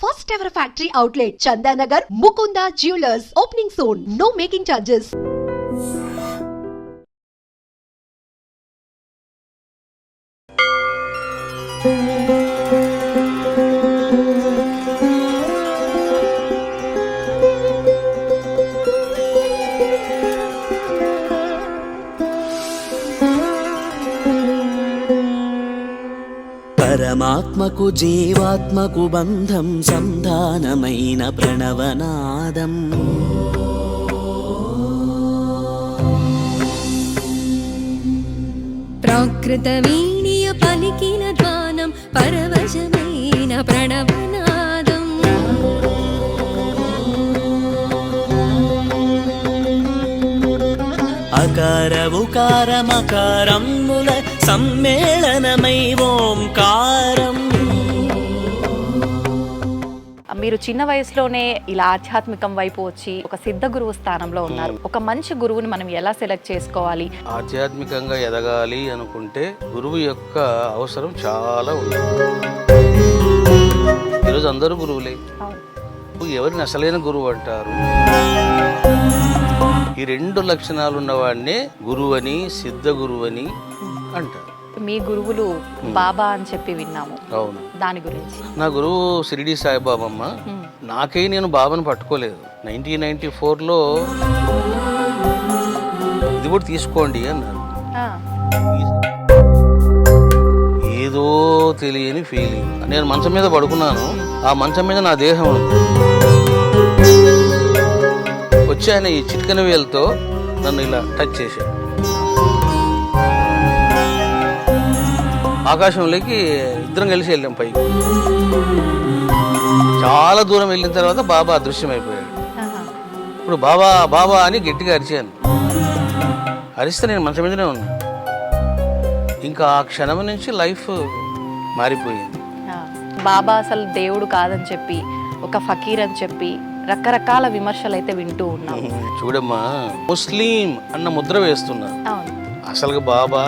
First ever factory outlet, Chandanagar, Mukunda Jewelers, opening soon. No making charges. పరమాత్మకు జీవాత్మకు బంధం సంధానమైన ప్రణవనాదం. ప్రాకృతవీణ్య పలికిన ధ్వానం పరవశమైన ప్రణవనాదం. అకార ఉకార మకారముల సమ్మేళనమై ఓంకారం. మీరు చిన్న వయసులోనే ఇలా ఆధ్యాత్మికం వైపు వచ్చి ఒక సిద్ధ గురువు స్థానంలో ఉన్నారు. ఒక మంచి గురువుని మనం ఎలా సెలెక్ట్ చేసుకోవాలి? ఆధ్యాత్మికంగా ఎదగాలి అనుకుంటే గురువు యొక్క అవసరం చాలా ఉంది. ఈరోజు అందరూ గురువులే. ఎవరిని అసలైన గురువు అంటారు? ఈ రెండు లక్షణాలు ఉన్నవాడినే గురువు అని, సిద్ధ గురువు అని అంటారు. మీ గురువులు బాబా అని చెప్పి విన్నాము. అవును. దాని గురించి? నా గురువు షిరిడి సాయిబాబమ్మ. నాకై నేను బాబాను పట్టుకోలేదు. 1994లో ఇది కూడా తీసుకోండి అన్నారు. ఏదో తెలియని ఫీలింగ్. నేను మంచం మీద పడుకున్నాను. ఆ మంచం మీద నా దేహం ఉంది. వచ్చి ఆయన ఈ చిట్కన వేలతో నన్ను ఇలా టచ్ చేశాడు. ఆకాశంలోకి ఇద్దరం కలిసి వెళ్ళాం పైకి. చాలా దూరం వెళ్ళిన తర్వాత బాబా అదృశ్యమైపోయాడు. ఇప్పుడు బాబా బాబా అని గట్టిగా అరిచాను. అరిస్తే నేను మంచం మీదనే ఉన్నాను. ఇంకా ఆ క్షణం నుంచి లైఫ్ మారిపోయింది. బాబా అసలు దేవుడు కాదని చెప్పి, ఒక ఫకీర్ అని చెప్పి రకరకాల విమర్శలు అయితే వింటూ ఉన్నాం. చూడమ్మా, ముస్లిం అన్న ముద్ర వేస్తున్నా. అసలు బాబా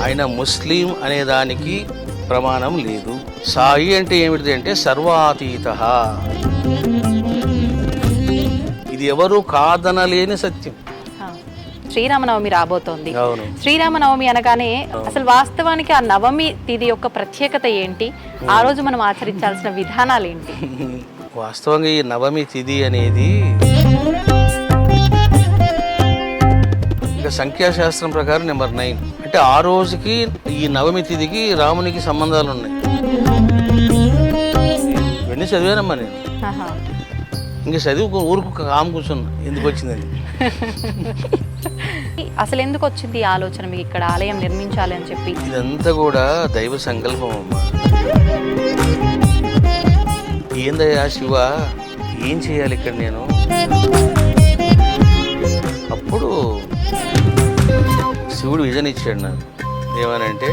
ఆయన ముస్లిం అనే దానికి ప్రమాణం లేదు. సాయి అంటే ఏమిటి అంటే సర్వాతీత. ఇది ఎవరు కాదనలేని సత్యం. శ్రీరామనవమి రాబోతోంది. అవును. శ్రీరామనవమి అనగానే అసలు వాస్తవానికి ఆ నవమి తిథి యొక్క ప్రత్యేకత ఏంటి? ఆ రోజు మనం ఆచరించాల్సిన విధానాలు ఏంటి? వాస్తవంగా ఈ నవమి తిథి అనేది ఇక సంఖ్యాశాస్త్రం ప్రకారం నెంబర్ 9. అంటే ఆ రోజుకి ఈ నవమి తిథికి రామునికి సంబంధాలు ఉన్నాయి. ఇవన్నీ చదివానమ్మా నేను. ఇంకా చదివి ఊరుకు కాము కూర్చున్నా. ఎందుకు వచ్చిందని. అసలు ఎందుకు వచ్చింది ఈ ఆలోచన మీకు ఇక్కడ ఆలయం నిర్మించాలి అని చెప్పి? ఇదంతా కూడా దైవ సంకల్పం అమ్మా. ఏందయ్యా శివ, ఏం చేయాలి ఇక్కడ నేను? అప్పుడు శివుడు విజన్ ఇచ్చాడు నాకు. ఏమనంటే,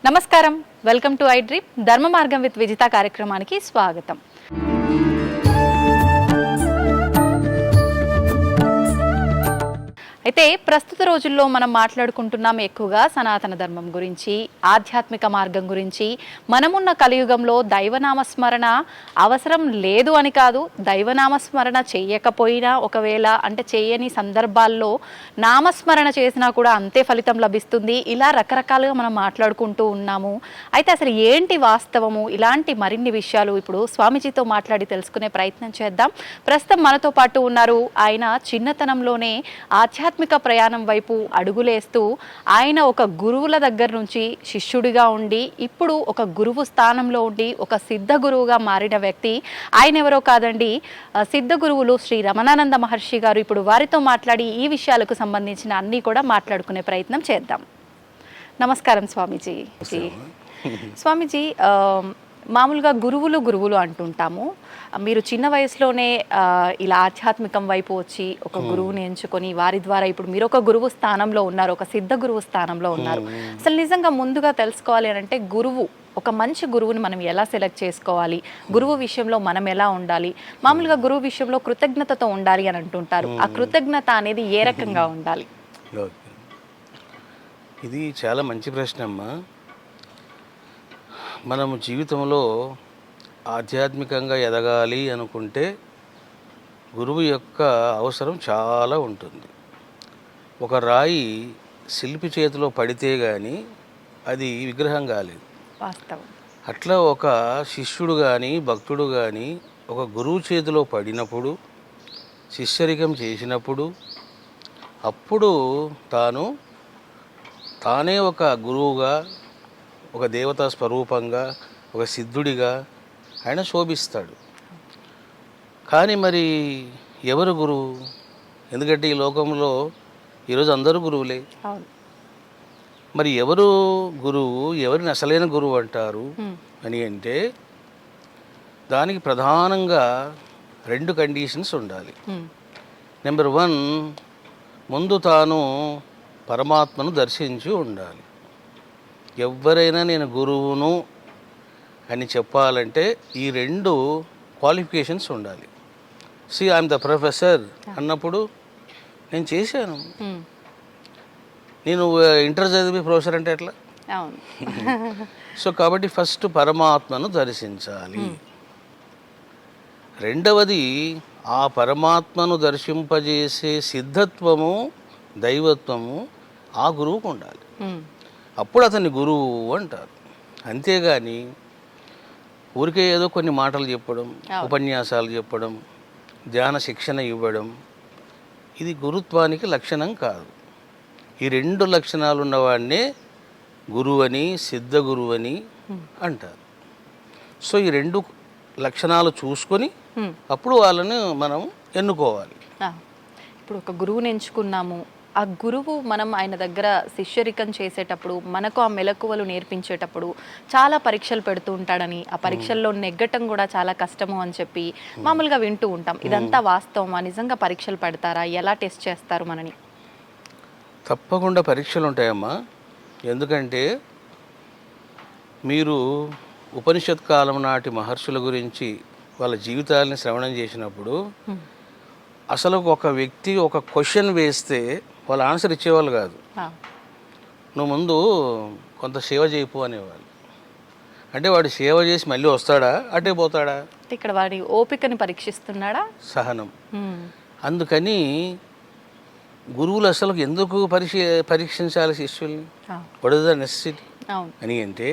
నమస్కారం, వెల్కమ్ టు ఐ డ్రీమ్. ధర్మ మార్గం విత్ విజిత కార్యక్రమానికి స్వాగతం. అయితే ప్రస్తుత రోజుల్లో మనం మాట్లాడుకుంటున్నాం ఎక్కువగా సనాతన ధర్మం గురించి, ఆధ్యాత్మిక మార్గం గురించి. మనమున్న కలియుగంలో దైవనామస్మరణ అవసరం లేదు అని కాదు, దైవనామస్మరణ చేయకపోయినా ఒకవేళ అంటే చేయని సందర్భాల్లో నామస్మరణ చేసినా కూడా అంతే ఫలితం లభిస్తుంది. ఇలా రకరకాలుగా మనం మాట్లాడుకుంటూ ఉన్నాము. అయితే అసలు ఏంటి వాస్తవము? ఇలాంటి మరిన్ని విషయాలు ఇప్పుడు స్వామీజీతో మాట్లాడి తెలుసుకునే ప్రయత్నం చేద్దాం. ప్రస్తుతం మనతో పాటు ఉన్నారు. ఆయన చిన్నతనంలోనే ఆధ్యాత్మిక ప్రయాణం వైపు అడుగులేస్తూ ఆయన ఒక గురువుల దగ్గర నుంచి శిష్యుడిగా ఉండి ఇప్పుడు ఒక గురువు స్థానంలో ఉండి ఒక సిద్ధ గురువుగా మారిన వ్యక్తి. ఆయన ఎవరో కాదండి, సిద్ధ గురువులు శ్రీ రమణానంద మహర్షి గారు. ఇప్పుడు వారితో మాట్లాడి ఈ విషయాలకు సంబంధించిన అన్నీ కూడా మాట్లాడుకునే ప్రయత్నం చేద్దాం. నమస్కారం స్వామీజీ. స్వామీజీ, మామూలుగా గురువులు అంటుంటాము. మీరు చిన్న వయసులోనే ఇలా ఆధ్యాత్మికం వైపు వచ్చి ఒక గురువుని ఎంచుకొని వారి ద్వారా ఇప్పుడు మీరు ఒక గురువు స్థానంలో ఉన్నారు, ఒక సిద్ధ గురువు స్థానంలో ఉన్నారు. అసలు నిజంగా ముందుగా తెలుసుకోవాలి అని అంటే గురువు, ఒక మంచి గురువుని మనం ఎలా సెలెక్ట్ చేసుకోవాలి? గురువు విషయంలో మనం ఎలా ఉండాలి? మామూలుగా గురువు విషయంలో కృతజ్ఞతతో ఉండాలి అని అంటుంటారు. ఆ కృతజ్ఞత అనేది ఏ రకంగా ఉండాలి? ఇది చాలా మంచి ప్రశ్న అమ్మా. మనము జీవితంలో ఆధ్యాత్మికంగా ఎదగాలి అనుకుంటే గురువు యొక్క అవసరం చాలా ఉంటుంది. ఒక రాయి శిల్పి చేతిలో పడితే కానీ అది విగ్రహం కాలేదు. వాస్తవం. అట్లా ఒక శిష్యుడు కానీ భక్తుడు కానీ ఒక గురువు చేతిలో పడినప్పుడు, శిష్యరికం చేసినప్పుడు, అప్పుడు తానే ఒక గురువుగా, ఒక దేవతా స్వరూపంగా, ఒక సిద్ధుడిగా ఆయన శోభిస్తాడు. కానీ మరి ఎవరు గురువు? ఎందుకంటే ఈ లోకంలో ఈరోజు అందరూ గురువులే. అవును. మరి ఎవరు గురువు, ఎవరిని అసలైన గురువు అంటారు అని అంటే దానికి ప్రధానంగా 2 కండిషన్స్ ఉండాలి. నెంబర్ 1, ముందు తాను పరమాత్మను దర్శించి ఉండాలి. ఎవరైనా నేను గురువును అని చెప్పాలంటే ఈ 2 క్వాలిఫికేషన్స్ ఉండాలి. సి ఐఎమ్ ద ప్రొఫెసర్ అన్నప్పుడు నేను చేశాను. నేను ఇంటర్ చదివి ప్రొఫెసర్ అంటే ఎట్లా? అవును. సో కాబట్టి ఫస్ట్ పరమాత్మను దర్శించాలి. రెండవది ఆ పరమాత్మను దర్శింపజేసే సిద్ధత్వము, దైవత్వము ఆ గురువుకు ఉండాలి. అప్పుడు అతన్ని గురువు అంటారు. అంతేగాని ఊరికే ఏదో కొన్ని మాటలు చెప్పడం, ఉపన్యాసాలు చెప్పడం, ధ్యాన శిక్షణ ఇవ్వడం ఇది గురుత్వానికి లక్షణం కాదు. ఈ 2 లక్షణాలు ఉన్నవాడినే గురువని, సిద్ధ గురువని అంటారు. సో ఈ 2 లక్షణాలు చూసుకొని అప్పుడు వాళ్ళని మనం ఎన్నుకోవాలి. ఇప్పుడు ఒక గురువుని ఎంచుకున్నాము, ఆ గురువు మనం ఆయన దగ్గర శిష్యరికం చేసేటప్పుడు మనకు ఆ మెలకువలు నేర్పించేటప్పుడు చాలా పరీక్షలు పెడుతూ ఉంటాడని, ఆ పరీక్షల్లో నెగ్గటం కూడా చాలా కష్టము అని చెప్పి మామూలుగా వింటూ ఉంటాం. ఇదంతా వాస్తవమా? నిజంగా పరీక్షలు పెడతారా? ఎలా టెస్ట్ చేస్తారు మనని? తప్పకుండా పరీక్షలు ఉంటాయమ్మా. ఎందుకంటే మీరు ఉపనిషత్ కాలం నాటి మహర్షుల గురించి వాళ్ళ జీవితాలని శ్రవణం చేసినప్పుడు అసలు ఒక వ్యక్తి ఒక క్వశ్చన్ వేస్తే వాళ్ళు ఆన్సర్ ఇచ్చేవాళ్ళు కాదు. నువ్వు ముందు కొంత సేవ చేయపు అనేవాళ్ళు. అంటే వాడు సేవ చేసి మళ్ళీ వస్తాడా, అటే పోతాడా? ఇక్కడ వాడి ఓపికని పరీక్షిస్తున్నాడా? సహనం. అందుకని గురువులు అసలు ఎందుకు పరీక్షించాలి శిష్యుల్ని? వాట్ ఇస్ ద నెసెసిటీ అని అంటే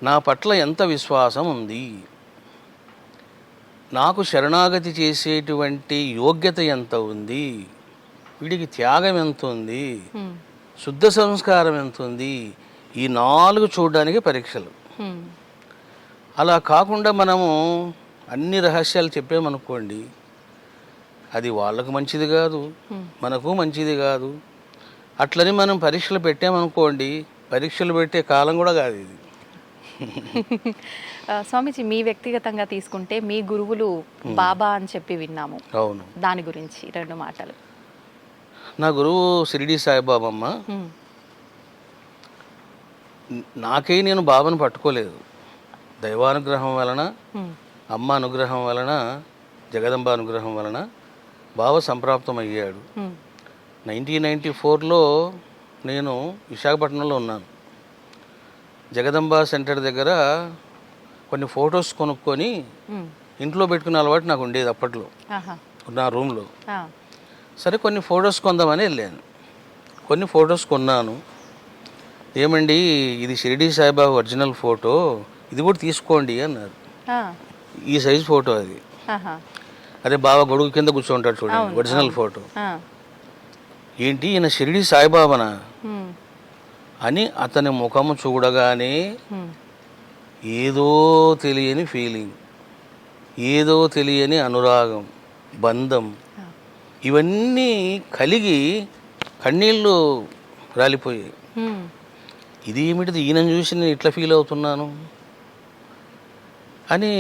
నా పట్ల ఎంత విశ్వాసం ఉంది, నాకు శరణాగతి చేసేటువంటి యోగ్యత ఎంత ఉంది, వీడికి త్యాగం ఎంత ఉంది, శుద్ధ సంస్కారం ఎంత ఉంది, ఈ 4 చూడడానికి పరీక్షలు. అలా కాకుండా మనము అన్ని రహస్యాలు చెప్పామనుకోండి, అది వాళ్ళకు మంచిది కాదు, మనకు మంచిది కాదు. అట్లని మనం పరీక్షలు పెట్టామనుకోండి, పరీక్షలు పెట్టే కాలం కూడా కాదు ఇది. స్వామీజీ, మీ వ్యక్తిగతంగా తీసుకుంటే మీ గురువులు బాబా అని చెప్పి విన్నాము. అవును. దాని గురించి 2 మాటలు. నా గురువు షిరిడి సాయిబాబమ్మ. నేను బాబాను పట్టుకోలేదు. దైవానుగ్రహం వలన, అమ్మ అనుగ్రహం వలన, జగదంబ అనుగ్రహం వలన బాబా సంప్రాప్తం అయ్యాడు. 1994లో నేను విశాఖపట్నంలో ఉన్నాను. జగదంబ సెంటర్ దగ్గర కొన్ని ఫొటోస్ కొనుక్కొని ఇంట్లో పెట్టుకునే అలవాటు నాకు ఉండేది అప్పట్లో, నా రూమ్లో. సరే కొన్ని ఫొటోస్ కొందామని వెళ్ళాను. కొన్ని ఫొటోస్ కొన్నాను. ఏమండి, ఇది షిరిడి సాయిబాబా ఒరిజినల్ ఫోటో, ఇది కూడా తీసుకోండి అన్నారు. ఈ సైజు ఫోటో అది. అదే బాబా గొడుగు కింద కూర్చోంటాడు చూడండి, ఒరిజినల్ ఫోటో. ఏంటి ఈయన షిరిడి సాయిబాబానా అని అతని ముఖము చూడగానే ఏదో తెలియని ఫీలింగ్, ఏదో తెలియని అనురాగం, బంధం, ఇవన్నీ కలిగి కన్నీళ్ళు రాలిపోయాయి. ఇది ఏమిటిది, ఈయన చూసి నేను ఇట్లా ఫీల్ అవుతున్నాను అని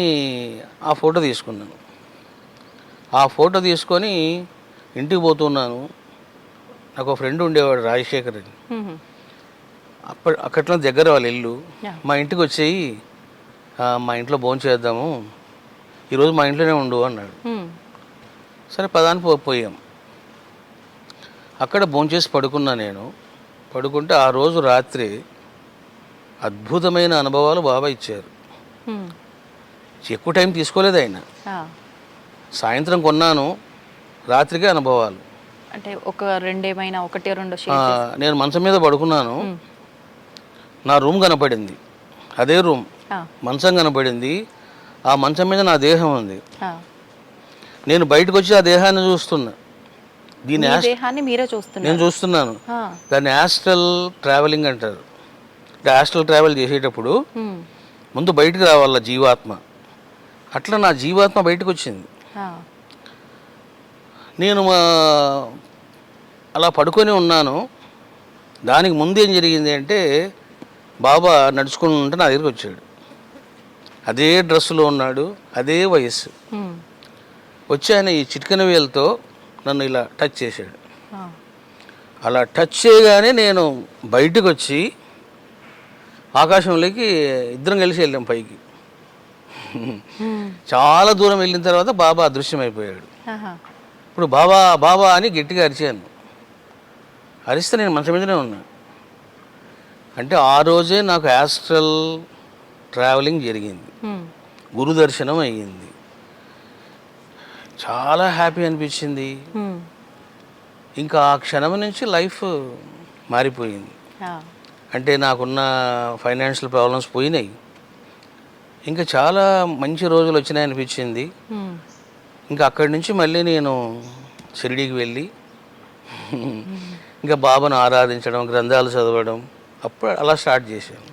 ఆ ఫోటో తీసుకున్నాను. ఆ ఫోటో తీసుకొని ఇంటికి పోతున్నాను. నాకు ఒక ఫ్రెండ్ ఉండేవాడు, రాజశేఖర్ అని. అక్కట్లో దగ్గర వాళ్ళ ఇల్లు. మా ఇంటికి వచ్చేయి, మా ఇంట్లో భోజనం చేద్దాము, ఈరోజు మా ఇంట్లోనే ఉండు అన్నాడు. సరే పదానికి పోయాం. అక్కడ భోంచేసి పడుకున్నా. నేను పడుకుంటే ఆ రోజు రాత్రి అద్భుతమైన అనుభవాలు బాబా ఇచ్చారు. ఎక్కువ టైం తీసుకోలేదు ఆయన. సాయంత్రం కొన్నాను, రాత్రికే అనుభవాలు. అంటే ఒక రెండేమైనా ఒకటి రెండు నేను మంచం మీద పడుకున్నాను, నా రూమ్ కనపడింది, అదే రూమ్, మంచం కనపడింది, ఆ మంచం మీద నా దేహం ఉంది. నేను బయటకు వచ్చి ఆ దేహాన్ని చూస్తున్నా. దీని దేహాన్ని మీరే చూస్తున్నారు? నేను చూస్తున్నాను. దాన్ని యాస్ట్రల్ ట్రావెలింగ్ అంటారు. యాస్ట్రల్ ట్రావెల్ చేసేటప్పుడు ముందు బయటకు రావాల జీవాత్మ. అట్లా నా జీవాత్మ బయటకు వచ్చింది. నేను అలా పడుకొని ఉన్నాను. దానికి ముందు ఏం జరిగింది అంటే బాబా నడుచుకుంటూ నా దగ్గరికి వచ్చాడు. అదే డ్రెస్సులో ఉన్నాడు, అదే వయస్సు. వచ్చి ఆయన ఈ చిటికెన వేలతో నన్ను ఇలా టచ్ చేశాడు. అలా టచ్ చేయగానే నేను బయటకు వచ్చి ఆకాశంలోకి ఇద్దరం కలిసి వెళ్ళాం పైకి. చాలా దూరం వెళ్ళిన తర్వాత బాబా అదృశ్యమైపోయాడు. ఇప్పుడు బాబా బాబా అని గట్టిగా అరిచాను. అరిస్తే నేను మంచం మీదనే ఉన్నా. అంటే ఆ రోజే నాకు యాస్ట్రల్ ట్రావెలింగ్ జరిగింది, గురు దర్శనం అయ్యింది. చాలా హ్యాపీ అనిపించింది. ఇంకా ఆ క్షణం నుంచి లైఫ్ మారిపోయింది. అంటే నాకున్న ఫైనాన్షియల్ ప్రాబ్లమ్స్ పోయినాయి. ఇంకా చాలా మంచి రోజులు వచ్చినాయి అనిపించింది. ఇంకా అక్కడి నుంచి మళ్ళీ నేను షిరిడీకి వెళ్ళి ఇంకా బాబాను ఆరాధించడం, గ్రంథాలు చదవడం, అప్పుడు అలా స్టార్ట్ చేశాను.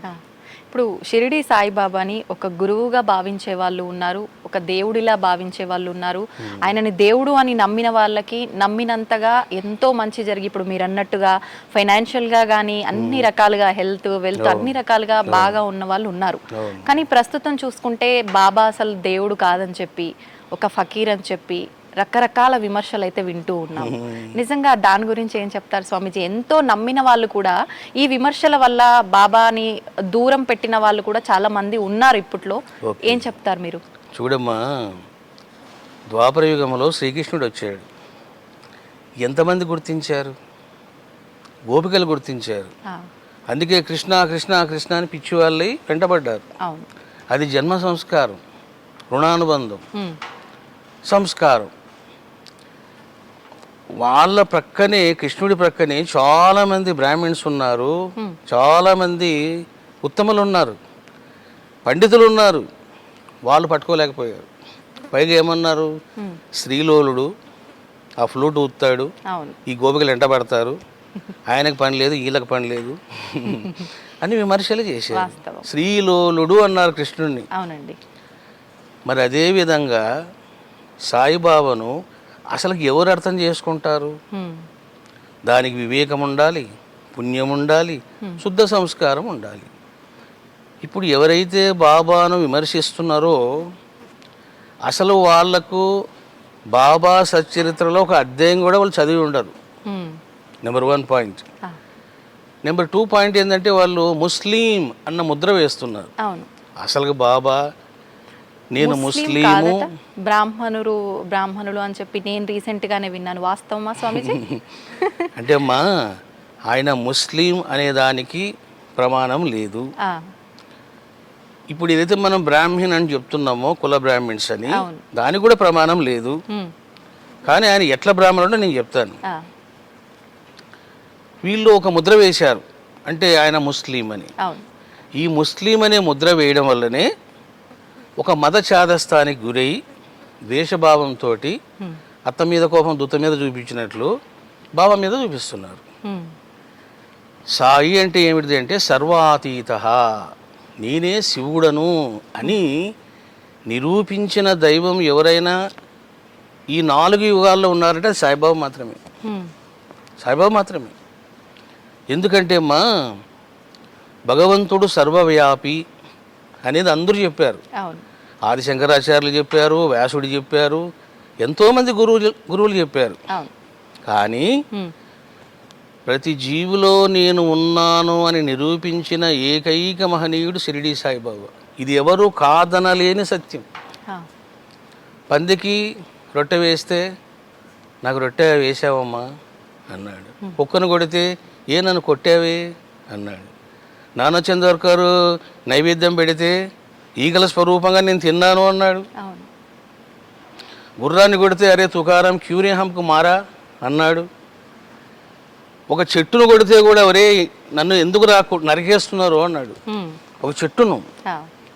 ఇప్పుడు షిరిడి సాయిబాబాని ఒక గురువుగా భావించే వాళ్ళు ఉన్నారు, ఒక దేవుడిలా భావించే వాళ్ళు ఉన్నారు. ఆయనని దేవుడు అని నమ్మిన వాళ్ళకి నమ్మినంతగా ఎంతో మంచి జరిగి, ఇప్పుడు మీరు అన్నట్టుగా ఫైనాన్షియల్గా కానీ అన్ని రకాలుగా హెల్త్ వెల్త్ అన్ని రకాలుగా బాగా ఉన్న వాళ్ళు ఉన్నారు. కానీ ప్రస్తుతం చూసుకుంటే బాబా అసలు దేవుడు కాదని చెప్పి, ఒక ఫకీర్ అని చెప్పి రకరకాల విమర్శలు అయితే వింటూ ఉన్నాం. నిజంగా దాని గురించి ఏం చెప్తారు స్వామీజీ? ఎంతో నమ్మిన వాళ్ళు కూడా ఈ విమర్శల వల్ల బాబాని దూరం పెట్టిన వాళ్ళు కూడా చాలా మంది ఉన్నారు ఇప్పట్లో. ఏం చెప్తారు మీరు? చూడమ్మా, ద్వాపర యుగంలో శ్రీకృష్ణుడు వచ్చాడు. ఎంతమంది గుర్తించారు? గోపికలు గుర్తించారు. అందుకే కృష్ణ కృష్ణ కృష్ణ అని పిచ్చి వాళ్ళై వెంటబడ్డారు. అది జన్మ సంస్కారం, రుణానుబంధం, సంస్కారం. వాళ్ళ ప్రక్కనే, కృష్ణుడి ప్రక్కనే చాలామంది బ్రాహ్మిన్స్ ఉన్నారు, చాలామంది ఉత్తములు ఉన్నారు, పండితులు ఉన్నారు. వాళ్ళు పట్టుకోలేకపోయారు. పైగా ఏమన్నారు? శ్రీలోలుడు ఆ ఫ్లూట్ ఊతాడు, ఈ గోపికలు వెంటబడతారు, ఆయనకు పని లేదు, వీళ్ళకి పని లేదు అని విమర్శలు చేశారు. శ్రీలోలుడు అన్నారు కృష్ణుడిని. మరి అదే విధంగా సాయిబాబాను అసలు ఎవరు అర్థం చేసుకుంటారు? దానికి వివేకం ఉండాలి, పుణ్యం ఉండాలి, శుద్ధ సంస్కారం ఉండాలి. ఇప్పుడు ఎవరైతే బాబాను విమర్శిస్తున్నారో అసలు వాళ్లకు బాబా సచ్చరిత్రలో ఒక అధ్యాయం కూడా వాళ్ళు చదివి ఉండరు. Number 1 point. నెంబర్ 2 పాయింట్ ఏంటంటే వాళ్ళు ముస్లిం అన్న ముద్ర వేస్తున్నారు. అసలు బాబా నేను ముస్లిము, బ్రాహ్మణులు అని చెప్పి నేను రీసెంట్ గానే విన్నాను. వాస్తవమా స్వామీజీ? అంటే అమ్మా, ఆయన ముస్లిం అనే దానికి ప్రమాణం లేదు. ఇప్పుడు ఏదైతే మనం బ్రాహ్మణ్ అని చెప్తున్నామో, కుల బ్రాహ్మిన్స్ అని, దానికి కూడా ప్రమాణం లేదు. కానీ ఆయన ఎట్లా బ్రాహ్మణుడో నేను చెప్తాను. వీళ్ళు ఒక ముద్ర వేశారు, అంటే ఆయన ముస్లిం అని. ఈ ముస్లిం అనే ముద్ర వేయడం వల్లనే ఒక మత ఛాదస్థానికి గురై ద్వేషభావంతో అత్త మీద కోపం దుత్త మీద చూపించినట్లు బాబా మీద చూపిస్తున్నారు. సాయి అంటే ఏమిటిది అంటే సర్వాతీత, నేనే శివుడను అని నిరూపించిన దైవం ఎవరైనా ఈ 4 యుగాల్లో ఉన్నారంటే సాయిబాబా మాత్రమే. సాయిబాబా మాత్రమే. ఎందుకంటే అమ్మా, భగవంతుడు సర్వవ్యాపి అనేది అందరూ చెప్పారు. ఆదిశంకరాచార్యులు చెప్పారు, వ్యాసుడు చెప్పారు, ఎంతోమంది గురువులు చెప్పారు. కానీ ప్రతి జీవిలో నేను ఉన్నాను అని నిరూపించిన ఏకైక మహనీయుడు షిరిడి సాయిబాబా. ఇది ఎవరు కాదనలేని సత్యం. పందికి రొట్టె వేస్తే నాకు రొట్టె వేసావమ్మా అన్నాడు. కుక్కను కొడితే ఏ నన్ను కొట్టావే అన్నాడు. నానచందర్ గారు నైవేద్యం పెడితే ఈగల స్వరూపంగా నేను తిన్నాను అన్నాడు. అవును. గుర్రాన్ని కొడితే అరే తుకారం క్యూరే హంకు మారా అన్నాడు. ఒక చెట్టును కొడితే కూడా ఒరే నన్ను ఎందుకు నరికేస్తున్నారు అన్నాడు. ఒక చెట్టును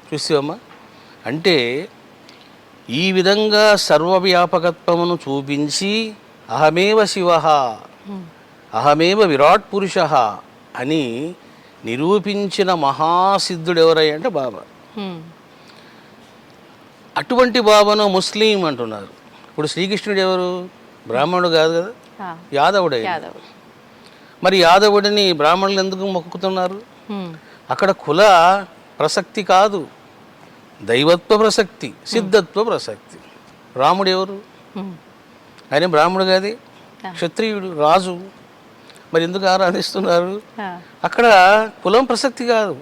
చూసావమ్మా. అంటే ఈ విధంగా సర్వవ్యాపకత్వమును చూపించి అహమేవ శివ అహమేవ విరాట్ పురుష అని నిరూపించిన మహాసిద్ధుడు ఎవరై అంటే బాబా. అటువంటి బాబాను ముస్లిం అంటున్నారు. ఇప్పుడు శ్రీకృష్ణుడు ఎవరు? బ్రాహ్మణుడు కాదు కదా, యాదవుడే. మరి యాదవుడిని బ్రాహ్మణులు ఎందుకు మొక్కుతున్నారు? అక్కడ కుల ప్రసక్తి కాదు, దైవత్వ ప్రసక్తి, సిద్ధత్వ ప్రసక్తి. రాముడు ఎవరు? ఆయన బ్రాహ్మణుడు కాదు, క్షత్రియుడు, రాజు. మరి ఎందుకు ఆరాధిస్తున్నారు? అక్కడ కులం ప్రసక్తి కాదు,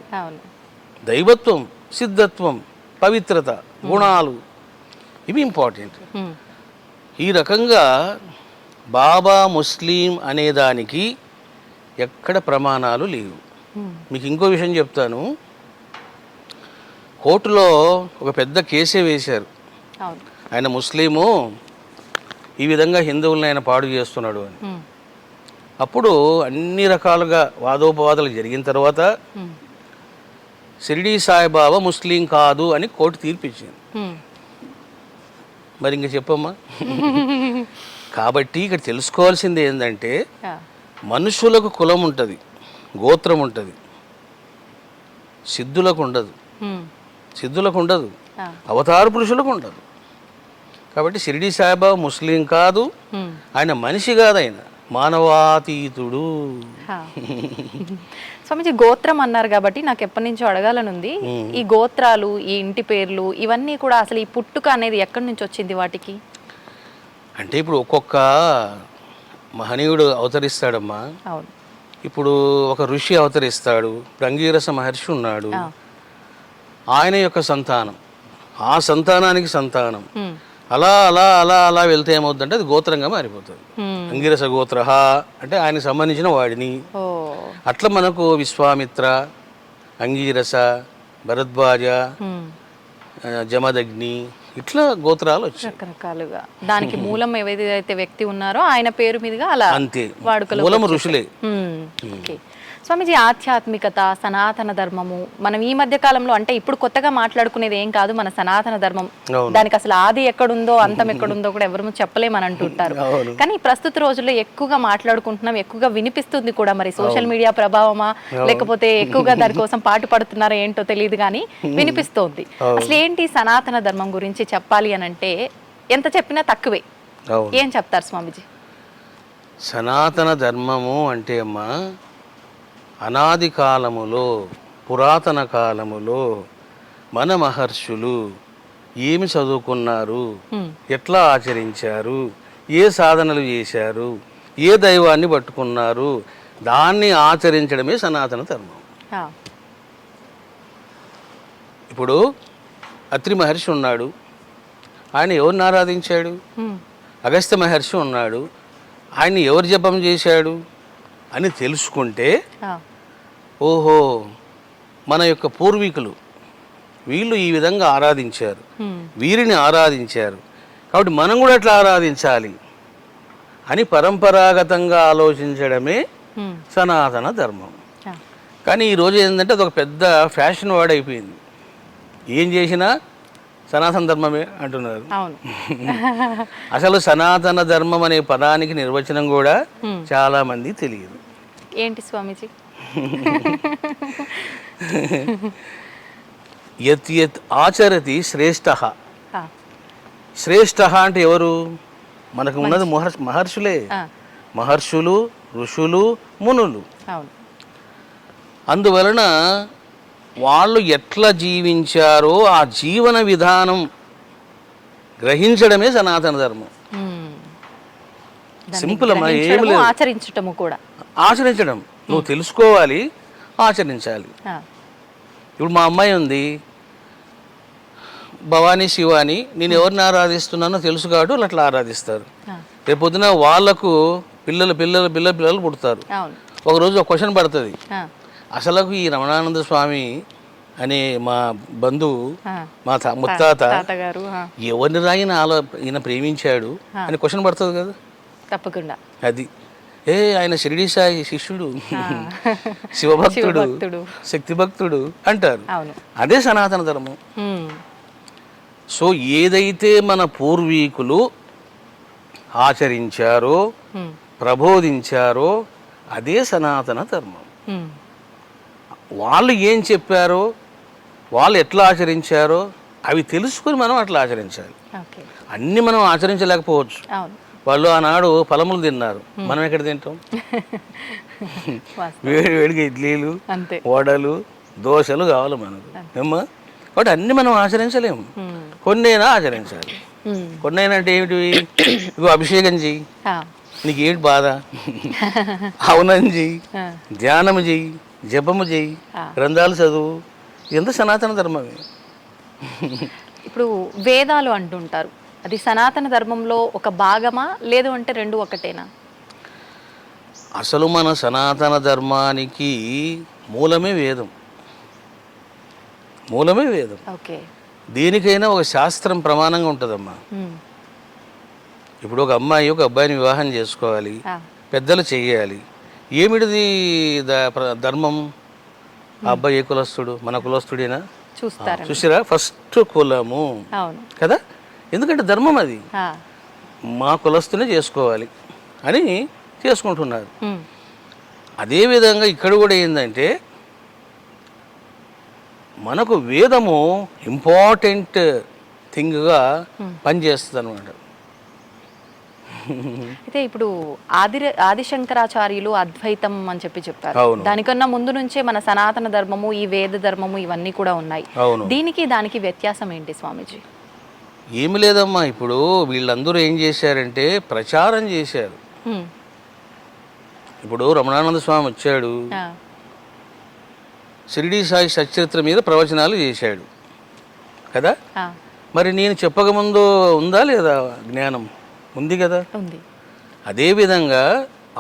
దైవత్వం, సిద్ధత్వం, పవిత్రత, గుణాలు, ఇవి ఇంపార్టెంట్. ఈ రకంగా బాబా ముస్లిం అనేదానికి ఎక్కడ ప్రమాణాలు లేవు. మీకు ఇంకో విషయం చెప్తాను. కోర్టులో ఒక పెద్ద కేసే వేశారు. ఆయన ముస్లిము, ఈ విధంగా హిందువులను ఆయన పాడు చేస్తున్నాడు అని. అప్పుడు అన్ని రకాలుగా వాదోపవాదాలు జరిగిన తర్వాత షిరిడీ సాయిబాబా ముస్లిం కాదు అని కోర్టు తీర్పిచ్చింది. మరి ఇంక చెప్పమ్మా. కాబట్టి ఇక్కడ తెలుసుకోవాల్సింది ఏంటంటే మనుషులకు కులం ఉంటుంది, గోత్రం ఉంటుంది, సిద్ధులకు ఉండదు. సిద్ధులకు ఉండదు, అవతార పురుషులకు ఉండదు. కాబట్టి షిరిడీ సాయిబాబా ముస్లిం కాదు, ఆయన మనిషి కాదు, ఆయన మానవాతీతుడు. స్వామిజీ గోత్రం అన్నారు కాబట్టి నాకు ఎప్పటి నుంచో అడగాలని ఉంది. ఈ గోత్రాలు, ఈ ఇంటి పేర్లు, ఇవన్నీ కూడా అసలు ఈ పుట్టుక అనేది ఎక్కడి నుంచి వచ్చింది వాటికి? అంటే ఇప్పుడు ఒక్కొక్క మహనీయుడు అవతరిస్తాడమ్మా. ఇప్పుడు ఒక ఋషి అవతరిస్తాడు. అంగీరస మహర్షి ఉన్నాడు, ఆయన యొక్క సంతానం, ఆ సంతానానికి సంతానం, అలా అలా అలా అలా వెళ్తే ఏమవుతుందంటే అది గోత్రంగా మారిపోతుంది. అంగీరస గోత్ర అంటే ఆయనకు సంబంధించిన వాడిని. అట్లా మనకు విశ్వామిత్ర, అంగీరస, భరద్వాజ, జమదగ్ని, ఇట్లా గోత్రాలు వచ్చాయి రకరకాలుగా. దానికి మూలం ఏదైతే వ్యక్తి ఉన్నారో ఆయన పేరు మీదుగా అలా అంతే వాడుకలో మూలం ఋషులే. స్వామిజీ ఆధ్యాత్మికత, సనాతన ధర్మము, మనం ఈ మధ్య కాలంలో అంటే ఇప్పుడు కొత్తగా మాట్లాడుకునేది ఏం కాదు, మన సనాతన ధర్మం. దానికి అసలు ఆది ఎక్కడుందో అంతం ఎక్కడుందో కూడా ఎవరు చెప్పలేమని అంటుంటారు. కానీ ప్రస్తుత రోజుల్లో ఎక్కువగా మాట్లాడుకుంటున్నాం, ఎక్కువగా వినిపిస్తుంది కూడా. మరి సోషల్ మీడియా ప్రభావమా లేకపోతే ఎక్కువగా దానికోసం పాటు పడుతున్నారో ఏంటో తెలియదు కానీ వినిపిస్తోంది. అసలు ఏంటి సనాతన ధర్మం గురించి చెప్పాలి అని అంటే ఎంత చెప్పినా తక్కువే. ఏం చెప్తారు స్వామిజీ? సనాతన ధర్మము అంటే అమ్మా, అనాది కాలములో, పురాతన కాలములో మన మహర్షులు ఏమి చదువుకున్నారు, ఎట్లా ఆచరించారు, ఏ సాధనలు చేశారు, ఏ దైవాన్ని పట్టుకున్నారు, దాన్ని ఆచరించడమే సనాతన ధర్మం. ఇప్పుడు అత్రి మహర్షి ఉన్నాడు, ఆయన ఎవరిని ఆరాధించాడు? అగస్త్య మహర్షి ఉన్నాడు, ఆయన్ని ఎవరు జపం చేశాడు అని తెలుసుకుంటే ఓహో మన యొక్క పూర్వీకులు వీళ్ళు ఈ విధంగా ఆరాధించారు, వీరిని ఆరాధించారు, కాబట్టి మనం కూడా అట్లా ఆరాధించాలి అని పరంపరాగతంగా ఆలోచించడమే సనాతన ధర్మం. కానీ ఈరోజు ఏంటంటే అదొక పెద్ద ఫ్యాషన్ వర్డ్ అయిపోయింది. ఏం చేసినా సనాతన ధర్మమే అంటున్నారు. అసలు సనాతన ధర్మం అనే పదానికి నిర్వచనం కూడా చాలా మంది తెలియదు. ఏంటి స్వామీజీ? యత్ యత్ ఆచరతి శ్రేష్ఠ. శ్రేష్ఠ అంటే ఎవరు? మనకు ఉన్నది మహర్షులే. మహర్షులు, ఋషులు, మునులు. అందువలన వాళ్ళు ఎట్లా జీవించారో ఆ జీవన విధానం గ్రహించడమే సనాతన ధర్మం. సింపుల్ అమ్మా, ఏమి లేదు. ఆచరించటము కూడా, ఆచరించడం నువ్వు తెలుసుకోవాలి, ఆచరించాలి. ఇప్పుడు మా అమ్మాయి ఉంది, భవానీ శివాని, నేను ఎవరిని ఆరాధిస్తున్నానో తెలుసు కాబట్టి వాళ్ళు అట్లా ఆరాధిస్తారు. రేపు పొద్దున వాళ్లకు పిల్లలు పుడతారు. అవును. ఒకరోజు ఒక క్వశ్చన్ పడుతుంది, ఆ, అసలు ఈ రమణానంద స్వామి అనే మా బంధువు, ఆ. మా ముత్తాత తాతగారు. ఆ, ఎవరిని రాయిన ఈయన ప్రేమించాడు అని క్వశ్చన్ పడుతుంది కదా. తప్పకుండా. అది ఆయన షిరిడి సాయి శిష్యుడు, శివభక్తుడు, శక్తి భక్తుడు అంటారు. అవును. అదే సనాతన ధర్మం. సో ఏదైతే మన పూర్వీకులు ఆచరించారో, ప్రబోధించారో అదే సనాతన ధర్మం. వాళ్ళు ఏం చెప్పారో, వాళ్ళు ఎట్లా ఆచరించారో అవి తెలుసుకుని మనం అట్లా ఆచరించాలి. అన్నీ మనం ఆచరించలేకపోవచ్చు. వాళ్ళు ఆనాడు ఫలములు తిన్నారు, మనం ఎక్కడ తింటాం? వేడిగా ఇడ్లీలు, వడలు, దోశలు కావాలి మనకు ఏమ్మా. కాబట్టి అన్ని మనం ఆచరించలేము, కొన్నైనా ఆచరించాలి. కొన్నైనా అంటే ఏమిటి? ఇగో అభిషేకం చెయ్యి, నీకేంటి బాధ, హవనం చెయ్యి, ధ్యానము చెయ్యి, జపము చెయ్యి, గ్రంథాలు చదువు, ఎంత సనాతన ధర్మమే. ఇప్పుడు వేదాలు అంటుంటారు, అది సనాతన ధర్మంలో ఒక భాగమా, లేదు అంటే రెండు ఒకటేనా? అసలు మన సనాతన ధర్మానికి మూలమే వేదం. మూలమే వేదం. ఓకే. దేనికైనా ఒక శాస్త్రం ప్రమాణంగా ఉంటుందమ్మా. ఇప్పుడు ఒక అమ్మాయి ఒక అబ్బాయిని వివాహం చేసుకోవాలి, పెద్దలు చెయ్యాలి. ఏమిటిది ధర్మం? ఆ అబ్బాయి ఏ కులస్తుడు? మన కులస్తుడేనా? చూసారా? ఫస్ట్ కులము కదా, ఎందుకంటే ధర్మం అది. మా కులస్తునే చేసుకోవాలి అని చేసుకుంటున్నారు. అదేవిధంగా ఇక్కడ కూడా ఏంటంటే మనకు వేదము ఇంపార్టెంట్ థింగ్గా పనిచేస్తుంది అనమాట. అయితే ఇప్పుడు ఆదిశంకరాచార్యులు అద్వైతం అని చెప్పారు. దానికన్నా ముందు నుంచే మన సనాతన ధర్మము, ఈ వేద ధర్మము ఇవన్నీ కూడా ఉన్నాయి. దీనికి దానికి వ్యత్యాసం ఏంటి స్వామీజీ? ఏమి లేదమ్మా, ఇప్పుడు వీళ్ళందరూ ఏం చేశారంటే ప్రచారం చేశారు. ఇప్పుడు రమణానంద స్వామి వచ్చాడు, షిరిడి సాయి సచరిత్ర మీద ప్రవచనాలు చేశాడు కదా. మరి నేను చెప్పకముందు ఉందా లేదా జ్ఞానం? ఉంది కదా. అదేవిధంగా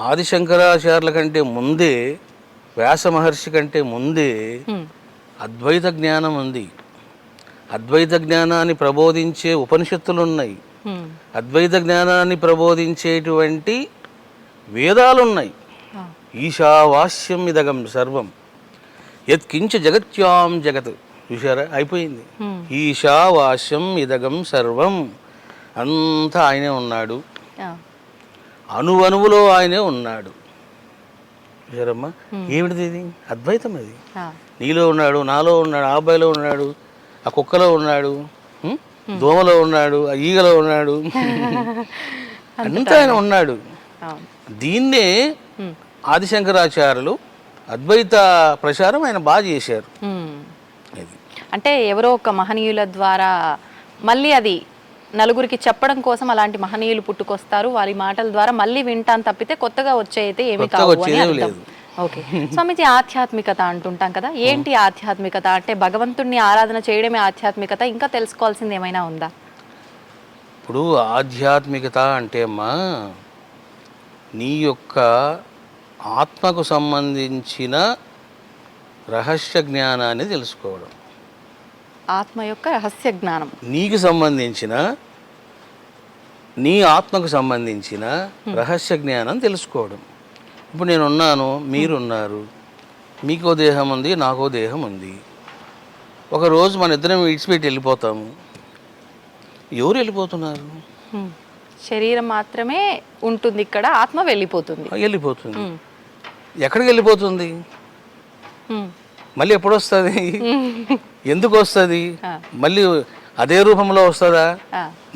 ఆదిశంకరాచార్యుల కంటే ముందే, వ్యాస మహర్షి కంటే ముందే అద్వైత జ్ఞానం ఉంది. అద్వైత జ్ఞానాన్ని ప్రబోధించే ఉపనిషత్తులు ఉన్నాయి, అద్వైత జ్ఞానాన్ని ప్రబోధించేటువంటి వేదాలున్నాయి. ఈశావాస్యం ఇదగం సర్వం యత్కించ జగత్యాం జగత్. చూసారా, అయిపోయింది. ఈశావాస్యం ఇదగం సర్వం, అంతా ఆయనే ఉన్నాడు, అణువణువులో ఆయనే ఉన్నాడు. చూసారమ్మా, ఏమిటిది? ఇది అద్వైతం. అది నీలో ఉన్నాడు, నాలో ఉన్నాడు, ఆ అబ్బాయిలో ఉన్నాడు, ఆ కుక్కలో ఉన్నాడు, దోమలో ఉన్నాడు, ఆ ఈగలో ఉన్నాడు, అంతా ఆయన ఉన్నాడు. దీన్నే ఆదిశంకరాచార్యులు అద్వైత ప్రచారం ఆయన బాగా చేశారు. అంటే ఎవరో ఒక మహనీయుల ద్వారా మళ్ళీ అది నలుగురికి చెప్పడం కోసం అలాంటి మహనీయులు పుట్టుకొస్తారు, వారి మాటల ద్వారా మళ్ళీ వింటాను తప్పితే కొత్తగా వచ్చేయితే ఏమి కాదు. ఓకే స్వామీజీ, ఆధ్యాత్మికత అంటుంటాం కదా, ఏంటి ఆధ్యాత్మికత? అంటే భగవంతుణ్ణి ఆరాధన చేయడమే ఆధ్యాత్మికత, ఇంకా తెలుసుకోవాల్సింది ఏమైనా ఉందా? ఇప్పుడు ఆధ్యాత్మికత అంటే అమ్మా, నీ యొక్క ఆత్మకు సంబంధించిన రహస్య జ్ఞానాన్ని తెలుసుకోవడం. ఆత్మ యొక్క రహస్య జ్ఞానం, నీకు సంబంధించిన, నీ ఆత్మకు సంబంధించిన రహస్య జ్ఞానం తెలుసుకోవడం. ఇప్పుడు నేనున్నాను, మీరున్నారు, మీకో దేహం ఉంది, నాకో దేహం ఉంది. ఒకరోజు మన ఇద్దరం విడిచిపెట్టి వెళ్ళిపోతాము. ఎవరు వెళ్ళిపోతున్నారు? శరీరం మాత్రమే ఉంటుంది ఇక్కడ, ఆత్మ వెళ్ళిపోతుంది. ఎక్కడికి వెళ్ళిపోతుంది? మళ్ళీ ఎప్పుడు వస్తుంది? ఎందుకు వస్తుంది? మళ్ళీ అదే రూపంలో వస్తుందా?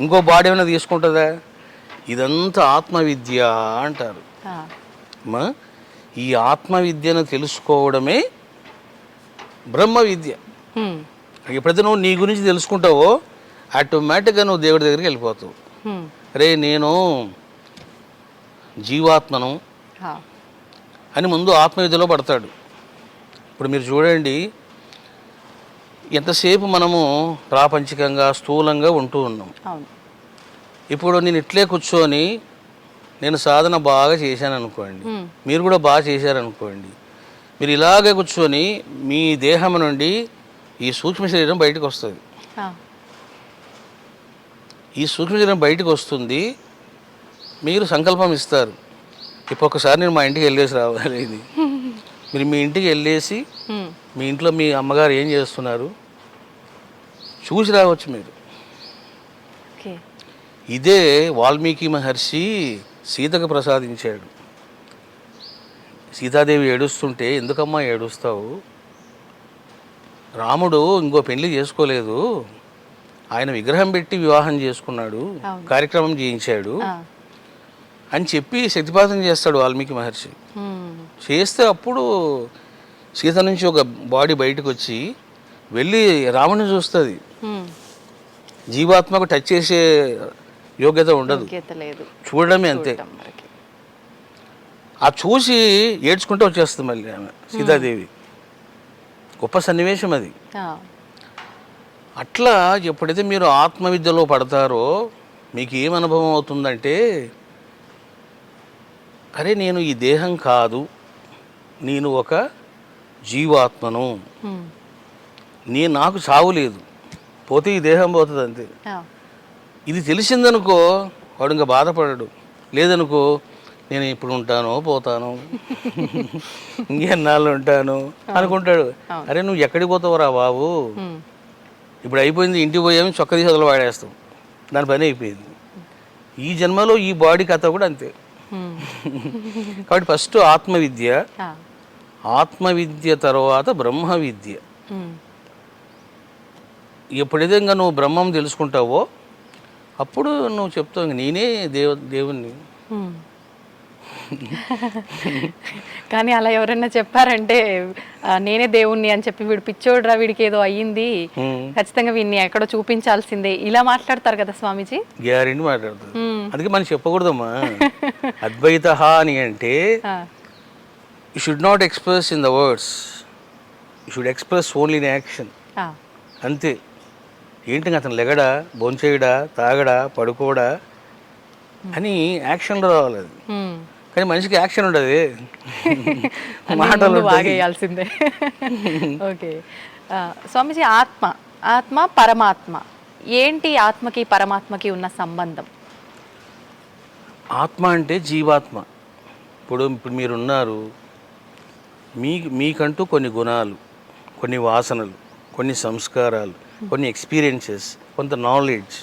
ఇంకో బాడీ ఏమైనా తీసుకుంటుందా? ఇదంతా ఆత్మవిద్య అంటారు. ఈ ఆత్మవిద్యను తెలుసుకోవడమే బ్రహ్మ విద్య. ఎప్పుడైతే నువ్వు నీ గురించి తెలుసుకుంటావో ఆటోమేటిక్గా నువ్వు దేవుడి దగ్గరికి వెళ్ళిపోతావు. రే నేను జీవాత్మను అని ముందు ఆత్మవిద్యలో పడతాడు. ఇప్పుడు మీరు చూడండి, ఎంతసేపు మనము ప్రాపంచికంగా స్థూలంగా ఉంటూ ఉన్నాం. ఇప్పుడు నేను ఇట్లే కూర్చొని నేను సాధన బాగా చేశాను అనుకోండి, మీరు కూడా బాగా చేశారనుకోండి, మీరు ఇలాగే కూర్చొని మీ దేహం నుండి ఈ సూక్ష్మ శరీరం బయటకు వస్తుంది. ఈ సూక్ష్మ శరీరం బయటకు వస్తుంది, మీరు సంకల్పం ఇస్తారు, ఇప్పుడు ఒకసారి నేను మా ఇంటికి వెళ్ళేసి రావాలి ఇది. మీరు మీ ఇంటికి వెళ్ళేసి మీ ఇంట్లో మీ అమ్మగారు ఏం చేస్తున్నారు చూసి రావచ్చు మీరు. ఇదే వాల్మీకి మహర్షి సీతకు ప్రసాదించాడు. సీతాదేవి ఏడుస్తుంటే, ఎందుకమ్మా ఏడుస్తావు, రాముడు ఇంకో పెళ్లి చేసుకోలేదు, ఆయన విగ్రహం పెట్టి వివాహం చేసుకున్నాడు, కార్యక్రమం చేయించాడు అని చెప్పి శక్తిపాతం చేస్తాడు వాల్మీకి మహర్షి. చేస్తే అప్పుడు సీత నుంచి ఒక బాడీ బయటకు వచ్చి వెళ్ళి రాముని చూస్తుంది. జీవాత్మకు టచ్ చేసే యోగ్యత ఉండదు, చూడడమే అంతే. ఆ చూసి ఏడ్చుకుంటూ వచ్చేస్తుంది మళ్ళీ ఆమె సీతాదేవి. గొప్ప సన్నివేశం అది. అట్లా ఎప్పుడైతే మీరు ఆత్మవిద్యలో పడతారో మీకు ఏం అనుభవం అవుతుందంటే, అరే నేను ఈ దేహం కాదు, నేను ఒక జీవాత్మను, నాకు చావు లేదు, పోతే ఈ దేహం పోతుంది అంతే. ఇది తెలిసిందనుకో వాడు ఇంకా బాధపడడు. లేదనుకో నేను ఇప్పుడు ఉంటాను పోతాను ఇంకెన్నాళ్ళు ఉంటాను అనుకుంటాడు. అరే నువ్వు ఎక్కడికి పోతావురా బాబు, ఇప్పుడు అయిపోయింది, ఇంటికి పోయాము చొక్క తీసి వదలు వాడేస్తాం, దాని పని అయిపోయింది. ఈ జన్మలో ఈ బాడీ కథ కూడా అంతే. కాబట్టి ఫస్ట్ ఆత్మవిద్య, ఆత్మవిద్య తర్వాత బ్రహ్మ విద్య. ఎప్పుడైతే ఇంకా నువ్వు బ్రహ్మం తెలుసుకుంటావో అప్పుడు నువ్వు చెప్తావు నేనే దేవుణ్ణి. కానీ అలా ఎవరైనా చెప్పారంటే నేనే దేవుణ్ణి అని చెప్పి వీడు పిచ్చోడ్రా, వీడికి ఏదో అయ్యింది, ఖచ్చితంగా వీడిని ఎక్కడో చూపించాల్సిందే, ఇలా మాట్లాడతారు కదా స్వామీజీ. గ్యారెంటీ మాట్లాడతారు. అందుకే మనం చెప్పకూడదమ్మా. అద్వైత అని అంటే you should not express in the words, you should express only in action. అంతే. ఏంటి అతను లెగడా, భోంచేయడా, తాగడా, పడుకోడా అని యాక్షన్లో రావాలి అది. కానీ మనిషికి యాక్షన్ ఉండదు, మాటలు బాగేయాల్సిందే. ఓకే స్వామీజీ, ఆత్మ పరమాత్మ ఏంటి? ఆత్మకి పరమాత్మకి ఉన్న సంబంధం? ఆత్మ అంటే జీవాత్మ. ఇప్పుడు మీరున్నారు, మీకంటూ కొన్ని గుణాలు, కొన్ని వాసనలు, కొన్ని సంస్కారాలు, కొన్ని ఎక్స్పీరియన్సెస్, కొంత నాలెడ్జ్,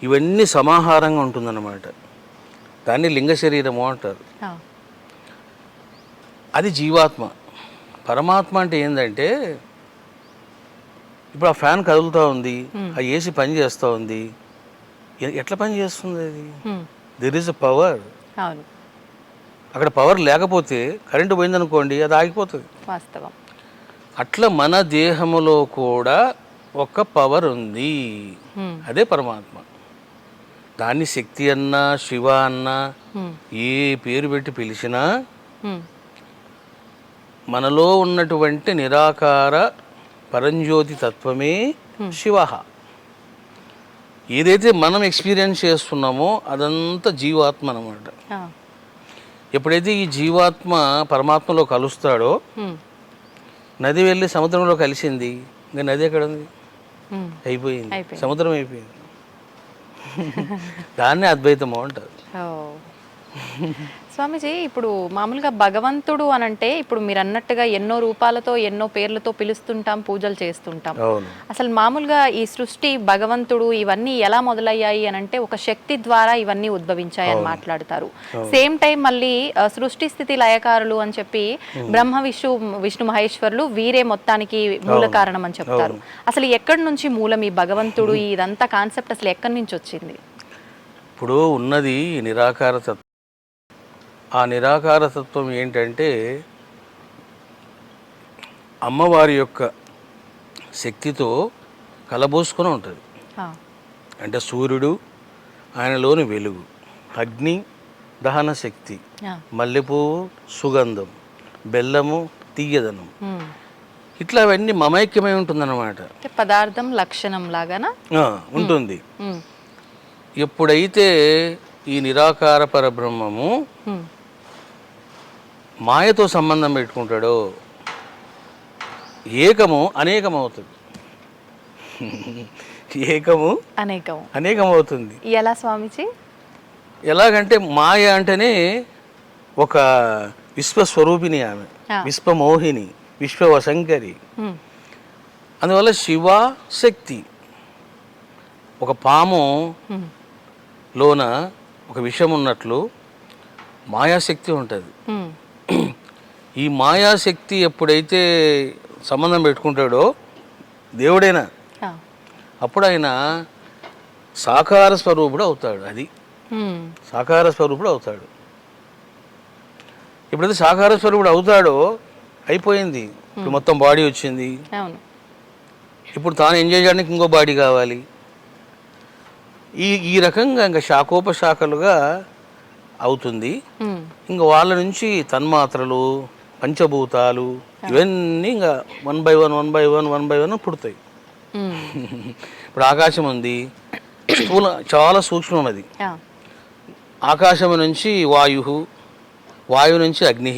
ఇవన్నీ సమాహారంగా ఉంటుందన్నమాట. దాన్ని లింగ శరీరము అంటారు. అది జీవాత్మ. పరమాత్మ అంటే ఏంటంటే, ఇప్పుడు ఆ ఫ్యాన్ కదులుతూ ఉంది, ఆ ఏసీ పని చేస్తూ ఉంది, ఎట్లా పని చేస్తుంది అది? There is a power. అక్కడ పవర్ లేకపోతే కరెంటు పోయిందనుకోండి అది ఆగిపోతుంది. వాస్తవం. అట్లా మన దేహములో కూడా ఒక పవర్ ఉంది, అదే పరమాత్మ. దాన్ని శక్తి అన్నా శివ అన్నా ఏ పేరు పెట్టి పిలిచినా మనలో ఉన్నటువంటి నిరాకార పరంజ్యోతి తత్వమే శివ. ఏదైతే మనం ఎక్స్పీరియన్స్ చేస్తున్నామో అదంతా జీవాత్మ అన్నమాట. ఎప్పుడైతే ఈ జీవాత్మ పరమాత్మలో కలుస్తాడో, నది వెళ్ళి సముద్రంలో కలిసింది, ఇంకా నది ఎక్కడ ఉంది? అయిపోయింది, సముద్రం అయిపోయింది. దాన్నే అద్వైతము అంటారు. స్వామీజీ, ఇప్పుడు మామూలుగా భగవంతుడు అనంటే ఇప్పుడు మీరు అన్నట్టుగా ఎన్నో రూపాలతో ఎన్నో పేర్లతో పిలుస్తుంటాం, పూజలు చేస్తుంటాం. అసలు మామూలుగా ఈ సృష్టి, భగవంతుడు ఇవన్నీ ఎలా మొదలయ్యాయి అనంటే ఒక శక్తి ద్వారా ఇవన్నీ ఉద్భవించాయి అని మాట్లాడతారు. సేమ్ టైం మళ్ళీ సృష్టి స్థితి లయకారులు అని చెప్పి బ్రహ్మ విష్ణు మహేశ్వరులు వీరే మొత్తానికి మూల కారణం అని చెప్తారు. అసలు ఎక్కడి నుంచి మూలం ఈ భగవంతుడు, ఇదంతా కాన్సెప్ట్ అసలు ఎక్కడి నుంచి వచ్చింది? ఇప్పుడు ఉన్నది నిరాకార తత్వం. ఆ నిరాకార తత్వం ఏంటంటే అమ్మవారి యొక్క శక్తితో కలబోసుకొని ఉంటుంది. అంటే సూర్యుడు, ఆయనలోని వెలుగు, అగ్ని దహన శక్తి, మల్లెపువ్వు సుగంధం, బెల్లము తీయదనం, ఇట్లా అవన్నీ మమైక్యమై ఉంటుందన్నమాట. పదార్థం లక్షణం లాగానా ఉంటుంది. ఎప్పుడైతే ఈ నిరాకార పరబ్రహ్మము మాయతో సంబంధం పెట్టుకుంటాడో ఏకము అనేకం అవుతుంది. ఏకము అనేకం అవుతుంది. ఎలా స్వామిజీ? ఎలాగంటే మాయ అంటేనే ఒక విశ్వస్వరూపిణి, ఆమె విశ్వమోహిని, విశ్వవశంకరి. అందువల్ల శివ శక్తి. ఒక పాము లోన ఒక విషం ఉన్నట్లు మాయాశక్తి ఉంటుంది. ఈ మాయాశక్తి ఎప్పుడైతే సంబంధం పెట్టుకుంటాడో దేవుడైనా, అప్పుడు ఆయన సాకార స్వరూపుడు అవుతాడు. అది సాకార స్వరూపుడు అవుతాడు. ఎప్పుడైతే సాకార స్వరూపుడు అవుతాడో అయిపోయింది. ఇప్పుడు మొత్తం బాడీ వచ్చింది. ఇప్పుడు తాను ఎంజాయ్ చేయడానికి ఇంకో బాడీ కావాలి. ఈ రకంగా ఇంకా శాఖోపశాఖలుగా అవుతుంది. ఇంకా వాళ్ళ నుంచి తన్మాత్రలు, పంచభూతాలు, ఇవన్నీ ఇంకా 1 by 1 పుడతాయి. ఇప్పుడు ఆకాశం ఉంది, స్థూల చాలా సూక్ష్మం అది. ఆకాశం నుంచి వాయు, వాయువు నుంచి అగ్ని,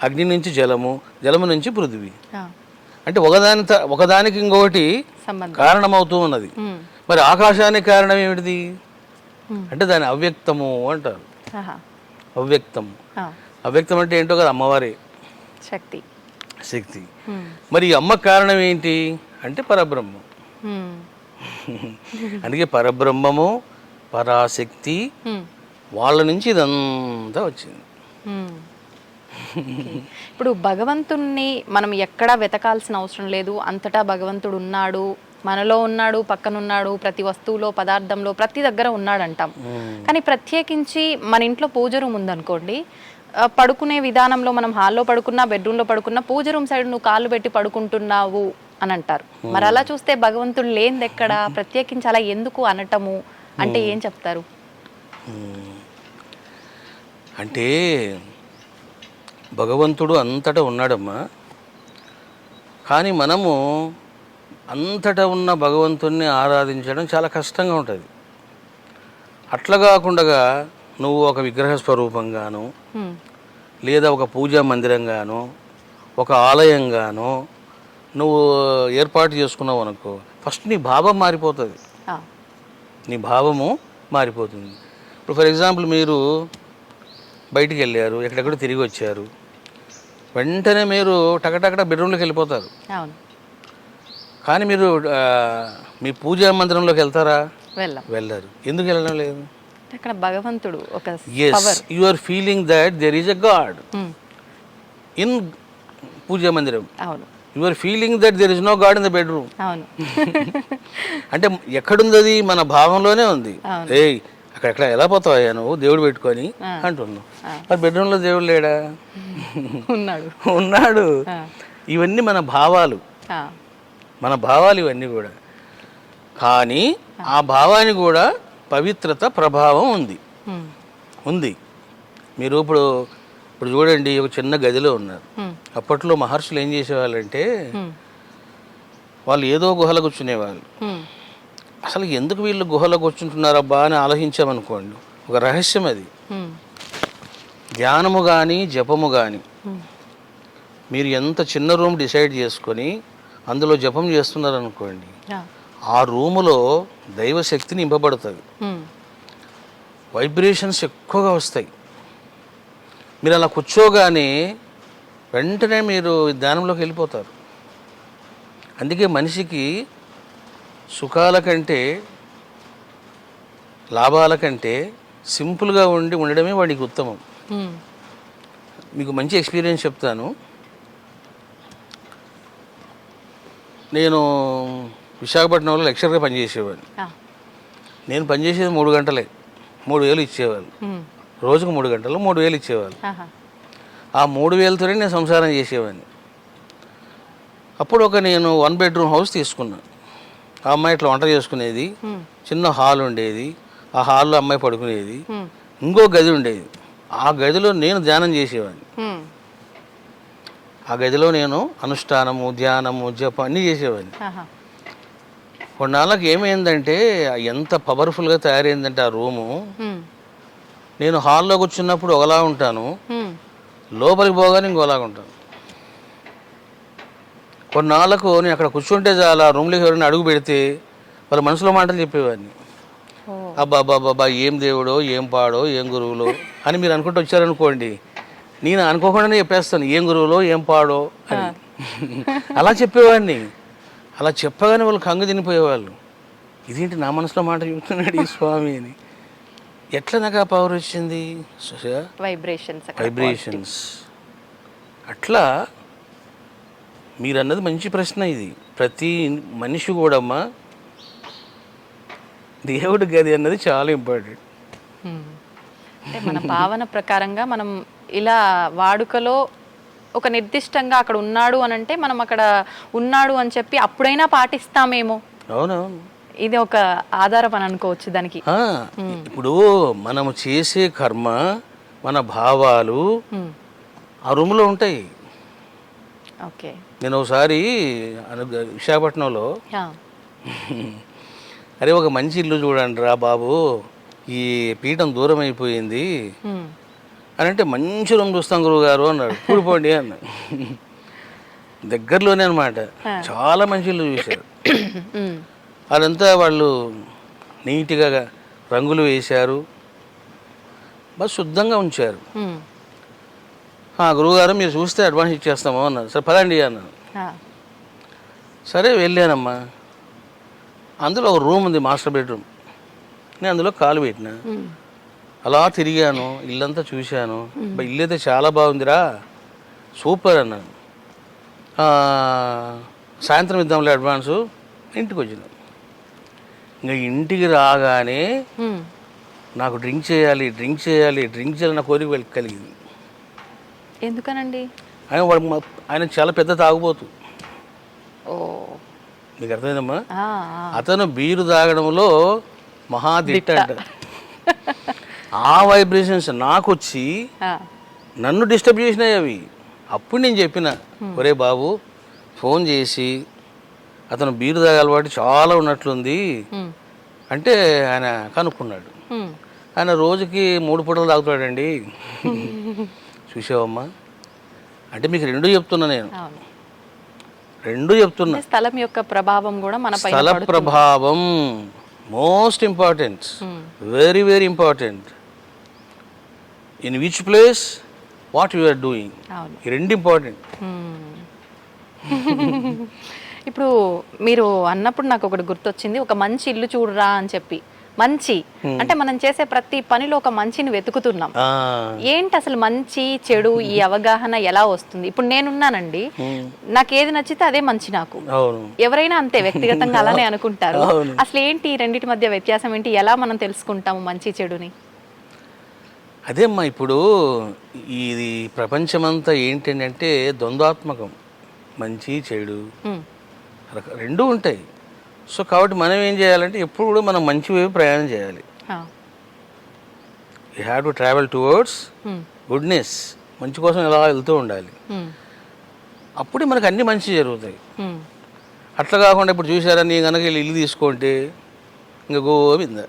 అగ్ని నుంచి జలము, జలము నుంచి పృథివీ. అంటే ఒకదానికి ఇంకొకటి కారణమవుతూ ఉన్నది. మరి ఆకాశానికి కారణం ఏమిటిది అంటే దాని అవ్యక్తము అంటారు. అవ్యక్తము. అవ్యక్తం అంటే ఏంటో కదా, అమ్మవారే శక్తి. మరి ఈ అమ్మకు కారణం ఏంటి అంటే పరబ్రహ్మం. అందుకే పరబ్రహ్మము, పరాశక్తి, వాళ్ళ నుంచి ఇదంతా వచ్చింది. ఇప్పుడు భగవంతుణ్ణి మనం ఎక్కడా వెతకాల్సిన అవసరం లేదు. అంతటా భగవంతుడు ఉన్నాడు, మనలో ఉన్నాడు, పక్కనున్నాడు, ప్రతి వస్తువులో, పదార్థంలో, ప్రతి దగ్గర ఉన్నాడు అంటాం. కానీ ప్రత్యేకించి మన ఇంట్లో పూజ రూమ్ ఉందనుకోండి, పడుకునే విధానంలో మనం హాల్లో పడుకున్నా, బెడ్రూమ్లో పడుకున్నా, పూజ రూమ్ సైడ్ నువ్వు కాళ్ళు పెట్టి పడుకుంటున్నావు అని అంటారు. మరి అలా చూస్తే భగవంతుడు లేనిది ఎక్కడ? ప్రత్యేకించి అలా ఎందుకు అనటము అంటే ఏం చెప్తారు? అంటే భగవంతుడు అంతటా ఉన్నాడమ్మా. కానీ మనము అంతటా ఉన్న భగవంతుణ్ణి ఆరాధించడం చాలా కష్టంగా ఉంటుంది. అట్లా కాకుండా నువ్వు ఒక విగ్రహ స్వరూపంగాను, లేదా ఒక పూజా మందిరంగాను, ఒక ఆలయంగాను నువ్వు ఏర్పాటు చేసుకున్నావు అనుకో, ఫస్ట్ నీ భావం మారిపోతుంది. నీ భావము మారిపోతుంది. ఇప్పుడు ఫర్ ఎగ్జాంపుల్ మీరు బయటికి వెళ్ళారు, ఎక్కడెక్కడ తిరిగి వచ్చారు, వెంటనే మీరు టకటకట బెడ్రూమ్లోకి వెళ్ళిపోతారు. కానీ మీరు మీ పూజా మందిరంలోకి వెళ్తారా? వెళ్ళరు. ఎందుకు వెళ్ళడం లేదు? అక్కడ భగవంతుడు ఒక you are feeling that there is a god in పూజా మందిరం. You are feeling that there is no god in the bedroom. అంటే ఎక్కడుంది అది? మన భావంలోనే ఉంది. ఏయ్ అక్కడ ఎలా పోతావా నువ్వు దేవుడు పెట్టుకొని అంటున్నావు. మరి బెడ్రూమ్లో దేవుడు లేడా? ఉన్నాడు. ఇవన్నీ మన భావాలు, ఇవన్నీ కూడా. కానీ ఆ భావానికి కూడా పవిత్రత, ప్రభావం ఉంది. మీరు ఇప్పుడు చూడండి, ఒక చిన్న గదిలో ఉన్నారు. అప్పట్లో మహర్షులు ఏం చేసేవాళ్ళంటే వాళ్ళు ఏదో గుహలో కూర్చునేవాళ్ళు. అసలు ఎందుకు వీళ్ళు గుహలో కూర్చుంటున్నారబ్బా అని ఆలోచించామనుకోండి, ఒక రహస్యం అది. ధ్యానము కానీ జపము కానీ మీరు ఎంత చిన్న రూమ్ డిసైడ్ చేసుకొని అందులో జపం చేస్తున్నారనుకోండి, ఆ రూములో దైవశక్తి నింపబడుతుంది. వైబ్రేషన్స్ ఎక్కువగా వస్తాయి. మీరు అలా కూర్చోగానే వెంటనే మీరు ధ్యానంలోకి వెళ్ళిపోతారు. అందుకే మనిషికి సుఖాల కంటే, లాభాల కంటే సింపుల్గా ఉండడమే వాడికి ఉత్తమం. మీకు మంచి ఎక్స్పీరియన్స్ చెప్తాను. నేను విశాఖపట్నంలో లెక్చర్గా పనిచేసేవాడిని. నేను పనిచేసేది 3 గంటలే, 3,000 ఇచ్చేవాళ్ళు. రోజుకు 3 గంటలు 3,000 ఇచ్చేవాళ్ళు. ఆ 3,000తోనే నేను సంసారం చేసేవాడిని. అప్పుడు నేను 1 bedroom హౌస్ తీసుకున్నాను. ఆ అమ్మాయి ఇట్లా వంట చేసుకునేది, చిన్న హాల్ ఉండేది, ఆ హాల్లో అమ్మాయి పడుకునేది, ఇంకో గది ఉండేది. ఆ గదిలో నేను ధ్యానం చేసేవాడిని. ఆ గదిలో నేను అనుష్ఠానము, ధ్యానము, జపం అన్నీ చేసేవాడిని. కొన్నాళ్ళకి ఏమైందంటే ఎంత పవర్ఫుల్గా తయారైందంటే ఆ రూము, నేను హాల్లో కూర్చున్నప్పుడు ఒకలా ఉంటాను, ఉమ్, లోపలికి పోగానే ఇంకోలాగా ఉంటాను. కొన్నాళ్ళకు నేను అక్కడ కూర్చుంటే చాలా రూమ్లోకి ఎవరైనా అడుగు పెడితే వాళ్ళ మనసులో మాటలు చెప్పేవాడిని. ఓ, అబ్బా ఏం దేవుడో ఏం పాడో ఏం గురువులో అని మీరు అనుకుంటూ వచ్చారనుకోండి, నేను అనుకోకుండానే చెప్పేస్తాను ఏం గురువులో ఏం పాడో అని. అలా చెప్పేవాడిని. అలా చెప్పగానే వాళ్ళు కంగు తినిపోయేవాళ్ళు. ఇదేంటి నా మనసులో మాట చెబుతున్నాడు ఈ స్వామి అని. ఎట్లా నాకు ఆ పవర్ వచ్చింది? వైబ్రేషన్స్. అట్లా మీరు అన్నది మంచి ప్రశ్న. ఇది ప్రతి మనిషి కూడా అమ్మా దేవుడి గది అన్నది చాలా ఇంపార్టెంట్. అంటే మన భావన ప్రకారంగా మనం ఇలా వాడుకలో ఒక నిర్దిష్టంగా అక్కడ ఉన్నాడు అని అంటే మనం అక్కడ ఉన్నాడు అని చెప్పి అప్పుడైనా పాటిస్తామేమో. అవునవును, ఇది ఒక ఆధారం అని అనుకోవచ్చు దానికి. ఇప్పుడు మనము చేసే కర్మ, మన భావాలు ఆ రూమ్లో ఉంటాయి. ఓకే. నేను ఒకసారి విశాఖపట్నంలో అరే ఒక మంచి ఇల్లు చూడండి రా బాబు, ఈ పీఠం దూరం అయిపోయింది అని అంటే, మంచి రూమ్ చూస్తాం గురువు గారు అన్నాడు. కూడిపోండి అన్న. దగ్గరలోనే అనమాట. చాలా మంచి ఇల్లు చూశారు. అదంతా వాళ్ళు నీట్గా రంగులు వేశారు, బాగా శుద్ధంగా ఉంచారు. గురువుగారు మీరు చూస్తే అడ్వాన్స్ ఇచ్చేస్తాము అన్నారు. సరే పదండి అన్నాను. సరే వెళ్ళానమ్మా. అందులో ఒక రూమ్ ఉంది, మాస్టర్ బెడ్రూమ్. నేను అందులో కాలు పెట్టిన, అలా తిరిగాను, ఇల్లంతా చూశాను. ఇల్లు అయితే చాలా బాగుందిరా, సూపర్ అన్నాను. సాయంత్రం ఇద్దాంలే అడ్వాన్సు. ఇంటికి వచ్చిన. ఇంకా ఇంటికి రాగానే నాకు డ్రింక్ చేయాలి నా కోరిక కలిగింది. ఎందుకనండి? ఆయన చాలా పెద్ద తాగుబోతు. మీకు అర్థమైందమ్మా? అతను బీరు తాగడంలో మహాదిట్ట అంట. ఆ వైబ్రేషన్స్ నాకు వచ్చి నన్ను డిస్టర్బ్ చేసినాయి అవి. అప్పుడు నేను చెప్పిన, ఒరే బాబు ఫోన్ చేసి అతను బీరు తాగే అలవాటు చాలా ఉన్నట్లుంది అంటే ఆయన కనుక్కున్నాడు. ఆయన రోజుకి 3 పూటలు తాగుతాడండి. చూసావమ్మా, అంటే మీకు రెండు చెప్తున్నా నేను, రెండు చెప్తున్నా. స్థలం యొక్క ప్రభావం కూడా మన పైన స్థల ప్రభావం most important, very very important. In which place what you are doing, ఈ రెండు ఇంపార్టెంట్. ఇప్పుడు మీరు అన్నప్పుడు నాకు ఒకటి గుర్తొచ్చింది, ఒక మంచి ఇల్లు చూడరా అని చెప్పి. మంచి అంటే మనం చేసే ప్రతి పనిలో ఒక మంచిని వెతుకుతున్నాం. ఏంటి అసలు మంచి చెడు ఈ అవగాహన ఎలా వస్తుంది? ఇప్పుడు నేనున్నానండి, నాకు ఏది నచ్చితే అదే మంచి. నాకు ఎవరైనా అంతే, వ్యక్తిగతంగా అలానే అనుకుంటారు. అసలు ఏంటి రెండింటి మధ్య వ్యత్యాసం ఏంటి? ఎలా మనం తెలుసుకుంటాము మంచి చెడుని? అదేమ్మా, ఇప్పుడు ఇది ప్రపంచమంతా ఏంటంటే ద్వంద్వాత్మకం, మంచి చెడు రెండూ ఉంటాయి. సో కాబట్టి మనం ఏం చేయాలంటే ఎప్పుడు కూడా మనం మంచి వైపు ప్రయాణం చేయాలి. You have to travel towards goodness, మంచి కోసం ఎలా వెళ్తూ ఉండాలి. అప్పుడే మనకు అన్ని మంచి జరుగుతాయి. అట్లా కాకుండా ఇప్పుడు చూసారా, నీ కనుక ఇల్లు తీసుకుంటే ఇంకా గోవింద.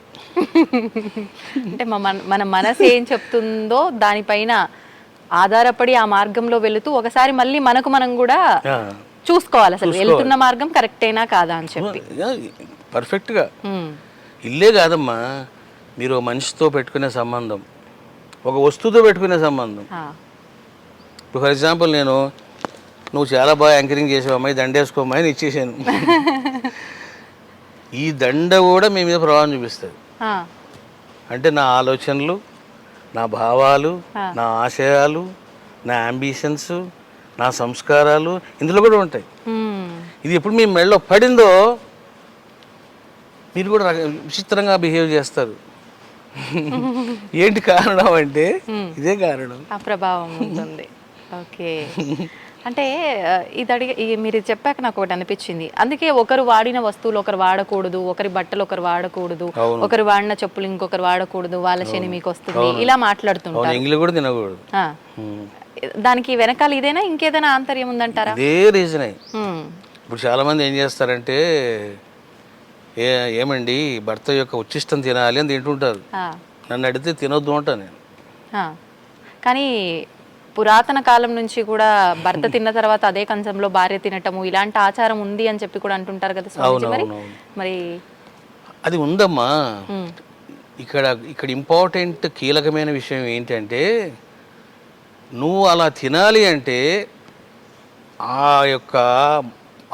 అంటే మన మనసు ఏం చెప్తుందో దానిపైన ఆధారపడి ఆ మార్గంలో వెళుతూ ఒకసారి మళ్ళీ మనకు మనం కూడా చూసుకోవాలి, అసలు వెళ్తున్న మార్గం కరెక్టేనా కాదా అని చెప్పి. పర్ఫెక్ట్గా. ఇల్లే కాదమ్మా, మీరు మనిషితో పెట్టుకునే సంబంధం, ఒక వస్తువుతో పెట్టుకునే సంబంధం. ఇప్పుడు ఫర్ ఎగ్జాంపుల్ నేను, నువ్వు చాలా బాగా యాంకరింగ్ చేసావు అమ్మాయి, దండేసుకోమ్మాయి అని ఇచ్చేసాను. ఈ దండ కూడా మీ మీద ప్రభావం చూపిస్తుంది. అంటే నా ఆలోచనలు, నా భావాలు, నా ఆశయాలు, నా అంబిషన్స్, నా సంస్కారాలు ఇందులో కూడా ఉంటాయి. ఇది ఎప్పుడు మీ మెడలో పడిందో మీరు కూడా విచిత్రంగా బిహేవ్ చేస్తారు. ఏంటి కారణం అంటే ఇదే కారణం, ఆ ప్రభావం ఉంటుంది. ఓకే. అంటే మీరు చెప్పాక నాకు ఒకటి అనిపించింది. అందుకే ఒకరు వాడిన వస్తువులు ఒకరు వాడకూడదు, ఒకరి బట్టలు ఒకరు వాడకూడదు, ఒకరు వాడిన చెప్పులు ఇంకొకరు వాడకూడదు, వాళ్ళ శని మీకు వస్తుంది, ఇలా మాట్లాడుతుంటారు. ఇంగ్లీష్ కూడా తినకూడదు. దానికి వెనకాల ఇదేనా ఇంకేదైనా ఆంతర్యం ఉందంటారా? అదే రీజనే. ఇప్పుడు చాలా మంది ఏం చేస్తారంటే, ఏమండి భర్త యొక్క ఉచ్చిష్టం తినాలి అని తింటుంటారు. నన్ను అడిగితే తినొద్దు అంటా నేను. కానీ పురాతన కాలం నుంచి కూడా భర్త తిన్న తర్వాత అదే కంచంలో భార్య తినటము ఇలాంటి ఆచారం ఉంది అని చెప్పి కూడా అంటుంటారు కదా స్వామీజీ. మరి అది ఉందమ్మా. ఇక్కడ ఇంపార్టెంట్ కీలకమైన విషయం ఏంటంటే నువ్వు అలా తినాలి అంటే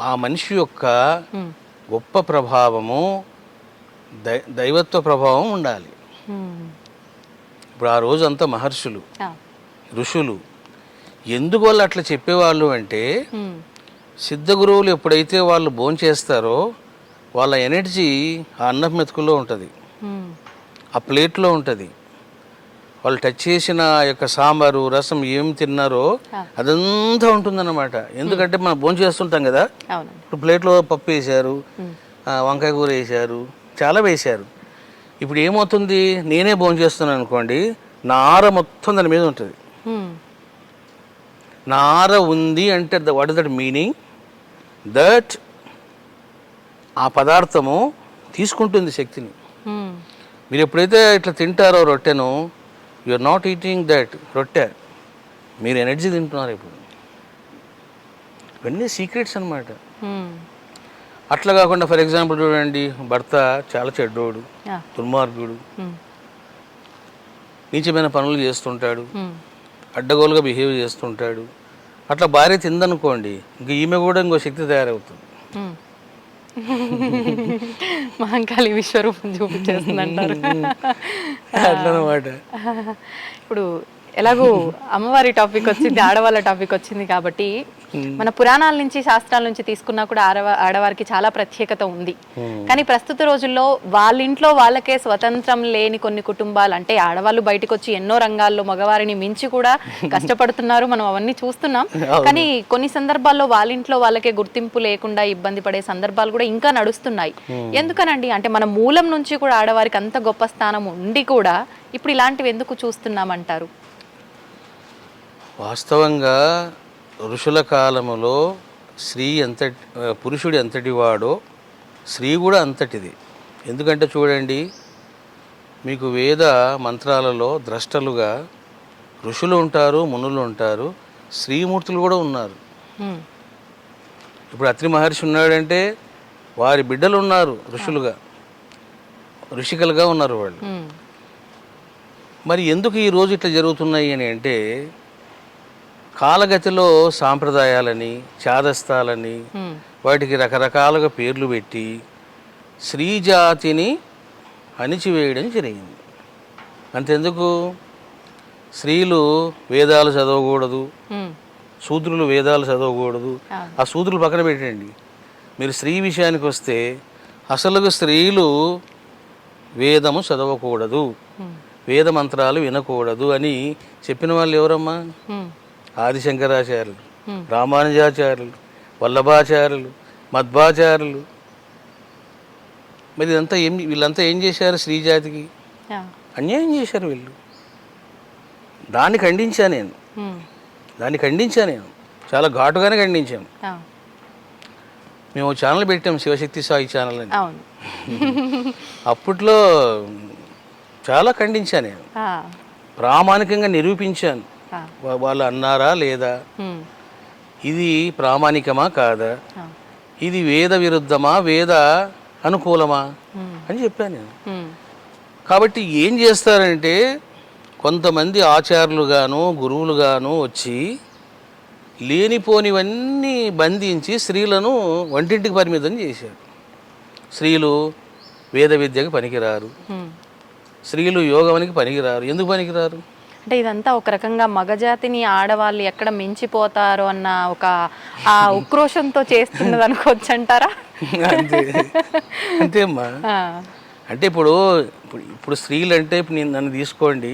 ఆ మనిషి యొక్క గొప్ప ప్రభావము దైవత్వ ప్రభావం ఉండాలి. ఇప్పుడు ఆ రోజు అంతా మహర్షులు ఋషులు ఎందుకు వాళ్ళు అట్లా చెప్పేవాళ్ళు అంటే సిద్ధ గురువులు ఎప్పుడైతే వాళ్ళు భోంచేస్తారో వాళ్ళ ఎనర్జీ ఆ అన్నం మెతుకుల్లో ఉంటుంది, ఆ ప్లేట్లో ఉంటుంది. వాళ్ళు టచ్ చేసిన యొక్క సాంబారు రసం ఏం తిన్నారో అదంతా ఉంటుందన్నమాట. ఎందుకంటే మనం భోజనం చేస్తుంటాం కదా, ఇప్పుడు ప్లేట్లో పప్పు వేశారు, వంకాయ కూర వేశారు, చాలా వేశారు. ఇప్పుడు ఏమవుతుంది, నేనే భోజనం చేస్తున్నాను అనుకోండి, నా ఆర మొత్తం దాని మీద ఉంటుంది. నా ఆర ఉంది అంటే what is that meaning, that ఆ పదార్థము తీసుకుంటుంది శక్తిని. మీరు ఎప్పుడైతే ఇట్లా తింటారో రొట్టెను, you are not eating that roti, మీరు ఎనర్జీ తింటున్నారు. ఇప్పుడు ఇవన్నీ సీక్రెట్స్ అన్నమాట. అట్లా కాకుండా ఫర్ ఎగ్జాంపుల్ చూడండి, భర్త చాలా చెడ్డోడు, దుర్మార్గుడు, నీచమైన పనులు చేస్తుంటాడు, అడ్డగోలుగా బిహేవ్ చేస్తుంటాడు. అట్లా భార్య తిందనుకోండి, ఇంక ఈమె కూడా ఇంకో శక్తి తయారవుతుంది. మహంకాళి విశ్వరూపం చూపించేస్తుందంటారు. అట్లనమాట. ఇప్పుడు ఎలాగో అమ్మవారి టాపిక్ వచ్చింది, ఆడవాళ్ళ టాపిక్ వచ్చింది కాబట్టి మన పురాణాల నుంచి శాస్త్రాల నుంచి తీసుకున్నా కూడా ఆడవారికి చాలా ప్రత్యేకత ఉంది. కానీ ప్రస్తుత రోజుల్లో వాళ్ళ ఇంట్లో వాళ్ళకే స్వతంత్రం లేని కొన్ని కుటుంబాలు, అంటే ఆడవాళ్ళు బయటకు వచ్చి ఎన్నో రంగాల్లో మగవారిని మించి కూడా కష్టపడుతున్నారు, మనం అవన్నీ చూస్తున్నాం. కానీ కొన్ని సందర్భాల్లో వాళ్ళ ఇంట్లో వాళ్ళకే గుర్తింపు లేకుండా ఇబ్బంది పడే సందర్భాలు కూడా ఇంకా నడుస్తున్నాయి. ఎందుకనండి, అంటే మన మూలం నుంచి కూడా ఆడవారికి అంత గొప్ప స్థానం ఉండి కూడా ఇప్పుడు ఇలాంటివి ఎందుకు చూస్తున్నామంటారు? వాస్తవంగా ఋషుల కాలములో పురుషుడు ఎంతటి వాడో స్త్రీ కూడా అంతటిది. ఎందుకంటే చూడండి, మీకు వేద మంత్రాలలో ద్రష్టలుగా ఋషులు ఉంటారు, మునులు ఉంటారు, శ్రీమూర్తులు కూడా ఉన్నారు. ఇప్పుడు అత్రి మహర్షి ఉన్నాడంటే వారి బిడ్డలు ఉన్నారు ఋషులుగా, ఋషికలుగా ఉన్నారు వాళ్ళు. మరి ఎందుకు ఈరోజు ఇట్లా జరుగుతున్నాయి అని అంటే, కాలగతిలో సాంప్రదాయాలని, చాదస్తాలని, వాటికి రకరకాలుగా పేర్లు పెట్టి స్త్రీ జాతిని అణిచివేయడం జరిగింది. అంతెందుకు, స్త్రీలు వేదాలు చదవకూడదు, శూద్రులు వేదాలు చదవకూడదు. ఆ శూద్రులు పక్కన పెట్టండి, మీరు స్త్రీ విషయానికి వస్తే అసలు స్త్రీలు వేదము చదవకూడదు, వేద మంత్రాలు వినకూడదు అని చెప్పిన వాళ్ళు ఎవరమ్మా? ఆదిశంకరాచార్యులు, రామానుజాచార్యులు, వల్లభాచార్యులు, మధ్వాచార్యులు. మరి వీళ్ళంతా ఏం చేశారు? స్త్రీ జాతికి అన్యాయం చేశారు వీళ్ళు. దాన్ని ఖండించాను నేను, చాలా ఘాటుగానే ఖండించాను. మేము ఛానల్ పెట్టాం, శివశక్తి సాయి ఛానల్ అని. అప్పట్లో చాలా ఖండించాను నేను, ప్రామాణికంగా నిరూపించాను. వాళ్ళు అన్నారా లేదా, ఇది ప్రామాణికమా కాదా, ఇది వేద విరుద్ధమా వేద అనుకూలమా అని చెప్పాను నేను. కాబట్టి ఏం చేస్తారంటే, కొంతమంది ఆచార్యులుగాను గురువులుగాను వచ్చి లేనిపోనివన్నీ బంధించి స్త్రీలను వంటింటికి పరిమితం చేశారు. స్త్రీలు వేద విద్యకు పనికిరారు, స్త్రీలు యోగానికి పనికిరారు. ఎందుకు పనికిరారు అంటే ఇదంతా ఒక రకంగా మగజాతిని ఆడవాళ్ళు ఎక్కడ మించిపోతారో అన్న ఒక ఆ ఉక్రోషంతో చేస్తున్నది అనుకోవచ్చు అంటారా? అంతేమ్మా. అంటే ఇప్పుడు స్త్రీలు అంటే, ఇప్పుడు నన్ను తీసుకోండి,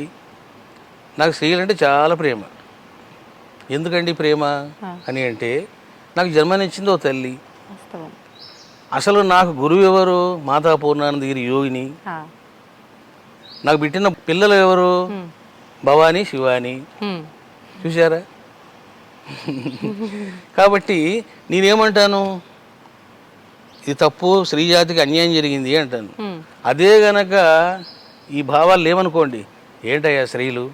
నాకు స్త్రీలు అంటే చాలా ప్రేమ. ఎందుకండి ప్రేమ అని అంటే, నాకు జన్మనిచ్చింది ఓ తల్లి. అసలు నాకు గురువు ఎవరు? మాతా పూర్ణానందగిరి యోగిని. నాకు పెట్టిన పిల్లలు ఎవరు? భవానీ, శివాని. చూసారా? కాబట్టి నేనేమంటాను, ఇది తప్పు, స్త్రీ జాతికి అన్యాయం జరిగింది అంటాను. అదే గనక ఈ భావాలు లేవనుకోండి, ఏంటయ్యా స్త్రీలు,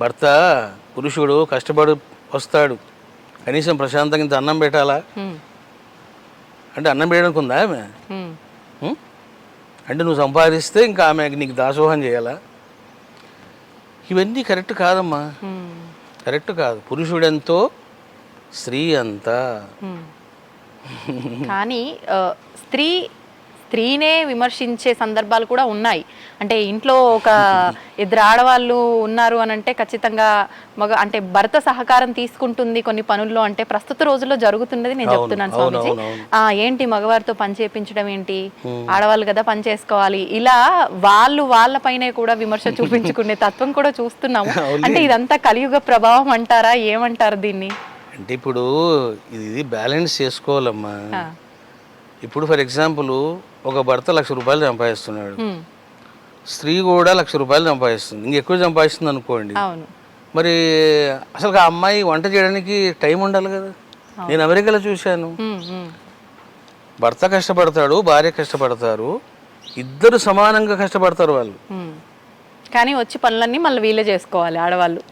భర్త పురుషుడు కష్టపడి వస్తాడు, కనీసం ప్రశాంతంగా ఇంత అన్నం పెట్టాలా అంటే అన్నం పెట్టడానికి ఉందా ఆమె? అంటే నువ్వు సంపాదిస్తే ఇంకా ఆమె నీకు దాసోహం చేయాలా? ఇవన్నీ కరెక్ట్ కాదమ్మా, కరెక్ట్ కాదు. పురుషుడెంతో స్త్రీ అంతా. కానీ స్త్రీనే విమర్శించే సందర్భాలు కూడా ఉన్నాయి. అంటే ఇంట్లో ఒక ఇద్దరు ఆడవాళ్ళు ఉన్నారు అని అంటే ఖచ్చితంగా అంటే భర్త సహకారం తీసుకుంటుంది కొన్ని పనుల్లో, అంటే ప్రస్తుత రోజుల్లో జరుగుతున్నది నేను చెప్తున్నాను స్వామీజీ. ఏంటి మగవారితో పని చేయించడం ఏంటి, ఆడవాళ్ళు కదా పని చేసుకోవాలి, ఇలా వాళ్ళ పైనే కూడా విమర్శ చూపించుకునే తత్వం కూడా చూస్తున్నాము. అంటే ఇదంతా కలియుగ ప్రభావం అంటారా, ఏమంటారు దీన్ని? అంటే ఇప్పుడు ఇది బ్యాలెన్స్ చేసుకోవాలమ్మా. ఇప్పుడు ఫర్ ఎగ్జాంపుల్ ఒక భర్త 1,00,000 రూపాయలు సంపాదిస్తున్నాడు, స్త్రీ కూడా 1,00,000 రూపాయలు సంపాదిస్తుంది, ఇంకెక్కువ సంపాదిస్తుంది అనుకోండి. మరి అసలు ఆ అమ్మాయి వంట చేయడానికి టైం ఉండాలి కదా. నేను అమెరికాలో చూశాను, భర్త కష్టపడతాడు, భార్య కష్టపడతారు, ఇద్దరు సమానంగా కష్టపడతారు వాళ్ళు. కానీ వచ్చి పనులన్నీ మళ్ళీ వీళ్ళే చేసుకోవాలి ఆడవాళ్ళు.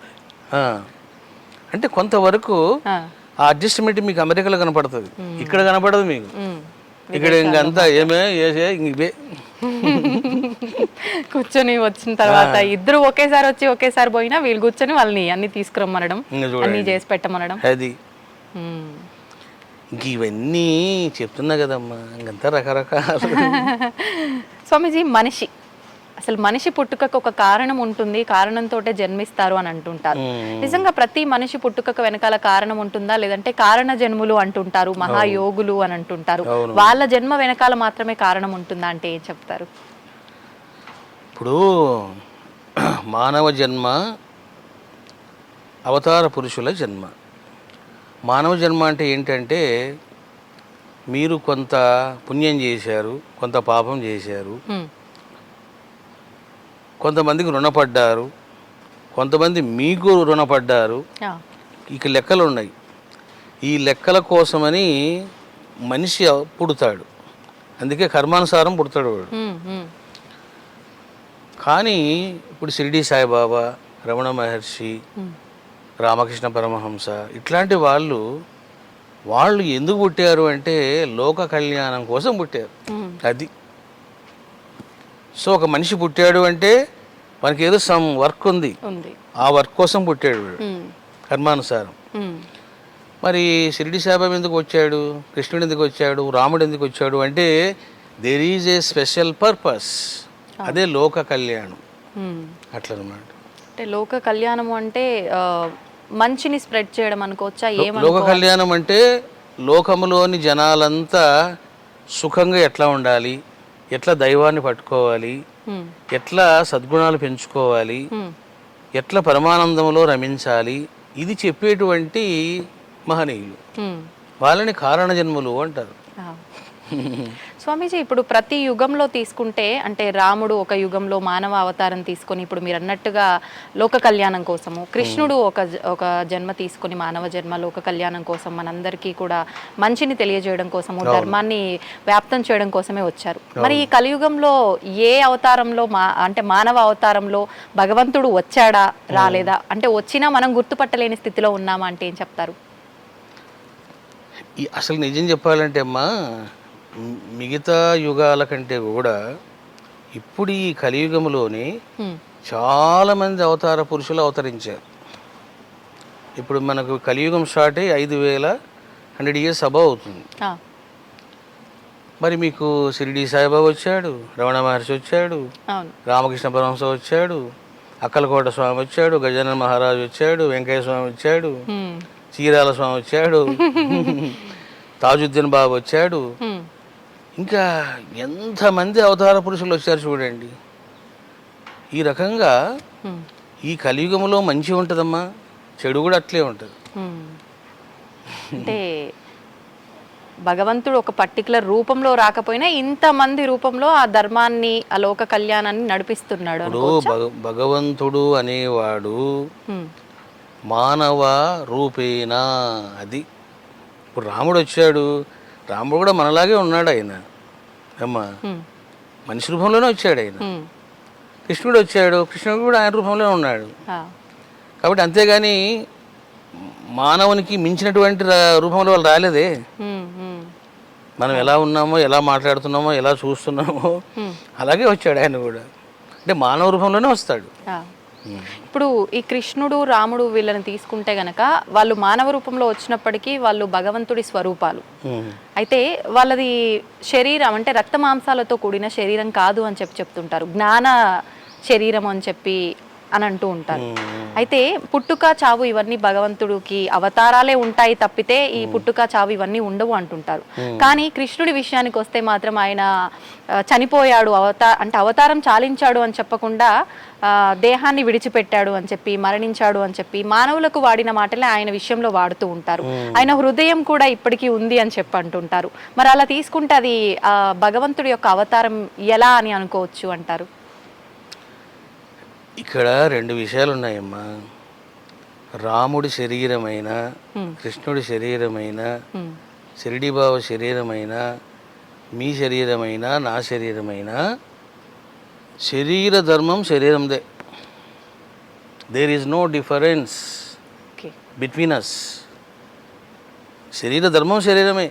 అంటే కొంతవరకు ఆ అడ్జస్ట్మెంట్ మీకు అమెరికాలో కనపడుతుంది, ఇక్కడ కనపడదు మీకు. ఇక్కడ ఇంకంతా ఇవే కూర్చొని వచ్చిన తర్వాత ఇద్దరు ఒకేసారి పోయినా వీళ్ళు కూర్చొని వాళ్ళని అన్ని తీసుకురమ్మనడం, అన్ని చేసి పెట్టమనడం. అది ఇవన్నీ చెప్తున్నా కదమ్మా, ఇంకంతా రకరకాల. స్వామీజీ, మనిషి పుట్టుకకు ఒక కారణం ఉంటుంది, కారణంతో జన్మిస్తారు అని అంటుంటారు. నిజంగా ప్రతి మనిషి పుట్టుకకు వెనకాల కారణం ఉంటుందా, లేదంటే కారణ జన్ములు అంటుంటారు, మహాయోగులు అని అంటుంటారు, వాళ్ళ జన్మ వెనకాల మాత్రమే కారణం ఉంటుందా అంటే ఏం చెప్తారు? ఇప్పుడు మానవ జన్మ అవతార పురుషుల జన్మ. మానవ జన్మ అంటే ఏంటంటే మీరు కొంత పుణ్యం చేశారు, కొంత పాపం చేశారు, కొంతమందికి రుణపడ్డారు, కొంతమంది మీకు రుణపడ్డారు. ఇక లెక్కలు ఉన్నాయి. ఈ లెక్కల కోసమని మనిషి పుడతాడు, అందుకే కర్మానుసారం పుడతాడు వాడు. కానీ ఇప్పుడు షిరిడి సాయిబాబా, రమణ మహర్షి, రామకృష్ణ పరమహంస ఇట్లాంటి వాళ్ళు ఎందుకు పుట్టారు అంటే లోక కళ్యాణం కోసం పుట్టారు. అది సో ఒక మనిషి పుట్టాడు అంటే మనకి ఏదో సమ్ వర్క్ ఉంది, ఆ వర్క్ కోసం పుట్టాడు కర్మానుసారం. మరి షిరిడి సాయిబాబా ఎందుకు వచ్చాడు, కృష్ణుడు ఎందుకు వచ్చాడు, రాముడు ఎందుకు వచ్చాడు అంటే there is a special purpose. అదే లోక కళ్యాణం. అట్లనమాట. అంటే లోక కళ్యాణం అంటే మంచిని స్ప్రెడ్ చేయడం అనుకోవచ్చా? లోక కళ్యాణం అంటే లోకములోని జనాలంతా సుఖంగా ఎట్లా ఉండాలి, ఎట్లా దైవాన్ని పట్టుకోవాలి, ఎట్లా సద్గుణాలు పెంచుకోవాలి, ఎట్లా పరమానందంలో రమించాలి, ఇది చెప్పేటువంటి మహనీయులు. వాళ్ళని కారణ జన్ములు అంటారు. స్వామీజీ, ఇప్పుడు ప్రతి యుగంలో తీసుకుంటే అంటే రాముడు ఒక యుగంలో మానవ అవతారం తీసుకొని ఇప్పుడు మీరు అన్నట్టుగా లోక కళ్యాణం కోసము, కృష్ణుడు ఒక జన్మ తీసుకొని మానవ జన్మ లోక కళ్యాణం కోసం, మనందరికీ కూడా మంచిని తెలియజేయడం కోసము, ధర్మాన్ని వ్యాప్తం చేయడం కోసమే వచ్చారు. మరి ఈ కలియుగంలో ఏ అవతారంలో అంటే మానవ అవతారంలో భగవంతుడు వచ్చాడా, రాలేదా, అంటే వచ్చినా మనం గుర్తుపట్టలేని స్థితిలో ఉన్నామా అంటే ఏం చెప్తారు? అసలు నిజం చెప్పాలంటే అమ్మా, మిగతా యుగాల కంటే కూడా ఇప్పుడు ఈ కలియుగంలోనే చాలామంది అవతార పురుషులు అవతరించారు. ఇప్పుడు మనకు కలియుగం స్టార్ట్ అయ్యి 5100 years అబౌవ్ అవుతుంది. మరి మీకు షిరిడి సాయిబాబా వచ్చాడు, రమణ మహర్షి వచ్చాడు, రామకృష్ణ పరమహంస వచ్చాడు, అక్కలకోట స్వామి వచ్చాడు, గజానన మహారాజు వచ్చాడు, వెంకయ్య స్వామి వచ్చాడు, చీరాల స్వామి వచ్చాడు, తాజుద్దీన్ బాబు వచ్చాడు, ఇంకా ఎంతమంది అవతార పురుషులు వచ్చారు చూడండి. ఈ రకంగా ఈ కలియుగంలో మంచి ఉంటుందమ్మా, చెడు కూడా అట్లే ఉంటుంది. అంటే భగవంతుడు ఒక పర్టికులర్ రూపంలో రాకపోయినా ఇంతమంది రూపంలో ఆ ధర్మాన్ని, ఆ లోక కళ్యాణాన్ని నడిపిస్తున్నాడు. ఇప్పుడు భగవంతుడు అనేవాడు మానవ రూపేనా. అది ఇప్పుడు రాముడు వచ్చాడు, రాముడు కూడా మనలాగే ఉన్నాడు. ఆయన అమ్మా మనిషి రూపంలోనే వచ్చాడు ఆయన. కృష్ణుడు వచ్చాడు, కృష్ణుడు కూడా ఆయన రూపంలో ఉన్నాడు. కాబట్టి అంతేగాని మానవునికి మించినటువంటి రూపంలో వాళ్ళు రాలేదే. మనం ఎలా ఉన్నామో, ఎలా మాట్లాడుతున్నామో, ఎలా చూస్తున్నామో అలాగే వచ్చాడు ఆయన కూడా. అంటే మానవ రూపంలోనే వస్తాడు. ఇప్పుడు ఈ కృష్ణుడు రాముడు వీళ్ళని తీసుకుంటే గనక వాళ్ళు మానవ రూపంలో వచ్చినప్పటికీ వాళ్ళు భగవంతుడి స్వరూపాలు. అయితే వాళ్ళది శరీరం అంటే రక్త మాంసాలతో కూడిన శరీరం కాదు అని చెప్తుంటారు. జ్ఞాన శరీరం అని చెప్పి అని అంటూ ఉంటారు. అయితే పుట్టుక చావు ఇవన్నీ భగవంతుడికి అవతారాలే ఉంటాయి తప్పితే ఈ పుట్టుక చావు ఇవన్నీ ఉండవు అంటుంటారు. కానీ కృష్ణుడి విషయానికి వస్తే మాత్రం ఆయన చనిపోయాడు, అవతారం చాలించాడు అని చెప్పకుండా దేహాన్ని విడిచిపెట్టాడు అని చెప్పి, మరణించాడు అని చెప్పి మానవులకు వాడిన మాటలే ఆయన విషయంలో వాడుతూ ఉంటారు. ఆయన హృదయం కూడా ఇప్పటికీ ఉంది అని చెప్పి అంటుంటారు. మరి అలా తీసుకుంటే అది భగవంతుడి యొక్క అవతారం ఎలా అని అనుకోవచ్చు అంటారు? ఇక్కడ రెండు విషయాలు ఉన్నాయమ్మా. రాముడి శరీరమైన, కృష్ణుడి శరీరమైన, షిరిడి బాబా శరీరమైన, మీ శరీరమైన, నా శరీరమైన, శరీర ధర్మం శరీరందే. There is no difference between us. శరీర ధర్మం శరీరమే.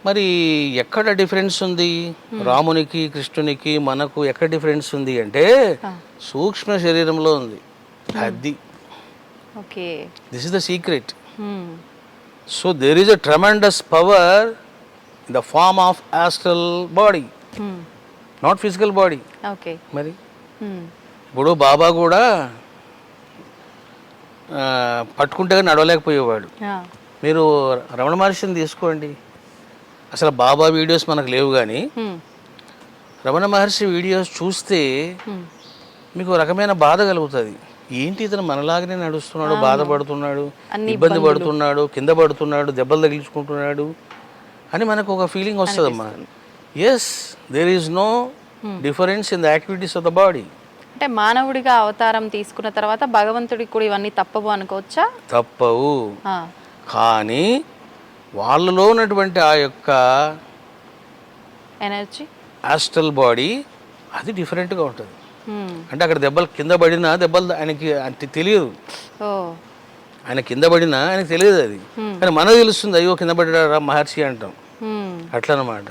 మరి ఎక్కడ డిఫరెన్స్ ఉంది రామునికి, కృష్ణునికి, మనకు ఎక్కడ డిఫరెన్స్ ఉంది అంటే సూక్ష్మ శరీరంలో ఉంది. అది this is the secret. So there is a tremendous power in the form of astral body, not physical body. మరి ఇప్పుడు బాబా కూడా పట్టుకుంటే నడవలేకపోయేవాడు. మీరు రమణ మహర్షిని తీసుకోండి, అసలు బాబా వీడియోస్ మనకు లేవు, కానీ రమణ మహర్షి వీడియోస్ చూస్తే మీకు రకమైన బాధ కలుగుతుంది. ఏంటి ఇతను మనలాగానే నడుస్తున్నాడు, బాధపడుతున్నాడు, ఇబ్బంది పడుతున్నాడు, కింద పడుతున్నాడు, దెబ్బలు తగిలించుకుంటున్నాడు అని మనకు ఒక ఫీలింగ్ వస్తుందమ్మా. Yes, there is no difference in the activities of the body. అంటే మానవుడిగా అవతారం తీసుకున్న తర్వాత భగవంతుడికి కూడా ఇవన్నీ తప్పవు అనుకోవచ్చా? తప్పవు. కానీ వాళ్ళలో ఉన్నటువంటి ఆ యొక్క ఎనర్జీ, ఆస్ట్రల్ బాడీ అది డిఫరెంట్గా ఉంటుంది. అంటే అక్కడ దెబ్బలు కింద పడినా దెబ్బలు ఆయనకి అంటే తెలియదు. ఆయన కింద పడినా ఆయనకి తెలియదు అది, కానీ మనకు తెలుస్తుంది. అయ్యో కింద పడ్డారా మహర్షి అంటాం. అట్లా అన్నమాట.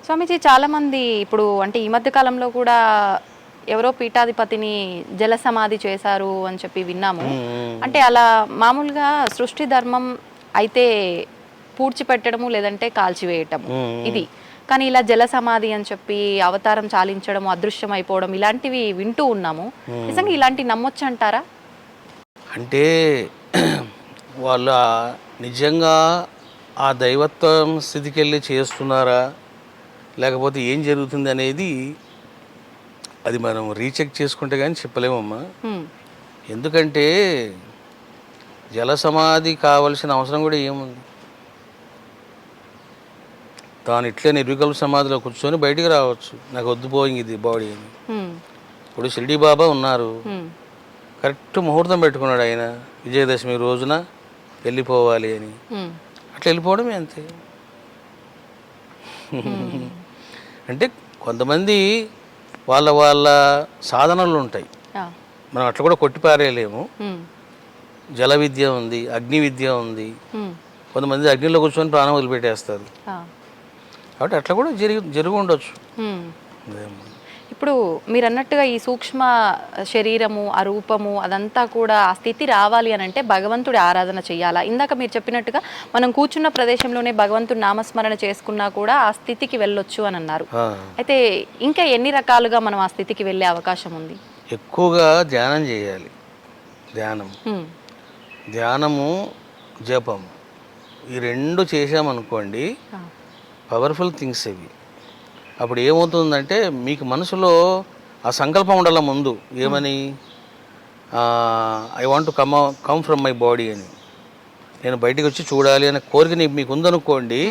స్వామీజీ, చాలా మంది ఇప్పుడు అంటే ఈ మధ్య కాలంలో కూడా ఎవరో పీఠాధిపతిని జల సమాధి చేశారు అని చెప్పి విన్నాము. అంటే అలా మామూలుగా సృష్టి ధర్మం అయితే పూడ్చిపెట్టడము లేదంటే కాల్చివేయటము ఇది, కానీ ఇలా జల సమాధి అని చెప్పి అవతారం చాలించడం, అదృశ్యం అయిపోవడం ఇలాంటివి వింటూ ఉన్నాము. నిజంగా ఇలాంటి నమ్మొచ్చు అంటారా? అంటే వాళ్ళ నిజంగా ఆ దైవత్వం స్థితికి వెళ్ళి చేస్తున్నారా లేకపోతే ఏం జరుగుతుంది అనేది అది మనం రీచెక్ చేసుకుంటే కానీ చెప్పలేమమ్మా. ఎందుకంటే జల సమాధి కావాల్సిన అవసరం కూడా ఏముంది. తాను ఇట్లే నిర్వికల్ప సమాధిలో కూర్చొని బయటికి రావచ్చు, నాకు వద్దుపోయింది ఇది బాడీ అని. ఇప్పుడు షిరిడి బాబా ఉన్నారు, కరెక్ట్ ముహూర్తం పెట్టుకున్నాడు ఆయన, విజయదశమి రోజున వెళ్ళిపోవాలి అని. అట్లా వెళ్ళిపోవడమే అంతే. అంటే కొంతమంది వాళ్ళ వాళ్ళ సాధనలు ఉంటాయి, మనం అట్లా కూడా కొట్టిపారేయలేము. జల విద్య ఉంది, అగ్ని విద్య ఉంది. కొంతమంది అగ్నిలో కూర్చొని ప్రాణం వదిలిపెట్టేస్తారు. కాబట్టి అట్లా కూడా జరిగి ఉండొచ్చు. ఇప్పుడు మీరు అన్నట్టుగా ఈ సూక్ష్మ శరీరము, ఆ రూపము, అదంతా కూడా ఆ స్థితి రావాలి అని అంటే భగవంతుడి ఆరాధన చేయాలా? ఇందాక మీరు చెప్పినట్టుగా మనం కూర్చున్న ప్రదేశంలోనే భగవంతుడి నామస్మరణ చేసుకున్నా కూడా ఆ స్థితికి వెళ్ళొచ్చు అని అన్నారు. అయితే ఇంకా ఎన్ని రకాలుగా మనం ఆ స్థితికి వెళ్ళే అవకాశం ఉంది? ఎక్కువగా ధ్యానం చేయాలి. ధ్యానము, జపం, ఈ రెండు చేసామనుకోండి, పవర్ఫుల్ థింగ్స్ ఇవి. అప్పుడు ఏమవుతుందంటే మీకు మనసులో ఆ సంకల్పం ఉండాల ముందు, ఏమని, I want to come from my body అని, నేను బయటికి వచ్చి చూడాలి అనే కోరిక మీకు ఉందనుకోండి,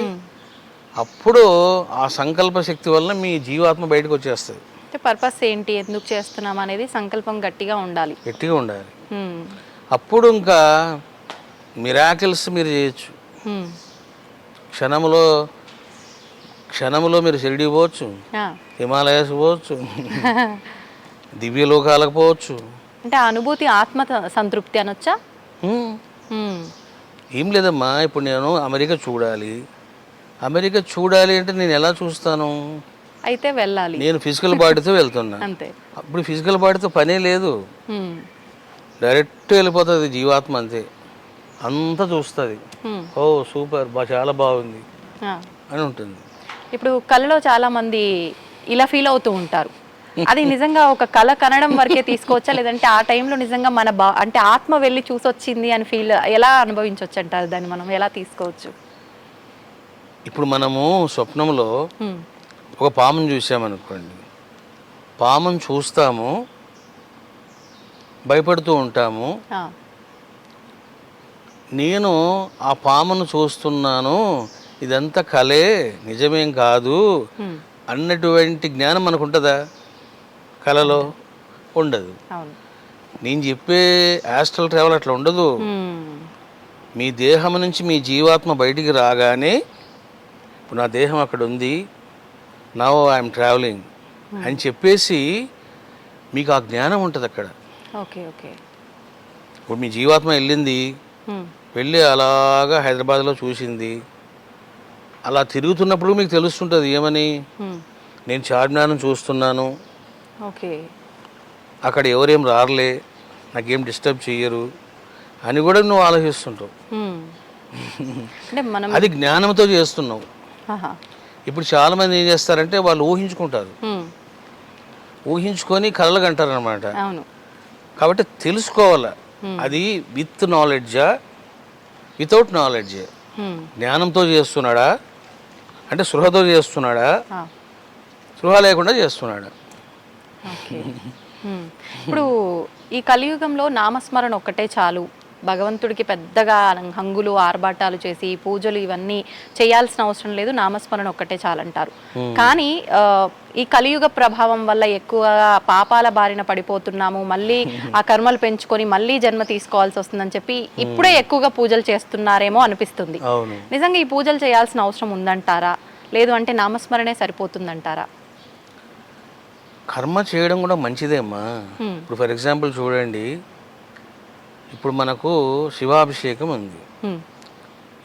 అప్పుడు ఆ సంకల్ప శక్తి వల్ల మీ జీవాత్మ బయటకు వచ్చేస్తుంది. పర్పస్ ఏంటి, ఎందుకు చేస్తున్నాం అనేది సంకల్పం గట్టిగా ఉండాలి. అప్పుడు ఇంకా మిరాకిల్స్ మీరు చేయొచ్చు. క్షణంలో మీరు షిరిడి పోవచ్చు, ఆ. హిమాలయాస్ పోవచ్చు, దివ్యలోకాలకు పోవచ్చు. అంటే ఆ అనుభూతి ఆత్మ సంతృప్తి అనొచ్చా? ఏం లేదమ్మా, ఇప్పుడు నేను అమెరికా చూడాలి అంటే నేను ఎలా చూస్తాను? అయితే వెళ్ళాలి, నేను ఫిజికల్ బాడీతో వెళ్తున్నా. అంతే. అప్పుడు ఫిజికల్ బాడీతో పనే లేదు, డైరెక్ట్ వెళ్ళిపోతుంది జీవాత్మ, అంతే. అంతా చూస్తుంది, ఓ సూపర్, చాలా బాగుంది అని ఉంటుంది. ఇప్పుడు కళలో చాలా మంది ఇలా ఫీల్ అవుతూ ఉంటారు. అది నిజంగా ఒక కళ కనడం వరకే తీసుకోవచ్చా, లేదంటే ఆ టైంలో నిజంగా మన అంటే ఆత్మ వెళ్ళి చూసొచ్చింది అని ఫీల్ ఎలా అనుభవించవచ్చు అంటారు? దాన్ని మనం ఎలా తీసుకోవచ్చు? ఇప్పుడు మనము స్వప్నంలో ఒక పామును చూసామనుకోండి, పామును చూస్తాము, భయపడుతూ ఉంటాము. నేను ఆ పామును చూస్తున్నాను, ఇదంతా కలే, నిజమేం కాదు అన్నటువంటి జ్ఞానం మనకు ఉంటుందా? కళలో ఉండదు. నేను చెప్పే యాస్ట్రల్ ట్రావెల్ అట్లా ఉండదు. మీ దేహం నుంచి మీ జీవాత్మ బయటికి రాగానే, ఇప్పుడు నా దేహం అక్కడ ఉంది, నౌ ఐఎమ్ ట్రావెలింగ్ అని చెప్పేసి మీకు ఆ జ్ఞానం ఉంటుంది అక్కడ. ఇప్పుడు మీ జీవాత్మ వెళ్ళి అలాగా హైదరాబాద్లో చూసింది, అలా తిరుగుతున్నప్పుడు మీకు తెలుస్తుంటుంది ఏమని, నేను చార్మినార్ను చూస్తున్నాను, అక్కడ ఎవరేం రారులే, నాకేం డిస్టర్బ్ చెయ్యరు అని కూడా నువ్వు ఆలోచిస్తుంటావు. అది జ్ఞానంతో చేస్తున్నావు. ఇప్పుడు చాలా మంది ఏం చేస్తారంటే వాళ్ళు ఊహించుకుంటారు, ఊహించుకొని కలలు కంటారు అనమాట. కాబట్టి తెలుసుకోవాలి, అది విత్ నాలెడ్జా వితౌట్ నాలెడ్జ్. జ్ఞానంతో చేస్తున్నాడా అంటే స్పృహతో చేస్తున్నాడా, స్పృహ లేకుండా చేస్తున్నాడా? ఇప్పుడు ఈ కలియుగంలో నామస్మరణ ఒక్కటే చాలు, భగవంతుడికి పెద్దగా హంగులు ఆర్భాటాలు చేసి పూజలు ఇవన్నీ చేయాల్సిన అవసరం లేదు, నామస్మరణ ఒక్కటే చాలంటారు. కానీ ఈ కలియుగ ప్రభావం వల్ల ఎక్కువగా పాపాల బారిన పడిపోతున్నాము, మళ్ళీ ఆ కర్మలు పెంచుకొని మళ్ళీ జన్మ తీసుకోవాల్సి వస్తుందని చెప్పి ఇప్పుడే ఎక్కువగా పూజలు చేస్తున్నారేమో అనిపిస్తుంది. నిజంగా ఈ పూజలు చేయాల్సిన అవసరం ఉందంటారా, లేదు అంటే నామస్మరణే సరిపోతుందంటారా? కర్మ చేయడం కూడా మంచిదేమ్మా. ఇప్పుడు ఫర్ ఎగ్జాంపుల్ చూడండి, ఇప్పుడు మనకు శివాభిషేకం ఉంది.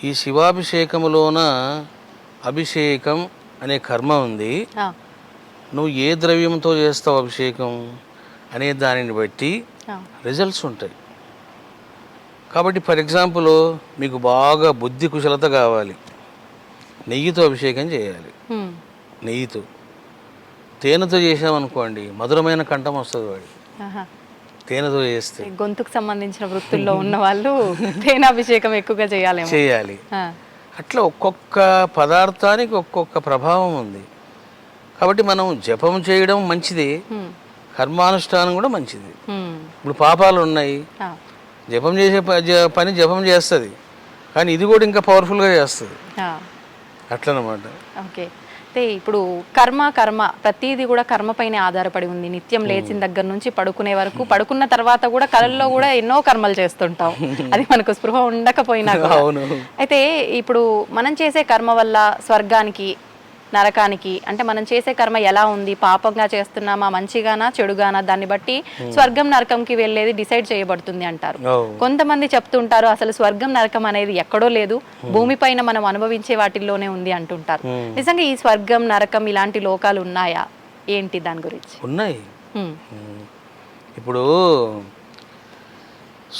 ఈ శివాభిషేకములోన అభిషేకం అనే కర్మ ఉంది. నువ్వు ఏ ద్రవ్యంతో చేస్తావు అభిషేకం అనే దానిని బట్టి రిజల్ట్స్ ఉంటాయి. కాబట్టి ఫర్ ఎగ్జాంపుల్ మీకు బాగా బుద్ధి కుశలత కావాలి, నెయ్యితో అభిషేకం చేయాలి. నెయ్యితో, తేనెతో చేసామనుకోండి మధురమైన కంఠం వస్తుంది వాడి, తేనెతో చేస్తే. గొంతుకు సంబంధించిన వృత్తుల్లో ఉన్న వాళ్ళు తేనాభిషేకం ఎక్కువగా చేయాలి. అట్లా ఒక్కొక్క పదార్థానికి ఒక్కొక్క ప్రభావం ఉంది. కాబట్టి మనం జపం చేయడం మంచిది, కర్మానుష్ఠానం కూడా మంచిది. ఇప్పుడు పాపాలు ఉన్నాయి, జపం చేసే పని జపం చేస్తుంది, కానీ ఇది కూడా ఇంకా పవర్ఫుల్గా చేస్తుంది. అట్లనమాట. ఓకే. అయితే ఇప్పుడు కర్మ ప్రతిదీ కూడా కర్మపైనే ఆధారపడి ఉంది. నిత్యం లేచిన దగ్గర నుంచి పడుకునే వరకు, పడుకున్న తర్వాత కూడా కళల్లో కూడా ఎన్నో కర్మలు చేస్తుంటాం, అది మనకు స్పృహ ఉండకపోయినా. అయితే ఇప్పుడు మనం చేసే కర్మ వల్ల స్వర్గానికి నరకానికి, అంటే మనం చేసే కర్మ ఎలా ఉంది, పాపంగా చేస్తున్నామా మంచిగానా చెడుగానా, దాన్ని బట్టి స్వర్గం నరకంకి వెళ్ళేది డిసైడ్ చేయబడుతుంది అంటారు. కొంతమంది చెప్తుంటారు అసలు స్వర్గం నరకం అనేది ఎక్కడో లేదు, భూమిపైన మనం అనుభవించే వాటిల్లోనే ఉంది అంటుంటారు. నిజంగా ఈ స్వర్గం నరకం ఇలాంటి లోకాలు ఉన్నాయా, ఏంటి దాని గురించి? ఉన్నాయి. ఇప్పుడు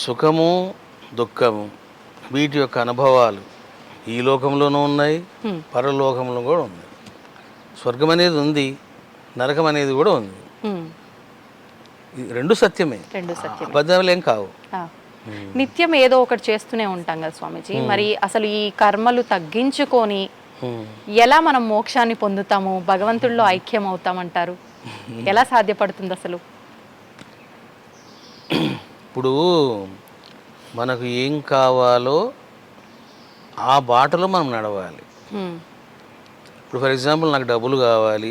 సుఖము దుఃఖము వీటి యొక్క అనుభవాలు ఈ లోకంలోనూ ఉన్నాయి, పరలోకంలో కూడా ఉన్నాయి. స్వర్గం అనేది ఉంది, నరకం అనేది కూడా ఉంది. రెండు సత్యమే, అబద్ధాలు ఏం కావు. నిత్యం ఏదో ఒకటి చేస్తూనే ఉంటాం కదా స్వామీజీ, మరి అసలు ఈ కర్మలు తగ్గించుకొని ఎలా మనం మోక్షాన్ని పొందుతాము, భగవంతుడిలో ఐక్యం అవుతామంటారు? ఎలా సాధ్యపడుతుంది అసలు? ఇప్పుడు మనకు ఏం కావాలో ఆ బాటలో మనం నడవాలి. ఇప్పుడు ఫర్ ఎగ్జాంపుల్ నాకు డబ్బులు కావాలి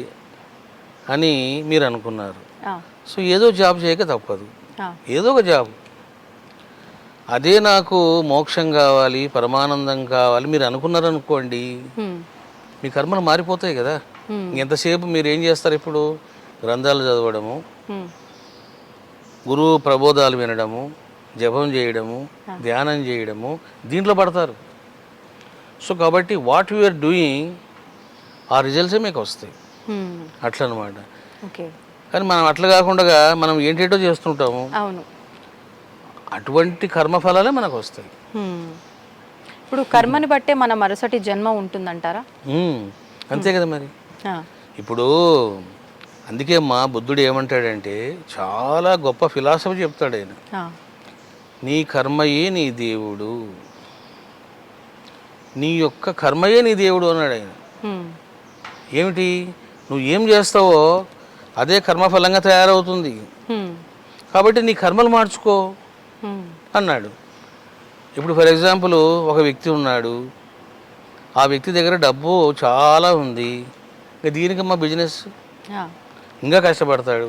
అని మీరు అనుకున్నారు, సో ఏదో జాబ్ చేయక తప్పదు, ఏదో ఒక జాబ్. అదే నాకు మోక్షం కావాలి పరమానందం కావాలి మీరు అనుకున్నారనుకోండి, మీ కర్మలు మారిపోతాయి కదా. ఎంతసేపు మీరు ఏం చేస్తారు ఇప్పుడు? గ్రంథాలు చదవడము, గురువు ప్రబోధాలు వినడము, జపం చేయడము, ధ్యానం చేయడము, దీంట్లో పడతారు. సో కాబట్టి వాట్ యు ఆర్ డూయింగ్ ఆ రిజల్ట్సే మీకు వస్తాయి. అట్లా అనమాట. కానీ మనం అట్లా కాకుండా మనం ఏంటేటో చేస్తుంటాము. అవును, అటువంటి కర్మఫలాలే మనకు వస్తాయి. ఇప్పుడు కర్మని బట్టే మన మరుసటి జన్మ ఉంటుందంటారా? అంతే కదా మరి. ఇప్పుడు అందుకే మా బుద్ధుడు ఏమంటాడంటే, చాలా గొప్ప ఫిలాసఫీ చెప్తాడు ఆయన. నీ కర్మయే నీ దేవుడు, నీ యొక్క కర్మయే నీ దేవుడు అన్నాడు ఆయన. ఏమిటి? నువ్వు ఏం చేస్తావో అదే కర్మఫలంగా తయారవుతుంది. కాబట్టి నీ కర్మలు మార్చుకో అన్నాడు. ఇప్పుడు ఫర్ ఎగ్జాంపుల్ ఒక వ్యక్తి ఉన్నాడు, ఆ వ్యక్తి దగ్గర డబ్బు చాలా ఉంది, ఇంకా దీనికి మా బిజినెస్ ఇంకా కష్టపడతాడు,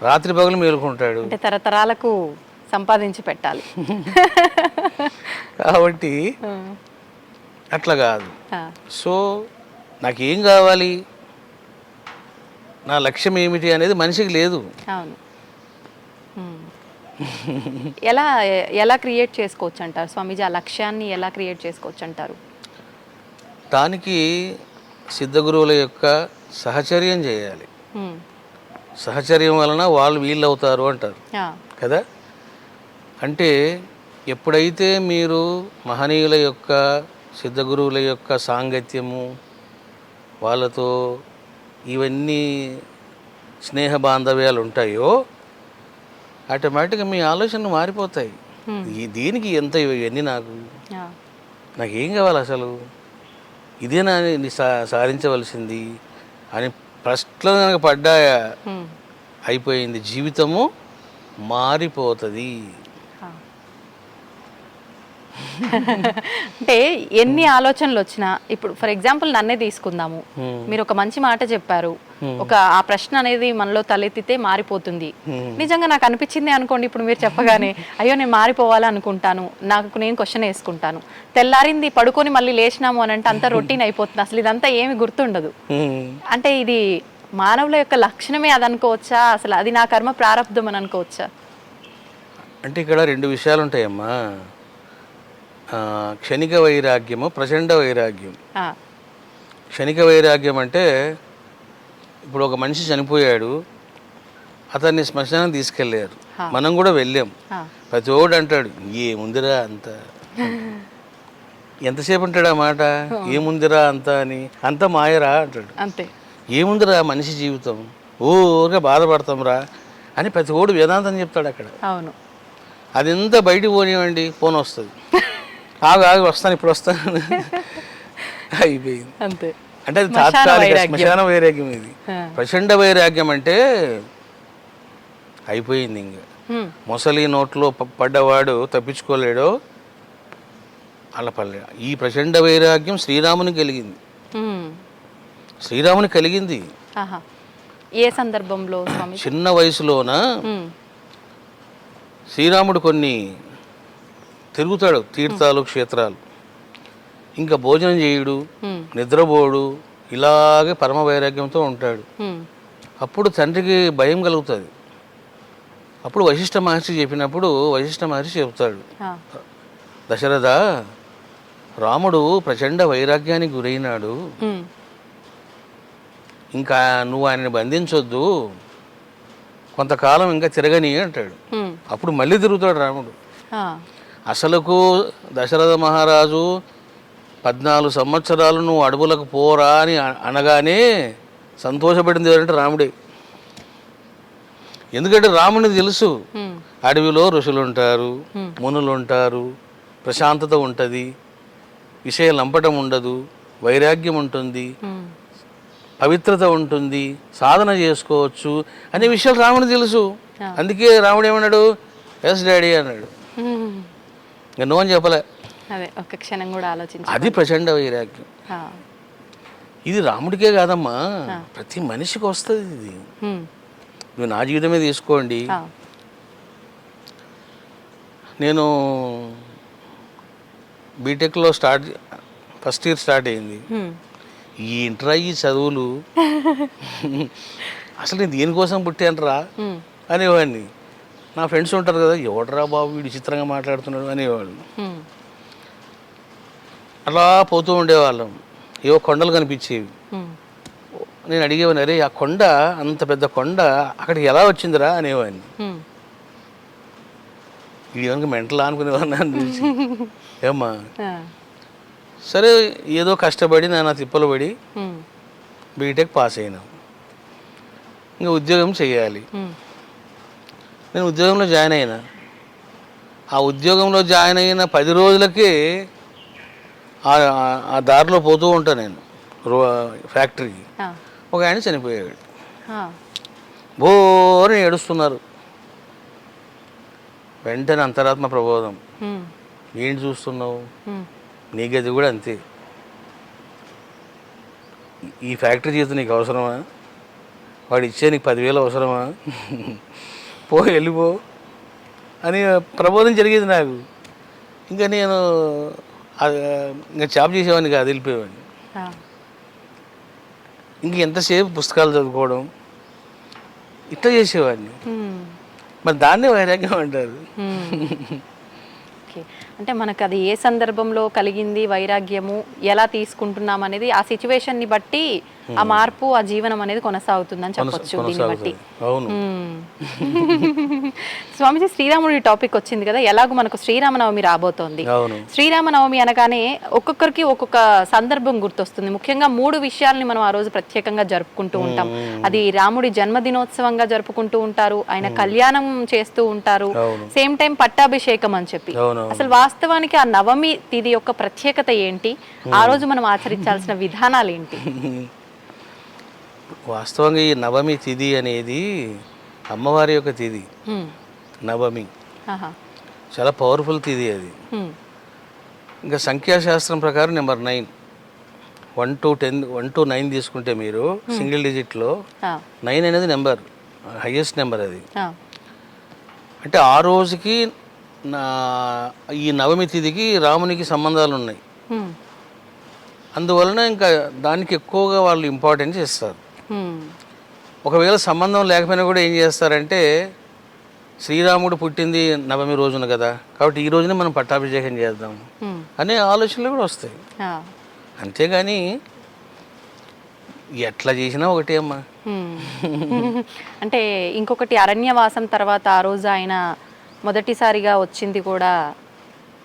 రాత్రి పగలు మేలుకుంటాడు, అంటే తరతరాలకు సంపాదించి పెట్టాలి. కాబట్టి అట్లా కాదు. సో నాకేం కావాలి, నా లక్ష్యం ఏమిటి అనేది మనిషికి లేదు. అవును. ఎలా ఎలా క్రియేట్ చేసుకోవచ్చు అంటారు స్వామీజీ? ఆ లక్ష్యాన్ని ఎలా క్రియేట్ చేసుకోవచ్చు అంటారు? దానికి సిద్ధగురువుల యొక్క సహచర్యం చేయాలి. సహచర్యం వలన వాళ్ళు వీళ్ళు అవుతారు అంటారు కదా. అంటే ఎప్పుడైతే మీరు మహనీయుల యొక్క సిద్ధగురువుల యొక్క సాంగత్యము, వాళ్ళతో ఇవన్నీ స్నేహ బాంధవ్యాలు ఉంటాయో ఆటోమేటిక్గా మీ ఆలోచనలు మారిపోతాయి. దీనికి ఎంత ఇవన్నీ, నాకేం కావాలి అసలు, ఇదేనా సాధించవలసింది అని ప్రశ్నలు కనుక పడ్డాయా అయిపోయింది, జీవితము మారిపోతుంది. అంటే ఎన్ని ఆలోచనలు వచ్చినా, ఇప్పుడు ఫర్ ఎగ్జాంపుల్ నన్నే తీసుకుందాము, మీరు ఒక మంచి మాట చెప్పారు, ఒక ఆ ప్రశ్న అనేది మనలో తలెత్తితే మారిపోతుంది. నిజంగా నాకు అనిపించింది అనుకోండి, ఇప్పుడు మీరు చెప్పగానే అయ్యో నేను మారిపోవాలి అనుకుంటాను, నాకు నేను క్వశ్చన్ వేసుకుంటాను, తెల్లారింది పడుకొని మళ్ళీ లేచినాము అని అంటే అంతా రొటీన్ అయిపోతుంది, అసలు ఇదంతా ఏమి గుర్తుండదు. అంటే ఇది మానవుల యొక్క లక్షణమే అది అనుకోవచ్చా? అసలు అది నా కర్మ ప్రారంధం అని అనుకోవచ్చా? అంటే ఇక్కడ రెండు విషయాలు ఉంటాయమ్మా, క్షణిక వైరాగ్యము, ప్రచండ వైరాగ్యం. క్షణిక వైరాగ్యం అంటే ఇప్పుడు ఒక మనిషి చనిపోయాడు, అతన్ని శ్మశానం తీసుకెళ్ళారు, మనం కూడా వెళ్ళాం. ప్రతి ఓడు అంటాడు ఏముందిరా అంత, ఎంతసేపు అంటాడు ఆ మాట, ఏముందిరా అంత అని, అంత మాయరా అంటాడు. అంతే, ఏముందిరా మనిషి జీవితం, ఊరిగా బాధపడతాం రా అని ప్రతి ఓడు వేదాంతం చెప్తాడు అక్కడ. అవును, అది ఎంత బయటికి పోనివ్వండి, ఫోన్ వస్తుంది, ఆగు వస్తాను ఇప్పుడు వస్తాను, అయిపోయింది. అంతే. అంటే అది తాత్కాలిక శ్మశాన వైరాగ్యం. ఇది ప్రచండ వైరాగ్యం అంటే అయిపోయింది. ఇంకా మొసలి నోట్లో పడ్డవాడు తప్పించుకోలేడో అలా పడలేడు. ఈ ప్రచండ వైరాగ్యం శ్రీరాముని కలిగింది. శ్రీరాముని కలిగింది ఏ సందర్భంలో? చిన్న వయసులోన శ్రీరాముడు కొన్ని తిరుగుతాడు, తీర్థాలు క్షేత్రాలు, ఇంకా భోజనం చేయుడు, నిద్రపోడు, ఇలాగే పరమ వైరాగ్యంతో ఉంటాడు. అప్పుడు తండ్రికి భయం కలుగుతుంది. అప్పుడు వశిష్ఠ మహర్షి చెప్పినప్పుడు వశిష్ఠ మహర్షి చెప్తాడు, దశరథ, రాముడు ప్రచండ వైరాగ్యానికి గురైనాడు, ఇంకా నువ్వు ఆయనని బంధించొద్దు, కొంతకాలం ఇంకా తిరగని అంటాడు. అప్పుడు మళ్ళీ తిరుగుతాడు రాముడు. అసలుకు దశరథ మహారాజు 14 సంవత్సరాలు నువ్వు అడవులకు పోరా అని అనగానే సంతోషపడింది ఎవరంటే రాముడే. ఎందుకంటే రాముడికి తెలుసు అడవిలో ఋషులు ఉంటారు, మునులు ఉంటారు, ప్రశాంతత ఉంటుంది, విషయం లంపటం ఉండదు, వైరాగ్యం ఉంటుంది, పవిత్రత ఉంటుంది, సాధన చేసుకోవచ్చు అనే విషయాలు రాముడికి తెలుసు. అందుకే రాముడు ఏమన్నాడు, ఎస్ డాడీ అన్నాడు. ఇంకా నో అని చెప్పలే. ఒక క్షణం కూడా ఆలోచించి, అది ప్రచండ వైరాగ్యం. ఇది రాముడికే కాదమ్మా, ప్రతి మనిషికి వస్తుంది ఇది. నువ్వు నా జీవితమే తీసుకోండి, నేను బీటెక్లో ఫస్ట్ ఇయర్ స్టార్ట్ అయింది. ఏంట్రా ఈ చదువులు, అసలు నేను దేనికోసం పుట్టానురా అనేవాడిని. నా ఫ్రెండ్స్ ఉంటారు కదా, ఎవడరా బాబు వీడు విచిత్రంగా మాట్లాడుతున్నాడు అనేవాడు. అలా పోతూ ఉండేవాళ్ళం. ఏవో కొండలు కనిపించేవి. నేను అడిగేవాడిని, అరే ఆ కొండ, అంత పెద్ద కొండ అక్కడికి ఎలా వచ్చిందిరా అనేవాడిని. వీడియోనికి మెంటలా అనుకునేవాడిని అనిపించి. ఏమ్మా సరే ఏదో కష్టపడి నాన్న తిప్పలు పడి బీటెక్ పాస్ అయినా. ఇంకా ఉద్యోగం చేయాలి. నేను ఉద్యోగంలో జాయిన్ అయినా. ఆ ఉద్యోగంలో జాయిన్ అయిన 10 రోజులకే ఆ దారిలో పోతూ ఉంటాను నేను ఫ్యాక్టరీకి. ఒక ఆయన చనిపోయాడు. బోరని ఏడుస్తున్నారు. వెంటనే అంతరాత్మ ప్రబోధం, ఏంటి చూస్తున్నావు, నీ గది కూడా అంతే. ఈ ఫ్యాక్టరీ జీవితం నీకు అవసరమా, వాడు ఇచ్చే నీకు 10,000 అవసరమా, వెళ్ళిపో అని ప్రబోధం జరిగేది నాకు. ఇంకా నేను ఇంకా జాబ్ చేసేవాడిని కాదు, వెళ్ళిపోయేవాడిని. ఇంక ఎంతసేపు పుస్తకాలు చదువుకోవడం ఇట్లా చేసేవాడిని. మరి దాన్నే వైరాగ్యం అంటారు. అంటే మనకు అది ఏ సందర్భంలో కలిగింది వైరాగ్యము, ఎలా తీసుకుంటున్నాం అనేది ఆ సిచ్యువేషన్ని బట్టి ఆ మార్పు, ఆ జీవనం అనేది కొనసాగుతుందని చెప్పొచ్చు దీన్ని బట్టి. అవును. స్వామిజీ, శ్రీరాముడి టాపిక్ వచ్చింది కదా, ఎలాగో మనకు శ్రీరామనవమి రాబోతోంది. శ్రీరామనవమి అనగానే ఒక్కొక్కరికి ఒక్కొక్క సందర్భం గుర్తొస్తుంది. ముఖ్యంగా 3 విషయాల్ని మనం ఆ రోజు ప్రత్యేకంగా జరుపుకుంటూ ఉంటాం. అది రాముడి జన్మదినోత్సవంగా జరుపుకుంటూ ఉంటారు, ఆయన కళ్యాణం చేస్తూ ఉంటారు, సేమ్ టైం పట్టాభిషేకం అని చెప్పి. అసలు వాస్తవానికి ఆ నవమి తిథి యొక్క ప్రత్యేకత ఏంటి, ఆ రోజు మనం ఆచరించాల్సిన విధానాలు ఏంటి? వాస్తవంగా ఈ నవమి తిథి అనేది అమ్మవారి యొక్క తిథి. నవమి చాలా పవర్ఫుల్ తిథి అది. ఇంకా సంఖ్యాశాస్త్రం ప్రకారం నెంబర్ 9, 1 to 10, 1 to 9 తీసుకుంటే మీరు సింగిల్ డిజిట్లో 9 అనేది నెంబర్, హైయెస్ట్ నెంబర్ అది. అంటే ఆ రోజుకి ఈ నవమి తిథికి రామునికి సంబంధాలు ఉన్నాయి. అందువలన ఇంకా దానికి ఎక్కువగా వాళ్ళు ఇంపార్టెన్స్ ఇస్తారు. ఒకవేళ సంబంధం లేకపోయినా కూడా ఏం చేస్తారంటే, శ్రీరాముడు పుట్టింది నవమి రోజున కదా, కాబట్టి ఈ రోజునే మనం పట్టాభిషేకం చేద్దాం అనే ఆలోచనలు కూడా వస్తాయి. అంతేగాని ఎట్లా చేసినా ఒకటే అమ్మా. అంటే ఇంకొకటి, అరణ్యవాసం తర్వాత ఆ రోజు ఆయన మొదటిసారిగా వచ్చింది కూడా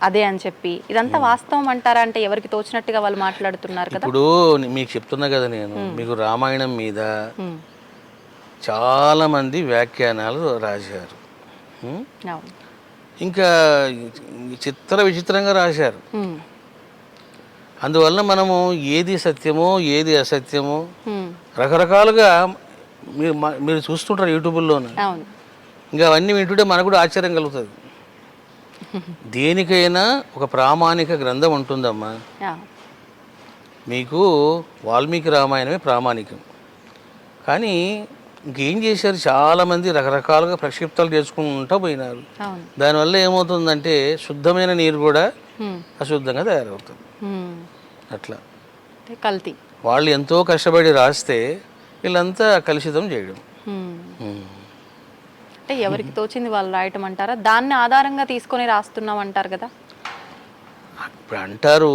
అదే అని చెప్పి, ఇదంతా వాస్తవం అంటారా? అంటే ఎవరికి తోచినట్టుగా వాళ్ళు మాట్లాడుతున్నారు కదా. ఇప్పుడు మీకు చెప్తున్నా కదా నేను, మీకు రామాయణం మీద చాలా మంది వ్యాఖ్యానాలు రాశారు. ఇంకా విచిత్రంగా రాశారు. అందువల్ల మనము ఏది సత్యమో ఏది అసత్యమో రకరకాలుగా మీరు చూస్తుంటారు యూట్యూబ్లోనే. ఇంకా అవన్నీ వింటుంటే మనకు కూడా ఆశ్చర్యం కలుగుతుంది. దేనికైనా ఒక ప్రామాణిక గ్రంథం ఉంటుందమ్మా. మీకు వాల్మీకి రామాయణమే ప్రామాణికం. కానీ ఇంకేం చేశారు, చాలామంది రకరకాలుగా ప్రక్షిప్తాలు చేసుకుంటూ పోయినారు. దానివల్ల ఏమవుతుందంటే శుద్ధమైన నీరు కూడా అశుద్ధంగా తయారవుతుంది. అట్లా కల్తీ. వాళ్ళు ఎంతో కష్టపడి రాస్తే వీళ్ళంతా కలుషితం చేయడం. అంటే ఎవరికి తోచింది వాళ్ళు రాయటం అంటారా? దాన్ని ఆధారంగా తీసుకొని రాస్తున్నాం అంటారు కదా. ఇప్పుడు అంటారు,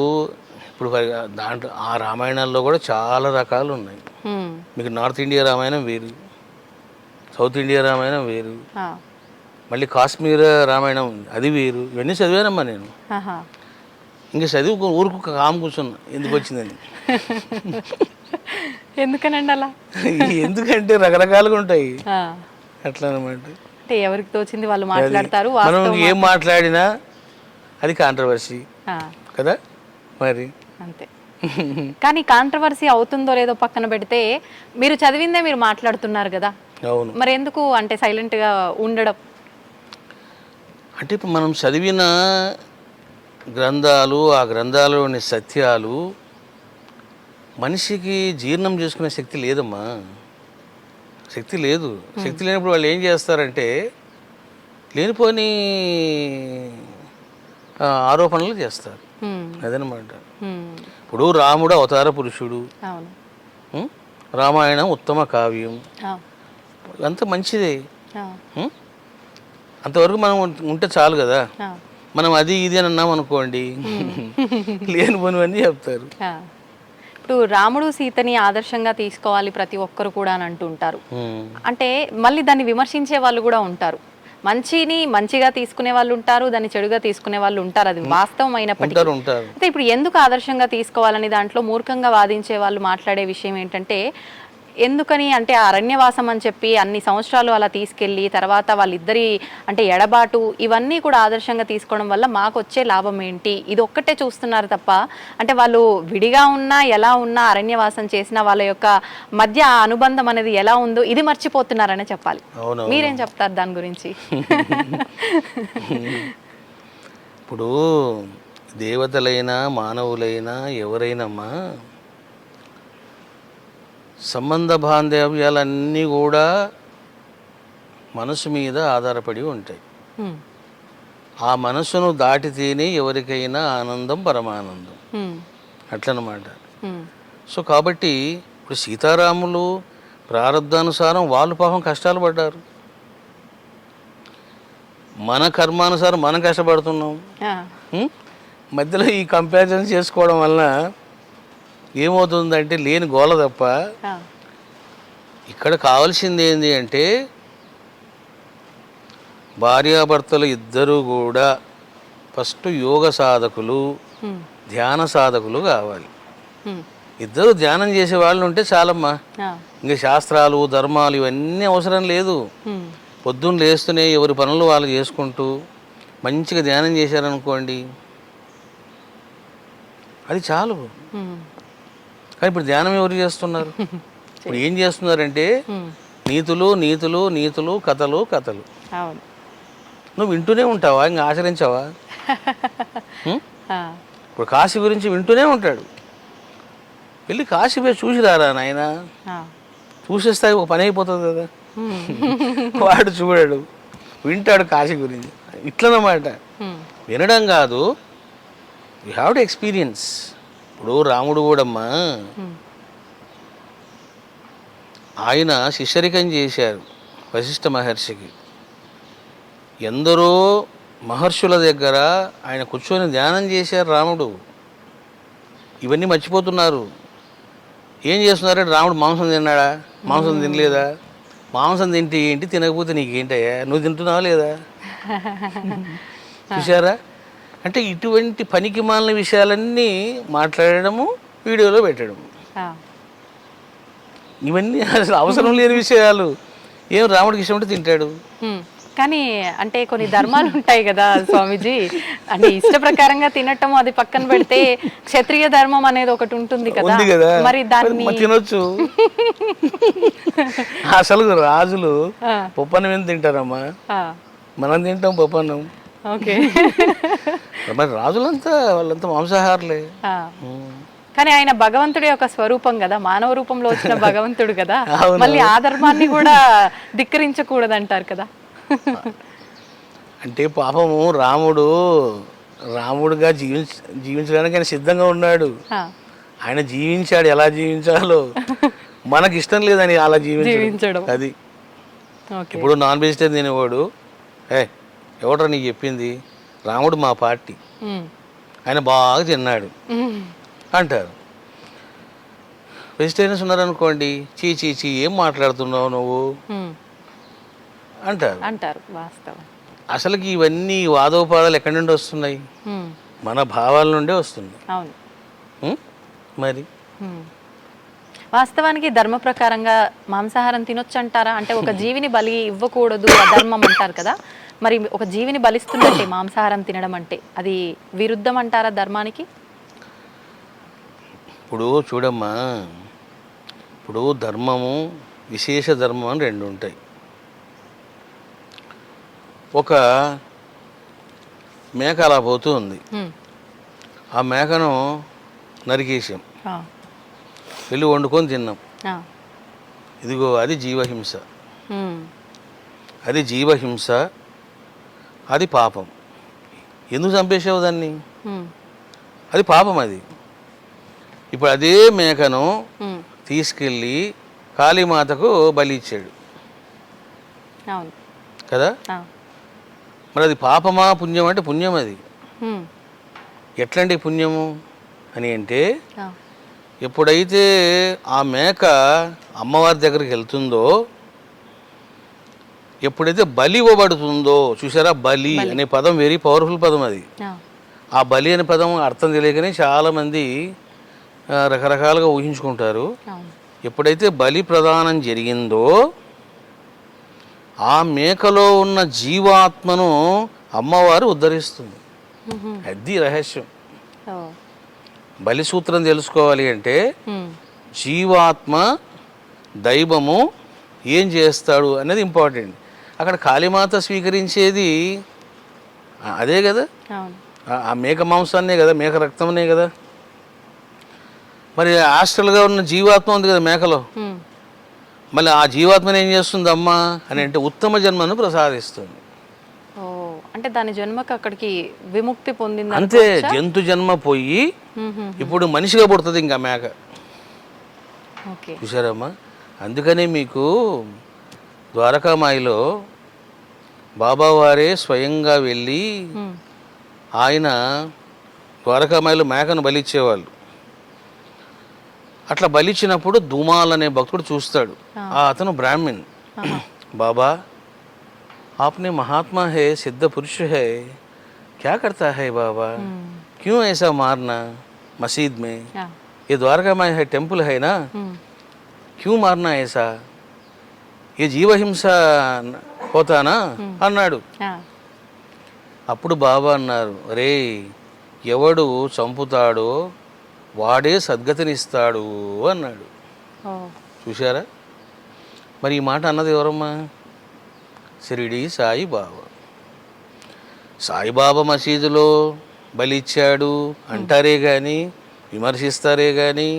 ఇప్పుడు దాంట్లో ఆ రామాయణాల్లో కూడా చాలా రకాలు ఉన్నాయి. మీకు నార్త్ ఇండియా రామాయణం వేరు, సౌత్ ఇండియా రామాయణం వేరు, మళ్ళీ కాశ్మీర్ రామాయణం అది వేరు. ఇవన్నీ చదివానమ్మా నేను. ఇంకా చదివి ఊరుకు కామ్ కూర్చున్నా, ఎందుకు వచ్చిందని. ఎందుకనండి అలా? ఎందుకంటే రకరకాలుగా ఉంటాయి అట్లా అనమాట. అంటే ఎవరికి తోచింది వాళ్ళు మాట్లాడతారు. మనం ఏం మాట్లాడినా అది కాంట్రవర్సీ కదా మరి. అంతే. కానీ కాంట్రవర్సీ అవుతుందో లేదో పక్కన పెడితే, మీరు చదివిందే మీరు మాట్లాడుతున్నారు కదా. అవును. మరి ఎందుకు అంటే సైలెంట్ గా ఉండడం? అంటే ఇప్పుడు మనం చదివిన గ్రంథాలు, ఆ గ్రంథాలలోని సత్యాలు మనిషికి జీర్ణం చేసుకునే శక్తి లేదమ్మా. శక్తి లేదు. శక్తి లేనప్పుడు వాళ్ళు ఏం చేస్తారంటే లేనిపోని ఆరోపణలు చేస్తారు. అదనమాట. ఇప్పుడు రాముడు అవతార పురుషుడు, అవును. ఉం? రామాయణం ఉత్తమ కావ్యం, ఆ, అంత మంచిదే. ఆ, ఉం? అంతవరకు మనం ఉంటే చాలు కదా. ఆ, మనం అది ఇది అని అన్నాం అనుకోండి, లేని పోనివన్నీ చెప్తారు. ఆ. ఇప్పుడు రాముడు సీతని ఆదర్శంగా తీసుకోవాలి ప్రతి ఒక్కరు కూడా అని అంటుంటారు. ఉం. అంటే మళ్ళీ దాన్ని విమర్శించే వాళ్ళు కూడా ఉంటారు. మంచిని మంచిగా తీసుకునే వాళ్ళు ఉంటారు, దాన్ని చెడుగా తీసుకునే వాళ్ళు ఉంటారు. అది వాస్తవం అయినప్పటికీ ఉంటారు ఉంటారు. అయితే ఇప్పుడు ఎందుకు ఆదర్శంగా తీసుకోవాలని దాంట్లో మూర్ఖంగా వాదించే వాళ్ళు మాట్లాడే విషయం ఏంటంటే, ఎందుకని అంటే ఆ అరణ్యవాసం అని చెప్పి అన్ని సంవత్సరాలు అలా తీసుకెళ్ళి తర్వాత వాళ్ళిద్దరి అంటే ఎడబాటు ఇవన్నీ కూడా ఆదర్శంగా తీసుకోవడం వల్ల మాకు వచ్చే లాభం ఏంటి, ఇది ఒక్కటే చూస్తున్నారు తప్ప అంటే వాళ్ళు విడిగా ఉన్నా ఎలా ఉన్నా అరణ్యవాసం చేసిన వాళ్ళ యొక్క మధ్య ఆ అనుబంధం అనేది ఎలా ఉందో ఇది మర్చిపోతున్నారనే చెప్పాలి. అవును. మీరేం చెప్తారు దాని గురించి? ఇప్పుడు దేవతలైనా మానవులైనా ఎవరైనమ్మా సంబంధ బాంధవ్యాలన్నీ కూడా మనసు మీద ఆధారపడి ఉంటాయి. హ్మ్. ఆ మనసును దాటితేనే ఎవరికైనా ఆనందం పరమానందం, హ్మ్. అట్లనమాట. హ్మ్. సో కాబట్టి ఇప్పుడు సీతారాములు ప్రారంధానుసారం వాళ్ళు పాపం కష్టాలు పడ్డారు, మన కర్మానుసారం మనం కష్టపడుతున్నాం. ఆ. ఉం? మధ్యలో ఈ కంపారిజన్ చేసుకోవడం వలన ఏమవుతుందంటే లేని గోల తప్ప. ఆ. ఇక్కడ కావాల్సింది ఏంటి అంటే భార్యాభర్తలు ఇద్దరూ కూడా ఫస్ట్ యోగ సాధకులు, హ్మ్. ధ్యాన సాధకులు కావాలి. హ్మ్. ఇద్దరు ధ్యానం చేసే వాళ్ళు ఉంటే చాలమ్మా. ఆ. ఇంకా శాస్త్రాలు ధర్మాలు ఇవన్నీ అవసరం లేదు. హ్మ్. పొద్దున్న లేస్తూనే ఎవరి పనులు వాళ్ళు చేసుకుంటూ మంచిగా ధ్యానం చేశారనుకోండి, అది చాలు. హ్మ్. కానీ ఇప్పుడు ధ్యానం ఎవరు చేస్తున్నారు? ఇప్పుడు ఏం చేస్తున్నారంటే నీతులు నీతులు నీతులు, కథలు కథలు. అవును. నువ్వు వింటూనే ఉంటావా, ఇంకా ఆచరించావా? ఆ. ఇప్పుడు కాశీ గురించి వింటూనే ఉంటాడు. వెళ్ళి కాశీ పోయి చూసిరారా నాయన, ఆ. చూసేస్తే ఒక పని అయిపోతుంది కదా. వాడు చూడాడు, వింటాడు కాశీ గురించి. ఇట్లనమాట. వినడం కాదు, యూ హ్యావ్ టు ఎక్స్పీరియన్స్. ఇప్పుడు రాముడు కూడమ్మా ఆయన శిష్యరికం చేశారు వశిష్ఠ మహర్షికి. ఎందరో మహర్షుల దగ్గర ఆయన కూర్చొని ధ్యానం చేశారు రాముడు. ఇవన్నీ మర్చిపోతున్నారు. ఏం చేస్తున్నారంటే రాముడు మాంసం తిన్నాడా, మాంసం తినలేదా, మాంసం తింటే ఏంటి, తినకపోతే నీకేంటయ్యా, నువ్వు తింటున్నావా లేదా? చూసారా? అంటే ఇటువంటి పనికి మాలిన విషయాలన్నీ మాట్లాడడము, వీడియోలో పెట్టడము, ఇవన్నీ అసలు అవసరం లేని విషయాలు. ఏం రాముడికి ఇష్టం ఉంటే తింటాడు. కానీ అంటే కొన్ని ధర్మాలు ఉంటాయి కదా స్వామీజీ, అంటే ఇష్ట ప్రకారంగా తినటం అది పక్కన పెడితే క్షత్రియ ధర్మం అనేది ఒకటి ఉంటుంది కదా, మరి దాన్ని తినొచ్చు. అసలు రాజులు పప్పన్నం ఏం తింటారమ్మా, మనం తింటాం పప్పన్నం. ఓకే. మరి రాజులంతా వాళ్ళంతా మాంసాహారులే. కానీ ఆయన భగవంతుడి యొక్క స్వరూపం కదా, మానవ రూపంలో వచ్చిన భగవంతుడు కదా, మళ్ళీ ఆ ధర్మాన్ని కూడా ధిక్కరించకూడదు అంటారు కదా. అంటే పాపము రాముడుగా జీవించడానికి ఆయన సిద్ధంగా ఉన్నాడు. ఆయన జీవించాడు, ఎలా జీవించాలో. మనకి ఇష్టం లేదని అలా జీవించడం. అది ఇప్పుడు నాన్ వెజిటేరియన్ తినేవాడు, ఎవడరా నీకు చెప్పింది, రాముడు మా పార్టీ, ఆయన బాగా తిన్నాడు అంటారు. వెజిటేరియన్స్ ఉన్నారనుకోండి, చీ చీ చీ ఏం మాట్లాడుతున్నావు నువ్వు అంటారు. వాస్తవం. అసలుకి ఇవన్నీ వాదోపాదాలు ఎక్కడి నుండి వస్తున్నాయి? మన భావాల నుండే వస్తుంది. అవును. మరి వాస్తవానికి ధర్మ ప్రకారంగా మాంసాహారం తినొచ్చు అంటారా? అంటే ఒక జీవిని బలి ఇవ్వకూడదు, అధర్మం అంటారు కదా, మరి ఒక జీవిని బలిస్తున్నట్టే మాంసాహారం తినడం అంటే అది విరుద్ధం అంటారా ధర్మానికి? ఇప్పుడు చూడమ్మా, ఇప్పుడు ధర్మము, విశేష ధర్మం అని రెండు ఉంటాయి. ఒక మేక అలా పోతూ ఉంది, ఆ మేకను నరికేసాం, వెళ్ళి వండుకొని తిన్నాం. ఇదిగో అది జీవహింస. అది జీవహింస, అది పాపం. ఎందుకు చంపేసావు దాన్ని? అది పాపం. అది ఇప్పుడు అదే మేకను తీసుకెళ్ళి కాళీమాతకు బలి ఇచ్చాడు అవును కదా. మరి అది పాపమా పుణ్యం అంటే పుణ్యం. అది ఎట్లాంటి పుణ్యము అని అంటే ఎప్పుడైతే ఆ మేక అమ్మవారి దగ్గరికి వెళ్తుందో, ఎప్పుడైతే బలి ఇవ్వబడుతుందో, చూసారా బలి అనే పదం వెరీ పవర్ఫుల్ పదం. అది ఆ బలి అనే పదం అర్థం తెలియకనే చాలామంది రకరకాలుగా ఊహించుకుంటారు. ఎప్పుడైతే బలి ప్రదానం జరిగిందో ఆ మేకలో ఉన్న జీవాత్మను అమ్మవారు ఉద్ధరిస్తుంది. అది రహస్యం. బలి సూత్రం తెలుసుకోవాలి అంటే జీవాత్మ దైవము ఏం చేస్తాడు అనేది ఇంపార్టెంట్. అక్కడ కాళీమాత స్వీకరించేది అదే కదా, ఆ మేక మాంసాన్నే కదా, మేక రక్తంనే కదా. మరి హాస్టల్గా ఉన్న జీవాత్మ ఉంది కదా మేకలో, మళ్ళీ ఆ జీవాత్మని ఏం చేస్తుంది అమ్మ అని అంటే ఉత్తమ జన్మను ప్రసాదిస్తుంది. అంటే దాని జన్మకు అక్కడికి విముక్తి పొందింది అంతే. జంతు జన్మ పోయి ఇప్పుడు మనిషిగా పుడుతుంది ఇంకా మేక. చూసారమ్మా, అందుకనే మీకు ద్వారకామాయిలో బాబావారే స్వయంగా వెళ్ళి ఆయన ద్వారకామాయిలో మేకను బలిచ్చేవాళ్ళు. అట్లా బలిచ్చినప్పుడు ధూమాల్ అనే భక్తుడు చూస్తాడు. అతను బ్రాహ్మణ్. బాబా आपने महात्मा है, सिद्ध पुरुष है, क्या करता है बाबा, क्यों ऐसा मारना मस्जिद में, ये द्वारका में है टेम्पल है ना, क्यों मारना ऐसा, ये జీవహింస होता ना అన్నాడు. అప్పుడు బాబా అన్నారు, రే ఎవడు చంపుతాడో వాడే సద్గతినిస్తాడు అన్నాడు. చూశారా, మరి ఈ మాట అన్నది ఎవరమ్మా? షిరిడి సాయిబాబా. సాయిబాబా మసీదులో బలి ఇచ్చాడు అంటారే కానీ, విమర్శిస్తారే కానీ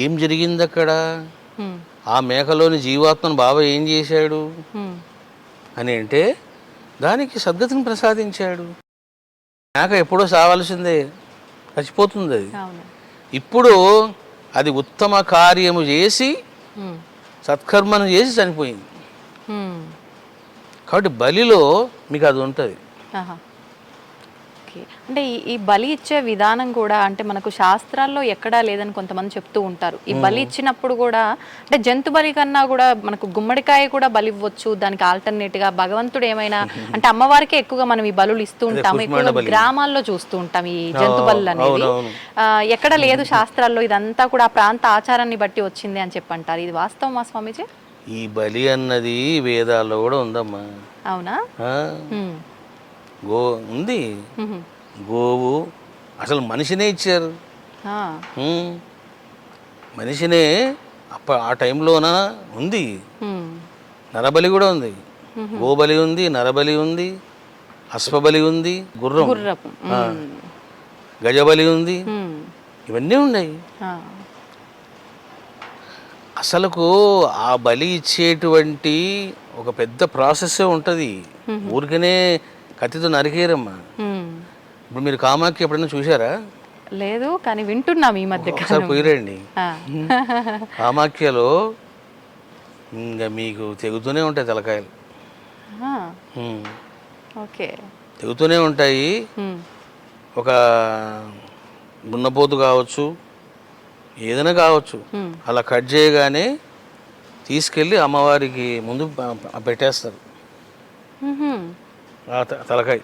ఏం జరిగింది అక్కడ? ఆ మేకలోని జీవాత్మను బాబా ఏం చేశాడు అని అంటే దానికి సద్గతిని ప్రసాదించాడు. మేక ఎప్పుడో సావాల్సిందే, చచ్చిపోతుంది అది. ఇప్పుడు అది ఉత్తమ కార్యము చేసి సత్కర్మను చేసి చనిపోయింది. కాబట్టి బలిలో మీకు అది ఉంటుంది. అంటే ఈ బలి ఇచ్చే విధానం కూడా అంటే మనకు శాస్త్రాల్లో ఎక్కడా లేదని కొంతమంది చెప్తూ ఉంటారు. ఈ బలి ఇచ్చినప్పుడు కూడా అంటే జంతు బలి కన్నా కూడా మనకు గుమ్మడికాయ కూడా బలి ఇవ్వచ్చు, దానికి ఆల్టర్నేట్ గా భగవంతుడు ఏమైనా అంటే అమ్మవారికే ఎక్కువగా మనం ఈ బలులు ఇస్తూ ఉంటాం, ఎక్కువగా గ్రామాల్లో చూస్తూ ఉంటాం ఈ జంతు బలు అనేది. ఎక్కడ లేదు శాస్త్రాల్లో, ఇదంతా కూడా ఆ ప్రాంత ఆచారాన్ని బట్టి వచ్చింది అని చెప్పంటారు. ఇది వాస్తవమా స్వామీజీ? ఈ బలి అన్నది వేదాల్లో కూడా ఉందమ్మా. అవునా? ఉంది. గోవు అసలు మనిషినే ఇచ్చారు. మనిషినే ఆ టైంలోన ఉంది. నరబలి కూడా ఉంది, గోబలి ఉంది, నరబలి ఉంది, అశ్వబలి ఉంది, గుర్రం గజబలి ఉంది, ఇవన్నీ ఉన్నాయి. అసలుకు ఆ బలి ఇచ్చేటువంటి ఒక పెద్ద ప్రాసెస్ ఉంటుంది. ఊరికనే కత్తితో నరికేరమ్మా. ఇప్పుడు మీరు కామాఖ్య ఎప్పుడైనా చూసారా? లేదు, కానీ వింటున్నాం ఈ మధ్య. ఒకసారి పోయిరండి. కామాఖ్యలో ఇంకా మీకు తెగుతూనే ఉంటాయి తలకాయలు, తెగుతూనే ఉంటాయి. ఒక గున్నపోతు కావచ్చు, ఏదైనా కావచ్చు, అలా కట్ చేయగానే తీసుకెళ్ళి అమ్మవారికి ముందు పెట్టేస్తారు తలకాయ.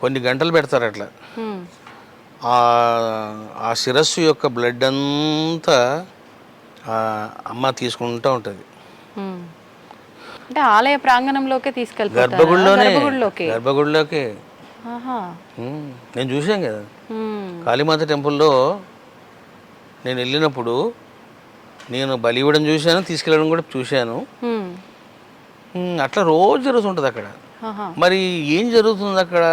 కొన్ని గంటలు పెడతారు అట్లా. ఆ శిరస్సు యొక్క బ్లడ్ అంతా అమ్మ తీసుకుంటూ ఉంటుంది. అంటే ఆలయ ప్రాంగణంలోకి తీసుకెళ్తారు, గర్భగుడిలోకే. నేను చూసాను కదా కాళీమాత టెంపుల్లో. నేను వెళ్ళినప్పుడు నేను బలి ఇవ్వడం చూశాను, తీసుకెళ్ళడం కూడా చూశాను. అట్లా రోజు జరుగుతుంటుంది అక్కడ. మరి ఏం జరుగుతుంది అక్కడ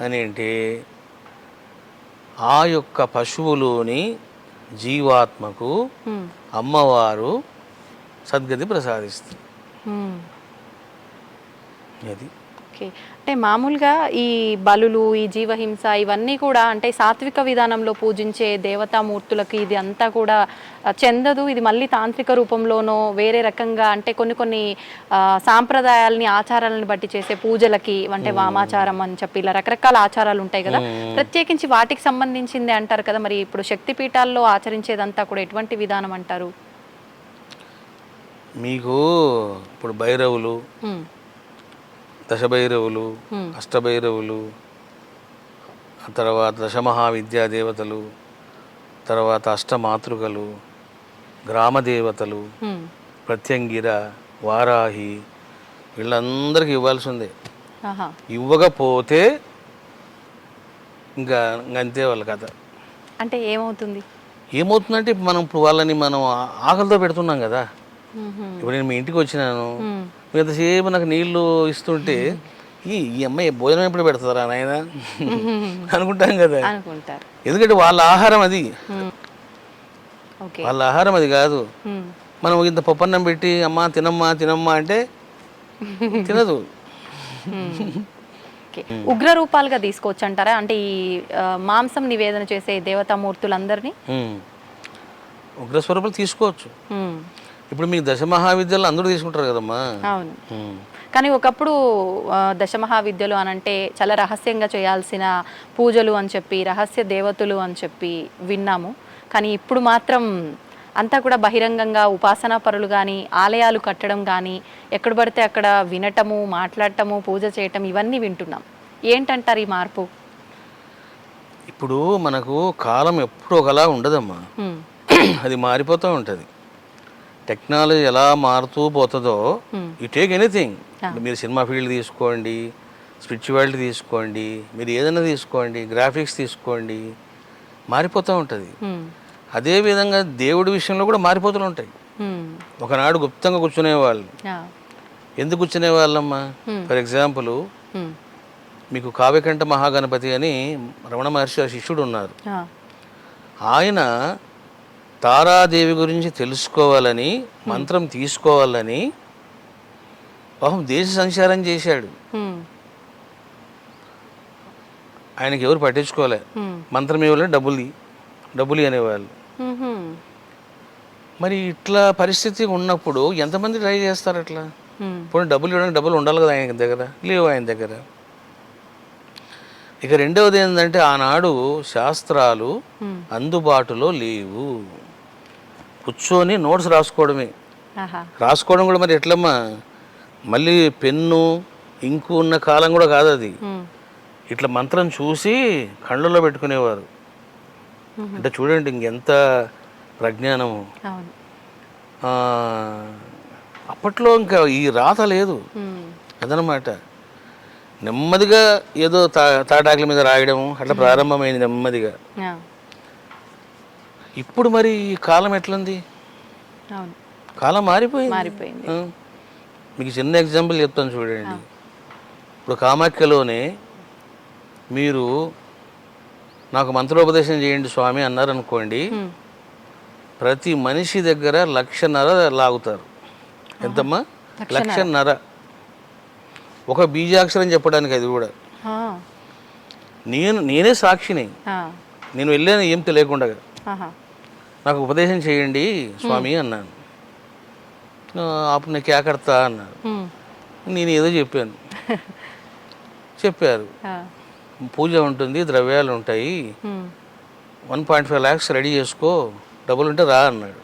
అని అంటే ఆ యొక్క పశువులోని జీవాత్మకు అమ్మవారు సద్గతి ప్రసాదిస్తుంది. అది ఓకే. అంటే మామూలుగా ఈ బలులు, ఈ జీవహింస ఇవన్నీ కూడా అంటే సాత్విక విధానంలో పూజించే దేవతామూర్తులకి ఇది అంతా కూడా చెందదు. ఇది మళ్ళీ తాంత్రిక రూపంలోనో వేరే రకంగా అంటే కొన్ని సాంప్రదాయాలని ఆచారాలను బట్టి చేసే పూజలకి అంటే వామాచారం అని చెప్పి ఇలా రకరకాల ఆచారాలు ఉంటాయి కదా, ప్రత్యేకించి వాటికి సంబంధించింది అంటారు కదా. మరి ఇప్పుడు శక్తిపీఠాల్లో ఆచరించేదంతా కూడా ఎటువంటి విధానం అంటారు? మీకు ఇప్పుడు భైరవులు, దశభైరవులు, అష్టభైరవులు, తర్వాత దశమహావిద్యా దేవతలు, తర్వాత అష్టమాతృకలు, గ్రామదేవతలు, ప్రత్యంగిర, వారాహి, వీళ్ళందరికీ ఇవ్వాల్సిందే. ఇవ్వకపోతే ఇంకా అంతే వాళ్ళ కథ. అంటే ఏమవుతుంది? ఏమవుతుందంటే మనం ఇప్పుడు వాళ్ళని మనం ఆకలితో పెడుతున్నాం కదా. ఇప్పుడు నేను మీ ఇంటికి వచ్చినాను, ఎంతసేపు నాకు నీళ్లు ఇస్తుంటే ఈ అమ్మాయి భోజనం ఎప్పుడు పెడతారా నాయన అనుకుంటాం కదా. ఎందుకంటే వాళ్ళ ఆహారం అది, వాళ్ళ ఆహారం అది కాదు. మనం ఇంత పప్పన్నం పెట్టి అమ్మా తినమ్మా తినమ్మా అంటే తినదు. ఉగ్ర రూపాలుగా తీసుకోవచ్చు అంటారా? అంటే ఈ మాంసం నివేదన చేసే దేవతామూర్తులందరినీ ఉగ్ర స్వరూపాలు తీసుకోవచ్చు. ఇప్పుడు మీకు దశమహావిద్యలు అందరూ తీసుకుంటారు కదమ్మా. అవును, కానీ ఒకప్పుడు దశమహావిద్యలు అని అంటే చాలా రహస్యంగా చేయాల్సిన పూజలు అని చెప్పి రహస్య దేవతలు అని చెప్పి విన్నాము. కానీ ఇప్పుడు మాత్రం అంతా కూడా బహిరంగంగా ఉపాసనా పరులు కానీ ఆలయాలు కట్టడం కానీ ఎక్కడ పడితే అక్కడ వినటము, మాట్లాడటము, పూజ చేయటం ఇవన్నీ వింటున్నాం. ఏంటంటారు ఈ మార్పు? ఇప్పుడు మనకు కాలం ఎప్పుడు ఒకలా ఉండదమ్మా, అది మారిపోతూ ఉంటుంది. టెక్నాలజీ ఎలా మారుతూ పోతుందో, యూ టేక్ ఎనీథింగ్, మీరు సినిమా ఫీల్డ్ తీసుకోండి, స్పిరిచువాలిటీ తీసుకోండి, మీరు ఏదైనా తీసుకోండి, గ్రాఫిక్స్ తీసుకోండి, మారిపోతూ ఉంటుంది. అదేవిధంగా దేవుడి విషయంలో కూడా మారిపోతూ ఉంటాయి. ఒకనాడు గుప్తంగా కూర్చునేవాళ్ళు. ఎందుకు కూర్చునేవాళ్ళమ్మా? ఫర్ ఎగ్జాంపుల్ మీకు కావ్యకంఠ మహాగణపతి అని రమణ మహర్షి శిష్యుడు ఉన్నారు. ఆయన తారాదేవి గురించి తెలుసుకోవాలని, మంత్రం తీసుకోవాలని పాపం దేశ సంచారం చేశాడు. ఆయనకి ఎవరు పట్టించుకోలే. మంత్రం ఇవ్వలే, డబ్బులు అనేవాళ్ళు. మరి ఇట్లా పరిస్థితి ఉన్నప్పుడు ఎంతమంది ట్రై చేస్తారు అట్లా? ఇప్పుడు డబ్బులు ఇవ్వడానికి డబ్బులు ఉండాలి కదా ఆయన దగ్గర, లేవు ఆయన దగ్గర. ఇక రెండవది ఏంటంటే ఆనాడు శాస్త్రాలు అందుబాటులో లేవు. కూర్చొని నోట్స్ రాసుకోవడం కూడా మరి ఎట్లమ్మా, మళ్ళీ పెన్ను ఇంకు ఉన్న కాలం కూడా కాదు అది. ఇట్లా మంత్రం చూసి కళ్ళల్లో పెట్టుకునేవారు. అంటే చూడండి ఇంకెంత ప్రజ్ఞానము. అప్పట్లో ఇంకా ఈ రాత లేదు అదనమాట. నెమ్మదిగా ఏదో తాటాకుల మీద రాయడం అట్లా ప్రారంభమైంది నెమ్మదిగా. ఇప్పుడు మరి కాలం ఎట్లుంది? కాలం మారిపోయింది. మీకు చిన్న ఎగ్జాంపుల్ చెప్తాను చూడండి. ఇప్పుడు కామాఖ్యలోనే మీరు నాకు మంత్రోపదేశం చేయండి స్వామి అన్నారు అనుకోండి, ప్రతి మనిషి దగ్గర 1,50,000 లాగుతారు. ఎంతమ్మా? 1,50,000. ఒక బీజాక్షరం చెప్పడానికి. అది కూడా నేనే సాక్షిని. నేను వెళ్ళాను ఏం తెలియకుండా. నాకు ఉపదేశం చేయండి స్వామి అన్నాను. అప్పుడు క్యా కర్తా అన్నారు. నేను ఏదో చెప్పారు. పూజ ఉంటుంది, ద్రవ్యాలు ఉంటాయి, 1.5 lakhs రెడీ చేసుకో, డబ్బులు ఉంటే రా అన్నాడు.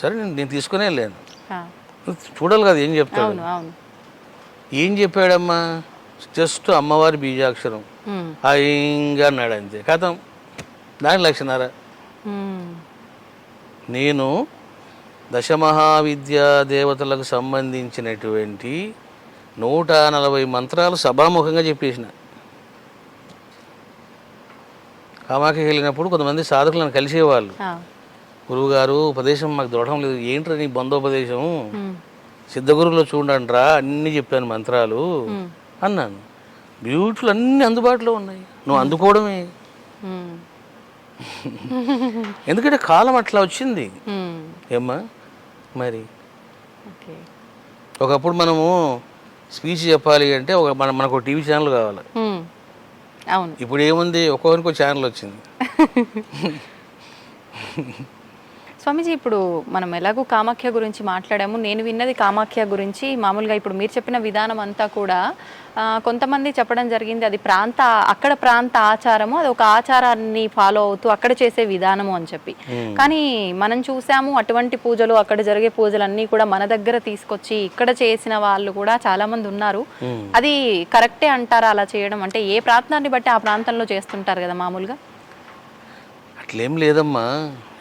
సరే నేను తీసుకునే వెళ్ళాను. చూడాలి కదా ఏం చెప్తాడు. ఏం చెప్పాడమ్మా? జస్ట్ అమ్మవారి బీజాక్షరం ఇంకా అన్నాడు అంతే. కథం దాని 1,50,000. నేను దశమహావిద్యా దేవతలకు సంబంధించినటువంటి 140 మంత్రాలు సభాముఖంగా చెప్పేసిన. కామాఖ్యకి వెళ్ళినప్పుడు కొంతమంది సాధకులు నన్ను కలిసేవాళ్ళు. గురువుగారు ఉపదేశం మాకు దొరకడం లేదు, ఏంట్రా నీ బంధోపదేశం, సిద్ధగురువులో చూడండిరా అన్నీ చెప్పాను మంత్రాలు అన్నాను. బ్యూటిఫుల్, అన్నీ అందుబాటులో ఉన్నాయి, నువ్వు అందుకోవడమే. ఎందుకంటే కాలం అట్లా వచ్చింది ఏమ్మా. మరి ఒకప్పుడు మనము స్పీచ్ చెప్పాలి అంటే మనకు టీవీ ఛానల్ కావాలి. అవును. ఇప్పుడు ఏముంది, ఒక్కొక్కరికి ఒక ఛానల్ వచ్చింది. స్వామీజీ, ఇప్పుడు మనం ఎలాగో కామాఖ్య గురించి మాట్లాడాము. నేను విన్నది కామాఖ్య గురించి మామూలుగా ఇప్పుడు మీరు చెప్పిన విధానం అంతా కూడా కొంతమంది చెప్పడం జరిగింది అది అక్కడ ప్రాంత ఆచారము, అది ఒక ఆచారాన్ని ఫాలో అవుతూ అక్కడ చేసే విధానము అని చెప్పి. కానీ మనం చూసాము అటువంటి పూజలు, అక్కడ జరిగే పూజలన్నీ కూడా మన దగ్గర తీసుకొచ్చి ఇక్కడ చేసిన వాళ్ళు కూడా చాలా మంది ఉన్నారు. అది కరెక్టే అంటారా అలా చేయడం? అంటే ఏ ప్రాంతాన్ని బట్టి ఆ ప్రాంతంలో చేస్తుంటారు కదా మామూలుగా. అట్లేం లేదమ్మా.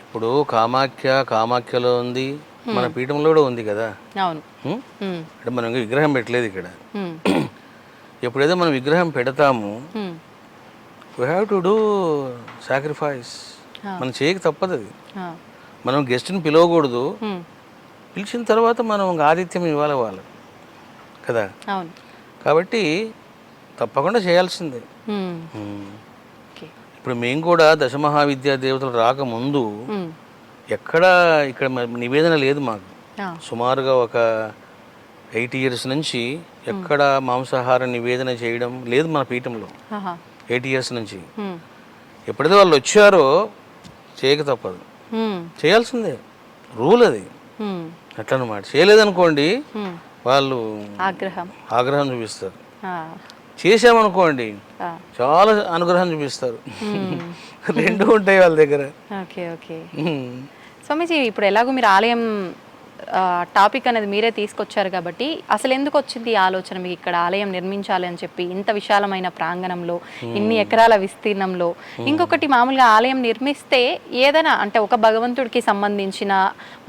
ఇప్పుడు కామాఖ్యలో ఉంది, మన పీఠంలో కూడా ఉంది కదా. అవును. అంటే మనం విగ్రహం పెట్టలేదు ఇక్కడ. ఎప్పుడైతే మనం విగ్రహం పెడతాము, we have to do sacrifice. మనం చేయక తప్పదు అది. మనం గెస్ట్ని పిలవకూడదు, పిలిచిన తర్వాత మనం ఆతిథ్యం ఇవ్వాలి వాళ్ళు కదా. కాబట్టి తప్పకుండా చేయాల్సిందే. ఇప్పుడు మేము కూడా దశమహావిద్యా దేవతలు రాకముందు ఇక్కడ నివేదన లేదు మాకు. సుమారుగా ఒక 8 years నుంచి ఎక్కడ మాంసాహార నివేదన చేయడం లేదు మన పీఠంలో. 8 years నుంచి. ఎప్పుడైతే వాళ్ళు వచ్చారో చేయక తప్పదు, చేయాల్సిందే, రూల్ అది. అట్లా అన్నమాట. చేయలేదనుకోండి వాళ్ళు ఆగ్రహం చూపిస్తారు. చేసామనుకోండి చాలా అనుగ్రహం చూపిస్తారు. రెండు ఉంటాయి వాళ్ళ దగ్గర. స్వామీజీ, ఇప్పుడు ఎలాగో మీరు ఆలయం టాపిక్ అనేది మీరే తీసుకొచ్చారు కాబట్టి అసలు ఎందుకు వచ్చింది ఈ ఆలోచన మీకు ఇక్కడ ఆలయం నిర్మించాలి అని చెప్పి? ఇంత విశాలమైన ప్రాంగణంలో, ఇన్ని ఎకరాల విస్తీర్ణంలో. ఇంకొకటి, మామూలుగా ఆలయం నిర్మిస్తే ఏదైనా అంటే ఒక భగవంతుడికి సంబంధించిన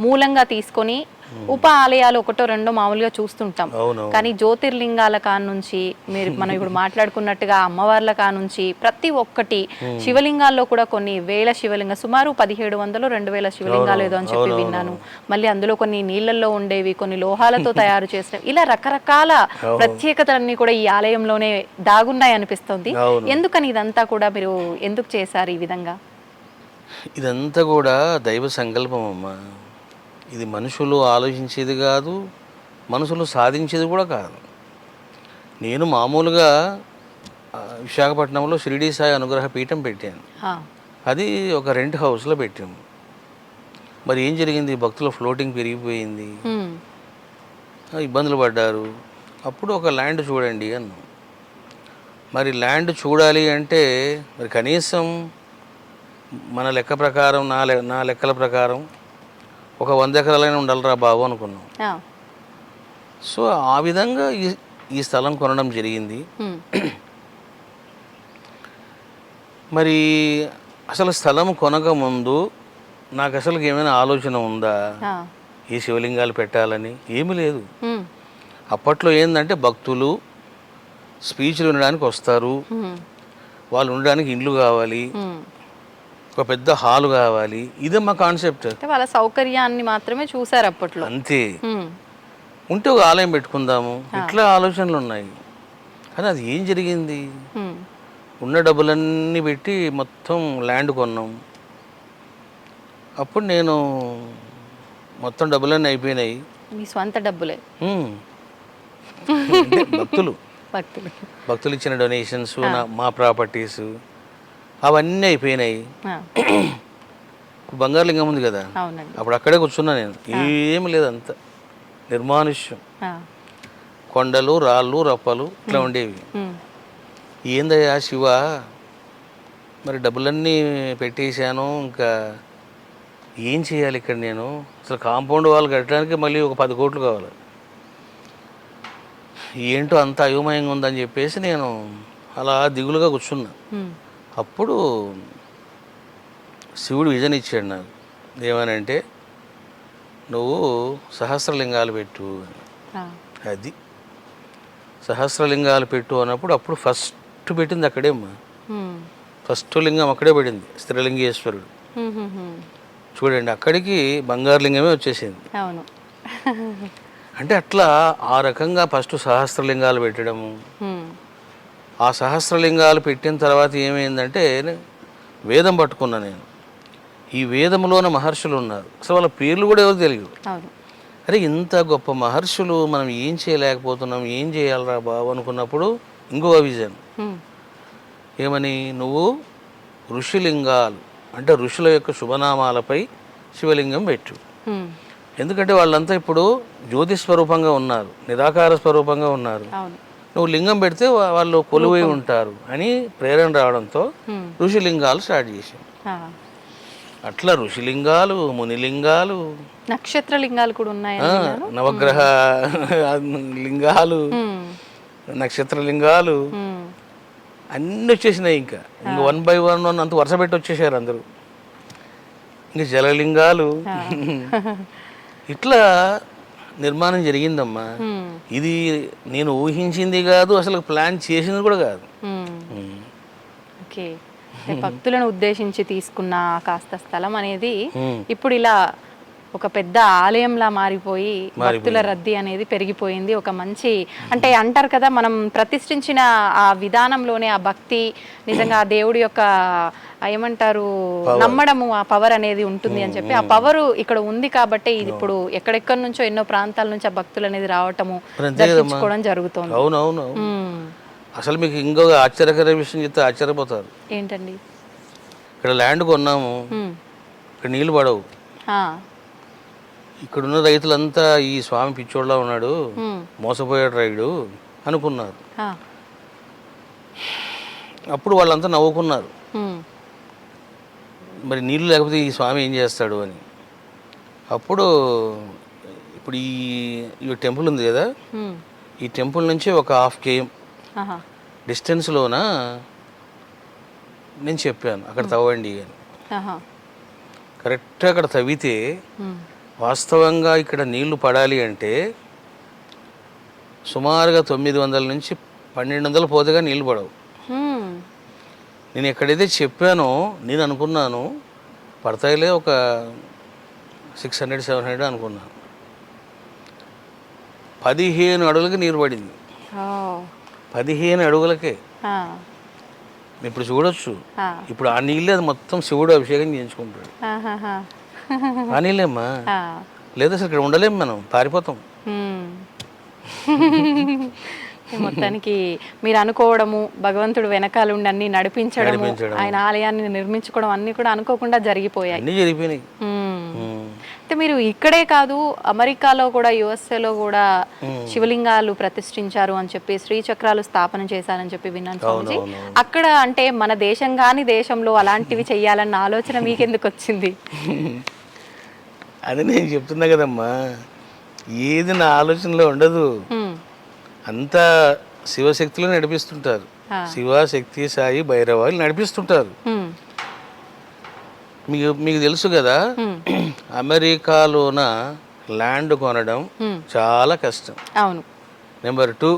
మూలంగా తీసుకొని ఉప ఆలయాలు ఒకటో రెండో మామూలుగా చూస్తుంటాం. కానీ జ్యోతిర్లింగాల కానుంచి మనం ఇప్పుడు మాట్లాడుకున్నట్టుగా అమ్మవార్ల కానుంచి ప్రతి ఒక్కటి, శివలింగాల్లో కూడా కొన్ని వేల శివలింగం, సుమారు 1700-2000 శివలింగాలు ఏదో అని చెప్పి విన్నాను. మళ్ళీ అందులో కొన్ని నీళ్లలో ఉండేవి, కొన్ని లోహాలతో తయారు చేసినవి, ఇలా రకరకాల ప్రత్యేకతలన్నీ కూడా ఈ ఆలయంలోనే దాగున్నాయి అనిపిస్తుంది. ఎందుకని ఇదంతా కూడా మీరు ఎందుకు చేశారు ఈ విధంగా? ఇదంతా కూడా దైవ సంకల్పం అమ్మా. ఇది మనుషులు ఆలోచించేది కాదు, మనుషులు సాధించేది కూడా కాదు. నేను మామూలుగా విశాఖపట్నంలో షిరిడీ సాయి అనుగ్రహ పీఠం పెట్టాను. అది ఒక రెంట్ హౌస్లో పెట్టాము. మరి ఏం జరిగింది, భక్తుల ఫ్లోటింగ్ పెరిగిపోయింది, ఇబ్బందులు పడ్డారు. అప్పుడు ఒక ల్యాండ్ చూడండి అన్నాం. మరి ల్యాండ్ చూడాలి అంటే మరి కనీసం మన లెక్క ప్రకారం, నా లెక్కల ప్రకారం ఒక 100 ఎకరాలైనా ఉండాలిరా బాబు అనుకున్నాం. సో ఆ విధంగా ఈ స్థలం కొనడం జరిగింది. మరి అసలు స్థలం కొనక ముందు నాకు అసలు ఏమైనా ఆలోచన ఉందా ఈ శివలింగాలు పెట్టాలని? ఏమీ లేదు. అప్పట్లో ఏంటంటే భక్తులు స్పీచ్లు వినడానికి వస్తారు, వాళ్ళు ఉండడానికి ఇండ్లు కావాలి, ఒక పెద్ద హాల్ కావాలి. ఇదే మా కాన్సెప్ట్. వాళ్ళ సౌకర్యాన్ని మాత్రమే చూసారు అప్పట్లో, అంతే. ఉంటే ఒక ఆలయం పెట్టుకుందాము, ఇట్లా ఆలోచనలు ఉన్నాయి. కానీ అది ఏం జరిగింది, ఉన్న డబ్బులన్నీ పెట్టి మొత్తం ల్యాండ్ కొన్నాం. అప్పుడు నేను మొత్తం డబ్బులన్నీ అయిపోయినాయి. మీ స్వంత డబ్బులే? భక్తులు ఇచ్చిన డొనేషన్స్, మా ప్రాపర్టీస్ అవన్నీ అయిపోయినాయి. బంగారు లింగం ఉంది కదా, అప్పుడు అక్కడే కూర్చున్నా నేను. ఏమి లేదు, అంత నిర్మానుష్యం, కొండలు, రాళ్ళు, రప్పలు ఇట్లా ఉండేవి. ఏందయ్యా శివ, మరి డబ్బులన్నీ పెట్టేశాను, ఇంకా ఏం చేయాలి ఇక్కడ నేను? అసలు కాంపౌండ్ వాళ్ళు కట్టడానికి మళ్ళీ ఒక 10 కోట్లు కావాలి. ఏంటో అంత అయోమయంగా ఉందని చెప్పేసి నేను అలా దిగులుగా కూర్చున్నా. అప్పుడు శివుడు విజన్ ఇచ్చాడు నాకు. ఏమనంటే, నువ్వు సహస్రలింగాలు పెట్టు. అది సహస్రలింగాలు పెట్టు అన్నప్పుడు అప్పుడు ఫస్ట్ పెట్టింది అక్కడేమ్మా. ఫస్ట్ లింగం అక్కడే పడింది, స్త్రీలింగేశ్వరుడు. చూడండి, అక్కడికి బంగారు లింగమే వచ్చేసింది. అంటే అట్లా ఆ రకంగా ఫస్ట్ సహస్రలింగాలు పెట్టడము. ఆ సహస్రలింగాలు పెట్టిన తర్వాత ఏమైందంటే వేదం పట్టుకున్నా నేను. ఈ వేదంలోన మహర్షులు ఉన్నారు, అసలు వాళ్ళ పేర్లు కూడా ఎవరు తెలియదు. అరే ఇంత గొప్ప మహర్షులు మనం ఏం చేయలేకపోతున్నాం, ఏం చేయాలరా బాబు అనుకున్నప్పుడు ఇంకో విజన్ ఏమని, నువ్వు ఋషిలింగాలు అంటే ఋషుల యొక్క శుభనామాలపై శివలింగం పెట్టు. ఎందుకంటే వాళ్ళంతా ఇప్పుడు జ్యోతి స్వరూపంగా ఉన్నారు, నిరాకార స్వరూపంగా ఉన్నారు. నువ్వు లింగం పెడితే వాళ్ళు కొలువై ఉంటారు అని ప్రేరణ రావడంతో ఋషిలింగాలు స్టార్ట్ చేశాం. అట్లా ఋషిలింగాలు, మునిలింగాలు, నక్షత్ర లింగాలు కూడా ఉన్నాయి, నవగ్రహ లింగాలు, నక్షత్ర లింగాలు అన్నీ వచ్చేసినాయి. ఇంకా 1 by 1 అంత వరుస పెట్టి వచ్చేసారు అందరూ. ఇంకా జలలింగాలు ఇట్లా నిర్మాణం జరిగిందమ్మా. ఇది నేను ఊహించింది కాదు, అసలు ప్లాన్ చేసింది కూడా కాదు. ఓకే, భక్తులను ఉద్దేశించి తీసుకున్న కాస్త స్థలం అనేది ఇప్పుడు ఇలా ఒక పెద్ద ఆలయంలా మారిపోయి భక్తుల రద్దీ అనేది పెరిగిపోయింది. ఒక మంచి అంటే అంటారు కదా, మనం ప్రతిష్ఠించిన ఆ విధానంలోనే ఆ భక్తి నిజంగా ఆ దేవుడి యొక్క ఏమంటారు నమ్మడము, ఆ పవర్ అనేది ఉంటుంది అని చెప్పి, ఆ పవర్ ఇక్కడ ఉంది కాబట్టి ఇది ఇప్పుడు ఎక్కడెక్కడి నుంచో ఎన్నో ప్రాంతాల నుంచి ఆ భక్తులు అనేది రావటము, దర్శించుకోవడం జరుగుతుంది. అవునవును. అసలు మీకు ఇంకొక ఆశ్చర్యకర విషయం చెప్తే ఆశ్చర్యపోతారు. ఏంటండి? ఇక్కడ ల్యాండ్ కొన్నాము, ఇక్కడ నీళ్లు పడవు. ఇక్కడున్న రైతులంతా ఈ స్వామి పిచ్చోళ్ళ ఉన్నాడు, మోసపోయాడు రైడు అనుకున్నారు. అప్పుడు వాళ్ళంతా నవ్వుకున్నారు, మరి నీళ్ళు లేకపోతే ఈ స్వామి ఏం చేస్తాడు అని. అప్పుడు ఇప్పుడు ఈ టెంపుల్ ఉంది కదా, ఈ టెంపుల్ నుంచి ఒక 1/2 km డిస్టెన్స్లోన నేను చెప్పాను అక్కడ తవ్వండి అని. కరెక్ట్గా అక్కడ తవ్వితే వాస్తవంగా ఇక్కడ నీళ్లు పడాలి అంటే సుమారుగా 900 నుంచి 1200 పోతేగా నీళ్లు పడవు. నేను ఎక్కడైతే చెప్పానో నేను అనుకున్నాను పడతాయిలే ఒక 600-700 అనుకున్నాను. 15 అడుగులకి నీరు పడింది. 15 అడుగులకే. ఇప్పుడు చూడొచ్చు, ఇప్పుడు ఆ నీళ్ళే అది మొత్తం శివుడు అభిషేకం చేయించుకుంటాడు. ఆ నీళ్ళేమ్మా, లేదా అసలు ఇక్కడ ఉండలేము, మనం పారిపోతాం. మొత్తానికి మీరు అనుకోవడము, భగవంతుడు వెనకాల ఉండి అన్ని నడిపించడము, ఆయన ఆలయాన్ని నిర్మించుకోవడం అన్ని కూడా అనుకోకుండా జరిగిపోయాయి. అన్ని జరిగిపోయినాయి. అయితే మీరు ఇక్కడే కాదు, అమెరికాలో కూడా, యుఎస్ఏలో కూడా శివలింగాలు ప్రతిష్ఠించారు అని చెప్పి, శ్రీచక్రాలు స్థాపన చేశారని చెప్పి విన్నాను స్వామిజీ. అక్కడ అంటే మన దేశం కాని దేశంలో అలాంటివి చెయ్యాలన్న ఆలోచన మీకెందుకు వచ్చింది? అది నేను చెప్తున్నా కదమ్మా, ఏది నా ఆలోచనలో ఉండదు, అంతా శివశక్తులు నడిపిస్తుంటారు. శివ, శక్తి, సాయి, భైరవాలు నడిపిస్తుంటారు. మీకు తెలుసు కదా, అమెరికాలోన ల్యాండ్ కొనడం చాలా కష్టం. అవును. నెంబర్ 2,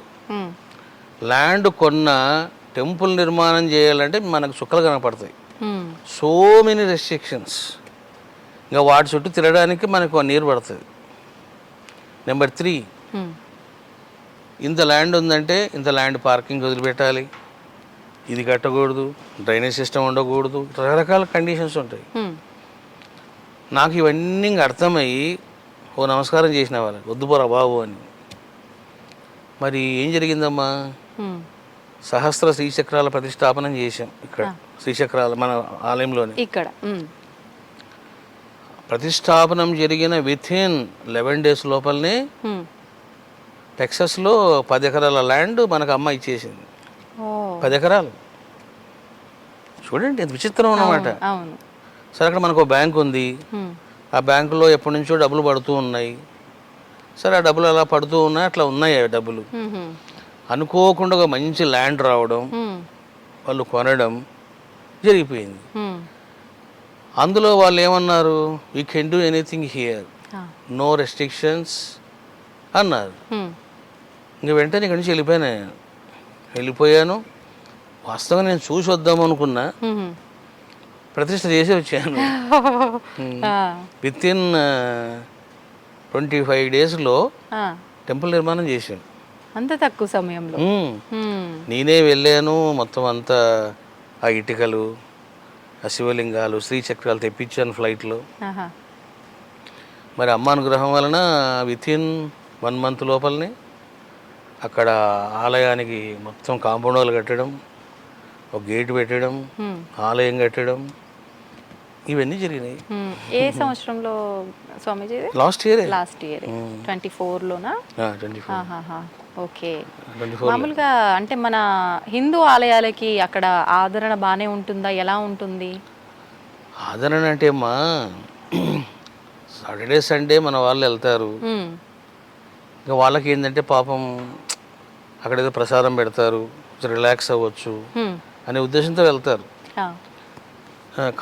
ల్యాండ్ కొన్న టెంపుల్ నిర్మాణం చేయాలంటే మనకు చుక్కలు కనపడతాయి. So many restrictions. ఇంకా వాటి చుట్టూ తిరగడానికి మనకు 1 year పడుతుంది. నెంబర్ 3, ఇంత ల్యాండ్ ఉందంటే ఇంత ల్యాండ్ పార్కింగ్ వదిలిపెట్టాలి, ఇది కట్టకూడదు, డ్రైనేజ్ సిస్టమ్ ఉండకూడదు, రకరకాల కండిషన్స్ ఉంటాయి. నాకు ఇవన్నీ ఇంక అర్థమయ్యి ఓ నమస్కారం చేసిన వాళ్ళకి, వద్దుపోరా బాబు అని. మరి ఏం జరిగిందమ్మా, సహస్ర శ్రీచక్రాల ప్రతిష్టాపనం చేశాం ఇక్కడ. శ్రీచక్రాల మన ఆలయంలోనే ఇక్కడ ప్రతిష్టాపనం జరిగిన వితిన్ 11 days లోపలనే టెక్సస్లో 10 ఎకరాల ల్యాండ్ మనకు అమ్మ ఇచ్చేసింది. 10 ఎకరాలు. చూడండి ఎంత విచిత్రం అన్నమాట. సరే, అక్కడ మనకు బ్యాంక్ ఉంది, ఆ బ్యాంకులో ఎప్పటి నుంచో డబ్బులు పడుతూ ఉన్నాయి. సరే, ఆ డబ్బులు అలా పడుతూ ఉన్నాయి, అట్లా ఉన్నాయి ఆ డబ్బులు. అనుకోకుండా ఒక మంచి ల్యాండ్ రావడం, వాళ్ళు కొనడం జరిగిపోయింది. అందులో వాళ్ళు ఏమన్నారు, we can do anything here, no restrictions అన్నారు. ఇంక వెంటనే ఇక్కడి నుంచి వెళ్ళిపోయాను. వాస్తవంగా నేను చూసి వద్దాం అనుకున్నా, ప్రతిష్ట చేసి వచ్చాను. వితిన్ 25 daysలో టెంపుల్ నిర్మాణం చేశాను. అంత తక్కువ సమయంలో నేనే వెళ్ళాను. మొత్తం అంతా ఆ ఇటుకలు, ఆ శివలింగాలు, శ్రీచక్రాలు తెప్పించాను ఫ్లైట్లో. మరి అమ్మ అనుగ్రహం వలన వితిన్ 1 month లోపలనే అక్కడ ఆలయానికి మొత్తం కాంపౌండ్ వాల్ కట్టడం, ఒక గేట్ పెట్టడం, ఆలయం కట్టడం, ఇవన్నీ జరిగినాయి. ఏ సంవత్సరంలో స్వామీజీ? లాస్ట్ ఇయర్ 24లోనా? 24. ఓకే. మామూలుగా అంటే మన హిందూ ఆలయాలకి అక్కడ ఆదరణ బాగానే ఉంటుందా, ఎలా ఉంటుంది? ఆదరణ అంటే అమ్మా సాటర్డే సండే మన వాళ్ళు వెళ్తారు. ఇంకా వాళ్ళకి ఏంటంటే పాపం అక్కడ ఏదో ప్రసాదం పెడతారు, కొంచెం రిలాక్స్ అవ్వచ్చు అనే ఉద్దేశంతో వెళ్తారు.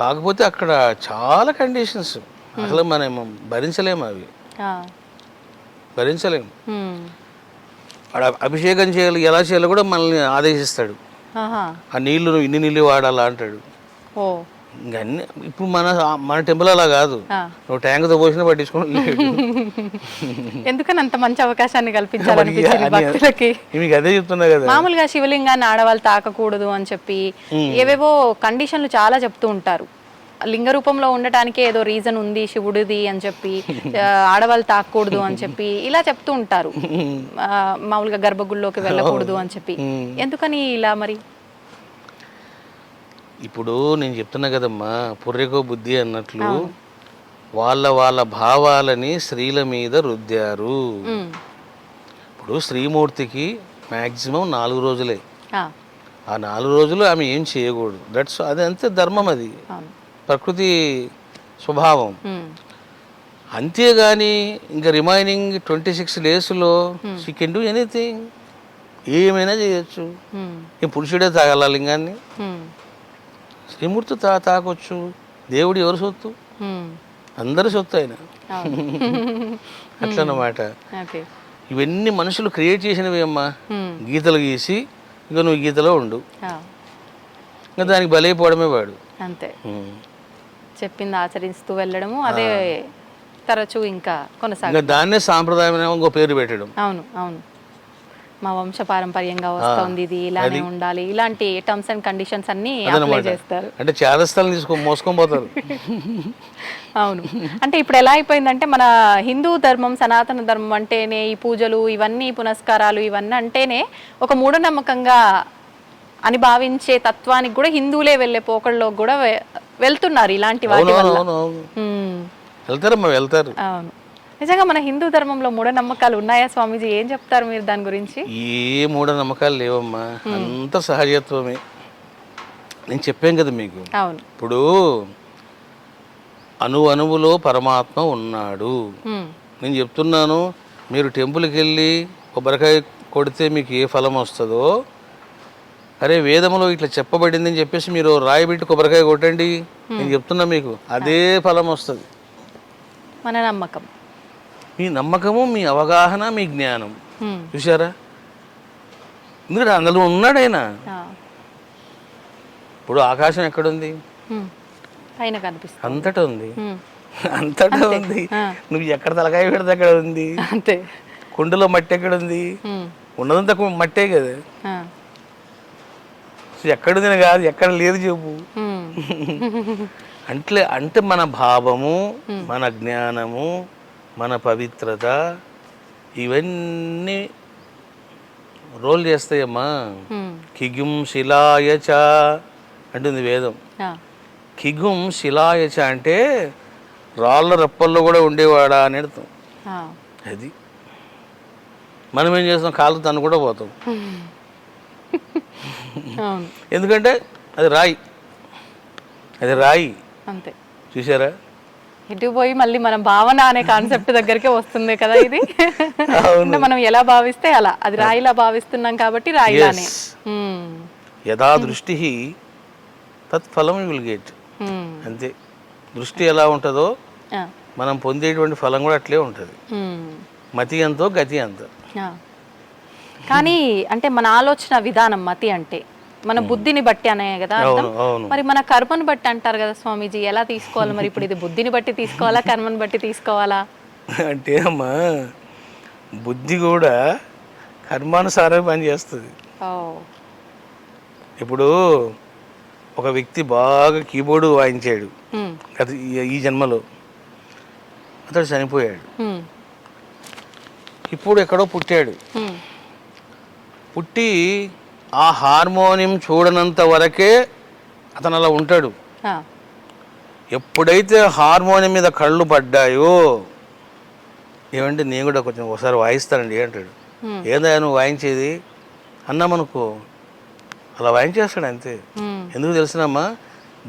కాకపోతే అక్కడ చాలా కండిషన్స్ అసలు మనం భరించలేము, అవి భరించలేము. అక్కడ అభిషేకం చేయాలి, ఎలా చేయాలో కూడా మనల్ని ఆదేశిస్తాడు. ఆ నీళ్లు నువ్వు ఇన్ని నీళ్ళు వాడాలా అంటాడు. ఇంకా అన్ని ఇప్పుడు మన టెంపుల్ అలా కాదు, నువ్వు ట్యాంక్తో పోసినా పట్టించుకోండి. ఎందుకని అంత మంచి అవకాశాన్ని కల్పించాలనిపించింది భక్తులకి? మీకు అదే చెప్తున్నా కదా. మామూలుగా శివలింగాన్ని ఆడవాళ్ళు తాకకూడదు అని చెప్పి ఏవేవో కండిషన్లు చాలా చెప్తూ ఉంటారు. లింగ రూపంలో ఉండటానికి ఏదో రీజన్ ఉంది శివుడిది అని చెప్పి, ఆడవాళ్ళు తాకూడదు అని చెప్పి ఇలా చెప్తూ ఉంటారు. మామూలుగా గర్భగుడిలోకి వెళ్ళకూడదు అని చెప్పి, ఎందుకని ఇలా మరి? ఇప్పుడు నేను చెప్తున్నా కదమ్మా, పుర్రెకో బుద్ధి అన్నట్లు వాళ్ళ భావాలని స్త్రీల మీద రుద్దారు. ఇప్పుడు శ్రీమూర్తికి మ్యాక్సిమం 4 రోజులే. ఆ 4 రోజులు ఆమె ఏం చేయకూడదు. అది అంతే ధర్మం, అది ప్రకృతి స్వభావం. అంతేగాని ఇంకా రిమైనింగ్ 26 daysలో షీ కెన్ డూ ఎనీథింగ్, ఏమైనా చేయొచ్చు. ఈ పురుషుడే తాగాల లింగాన్ని, శ్రీమూర్తి తాకొచ్చు. దేవుడు ఎవరు సొత్తు? అందరి సొత్తు ఆయన. అట్లన్నమాట. ఇవన్నీ మనుషులు క్రియేట్ చేసినవి అమ్మా. గీతలు గీసి ఇంకా నువ్వు గీతలో ఉండు, ఇంకా దానికి బలైపోవడమే వాడు. అంతే, చెప్పింది ఆచరిస్తూ వెళ్ళడము, అదే తరచూ ఇంకా కొనసాగ. దాన్నే సాంప్రదాయం ఇంకో పేరు పెట్టడం. అవును అవును, మా వంశ పారంపర్యంగా వస్తుంది, ఇది ఇలానే ఉండాలి, ఇలాంటి టర్మ్స్ అండ్ కండిషన్స్ అన్ని అప్లై చేస్తారు. అంటే చారస్థాలు మోసుకొని పోతారు. అవును, అంటే ఇప్పుడు ఎలా అయిపోయిందంటే మన హిందూ ధర్మం, సనాతన ధర్మం అంటేనే ఈ పూజలు ఇవన్నీ, పునస్కారాలు ఇవన్నీ అంటేనే ఒక మూఢనమ్మకంగా అని భావించే తత్వానికి కూడా హిందువులే వెళ్ళే పోకల్లో కూడా వెళ్తున్నారు ఇలాంటి వాటి వల్ల. వెళ్తారు. అవును, నిజంగా మన హిందూ ధర్మంలో మూఢనమ్మకాలు ఉన్నాయా స్వామీజీ? ఏం చెప్తారు మీరు దాని గురించి? ఏ మూఢనమ్మకాలు లేవమ్మా, అంత సహజత్వమే. నేను చెప్పాను కదా మీకు. అవును, ఇప్పుడు అణువులో పరమాత్మ ఉన్నాడు. నేను చెప్తున్నాను, మీరు టెంపుల్కి వెళ్ళి కొబ్బరికాయ కొడితే మీకు ఏ ఫలం వస్తుందో, అరే వేదములో ఇట్లా చెప్పబడింది అని చెప్పేసి మీరు రాయి పెట్టి కొబ్బరికాయ కొట్టండి, నేను చెప్తున్నా మీకు అదే ఫలం వస్తుంది. మన నమ్మకం, మీ నమ్మకము, మీ అవగాహన, మీ జ్ఞానం. చూసారా, ఎందుకంటే అందులో ఉన్నాడు ఆయన. ఇప్పుడు ఆకాశం ఎక్కడుంది? పైన కనిపిస్తుంది. అంతటా ఉంది, అంతటా ఉంది. నువ్వు ఎక్కడ తలకాయ పెడితే అక్కడ ఉంది. అంతే. కుండలో మట్టి ఎక్కడ ఉంది? ఉన్నదంతా మట్టే కదా. ఎక్కడుంది కాదు, ఎక్కడ లేదు చెప్పు. అంటే మన భావము, మన జ్ఞానము, మన పవిత్రత, ఇవన్నీ రోల్ చేస్తాయమ్మా. కిగుం శిలాయచ అంటుంది వేదం. కిగుం శిలాయచ అంటే రాళ్ళ రప్పల్లో కూడా ఉండేవాడా అని అర్థం. అది మనం ఏం చేస్తాం, కాళ్ళు తను కూడా పోతాం. ఎందుకంటే అది రాయి, అది రాయి. అంతే. చూసారా, ఇటు పోయి మళ్ళీ మనం భావన అనే కాన్సెప్ట్ దగ్గరికే వస్తుంది కదా ఇది. అంటే మనం ఎలా భావిస్తే అలా, అది రాయిలా భావిస్తున్నాం కాబట్టి రాయిలానే. యథా దృష్టి తత్ఫలం యు విల్ గెట్. అంతే, దృష్టి ఎలా ఉంటుందో మనం పొందేటువంటి ఫలం కూడా అట్లే ఉంటుంది. మతి ఎంతో గతి అంతో. కానీ అంటే మన ఆలోచన విధానం మతి అంటే మన బుద్ధిని బట్టి అనే కదా అర్థం. మరి మన కర్మను బట్టి అంటారు కదా స్వామీజీ, ఎలా తీసుకోవాలి మరి? ఇప్పుడు ఇది బుద్ధిని బట్టి తీసుకోవాలా, కర్మను బట్టి తీసుకోవాలా? అంటే అమ్మా, బుద్ధి కూడా కర్మానుసారమే పనిచేస్తుంది. ఇప్పుడు ఒక వ్యక్తి బాగా కీబోర్డు వాయించాడు అది ఈ జన్మలో, అతడు చనిపోయాడు. హ్మ్. ఇప్పుడు ఎక్కడో పుట్టాడు. హ్మ్. పుట్టి ఆ హార్మోనియం చూడనంత వరకే అతను అలా ఉంటాడు. ఆ. ఎప్పుడైతే హార్మోనియం మీద కళ్ళు పడ్డాయో, ఏమంటే నేను కూడా కొంచెం ఒకసారి వాయిస్తానండి అంటాడు. ఏందా నువ్వు వాయించేది అన్నామనుకో, అలా వాయించేస్తాడు అంతే. ఎందుకు తెలిసినమ్మా,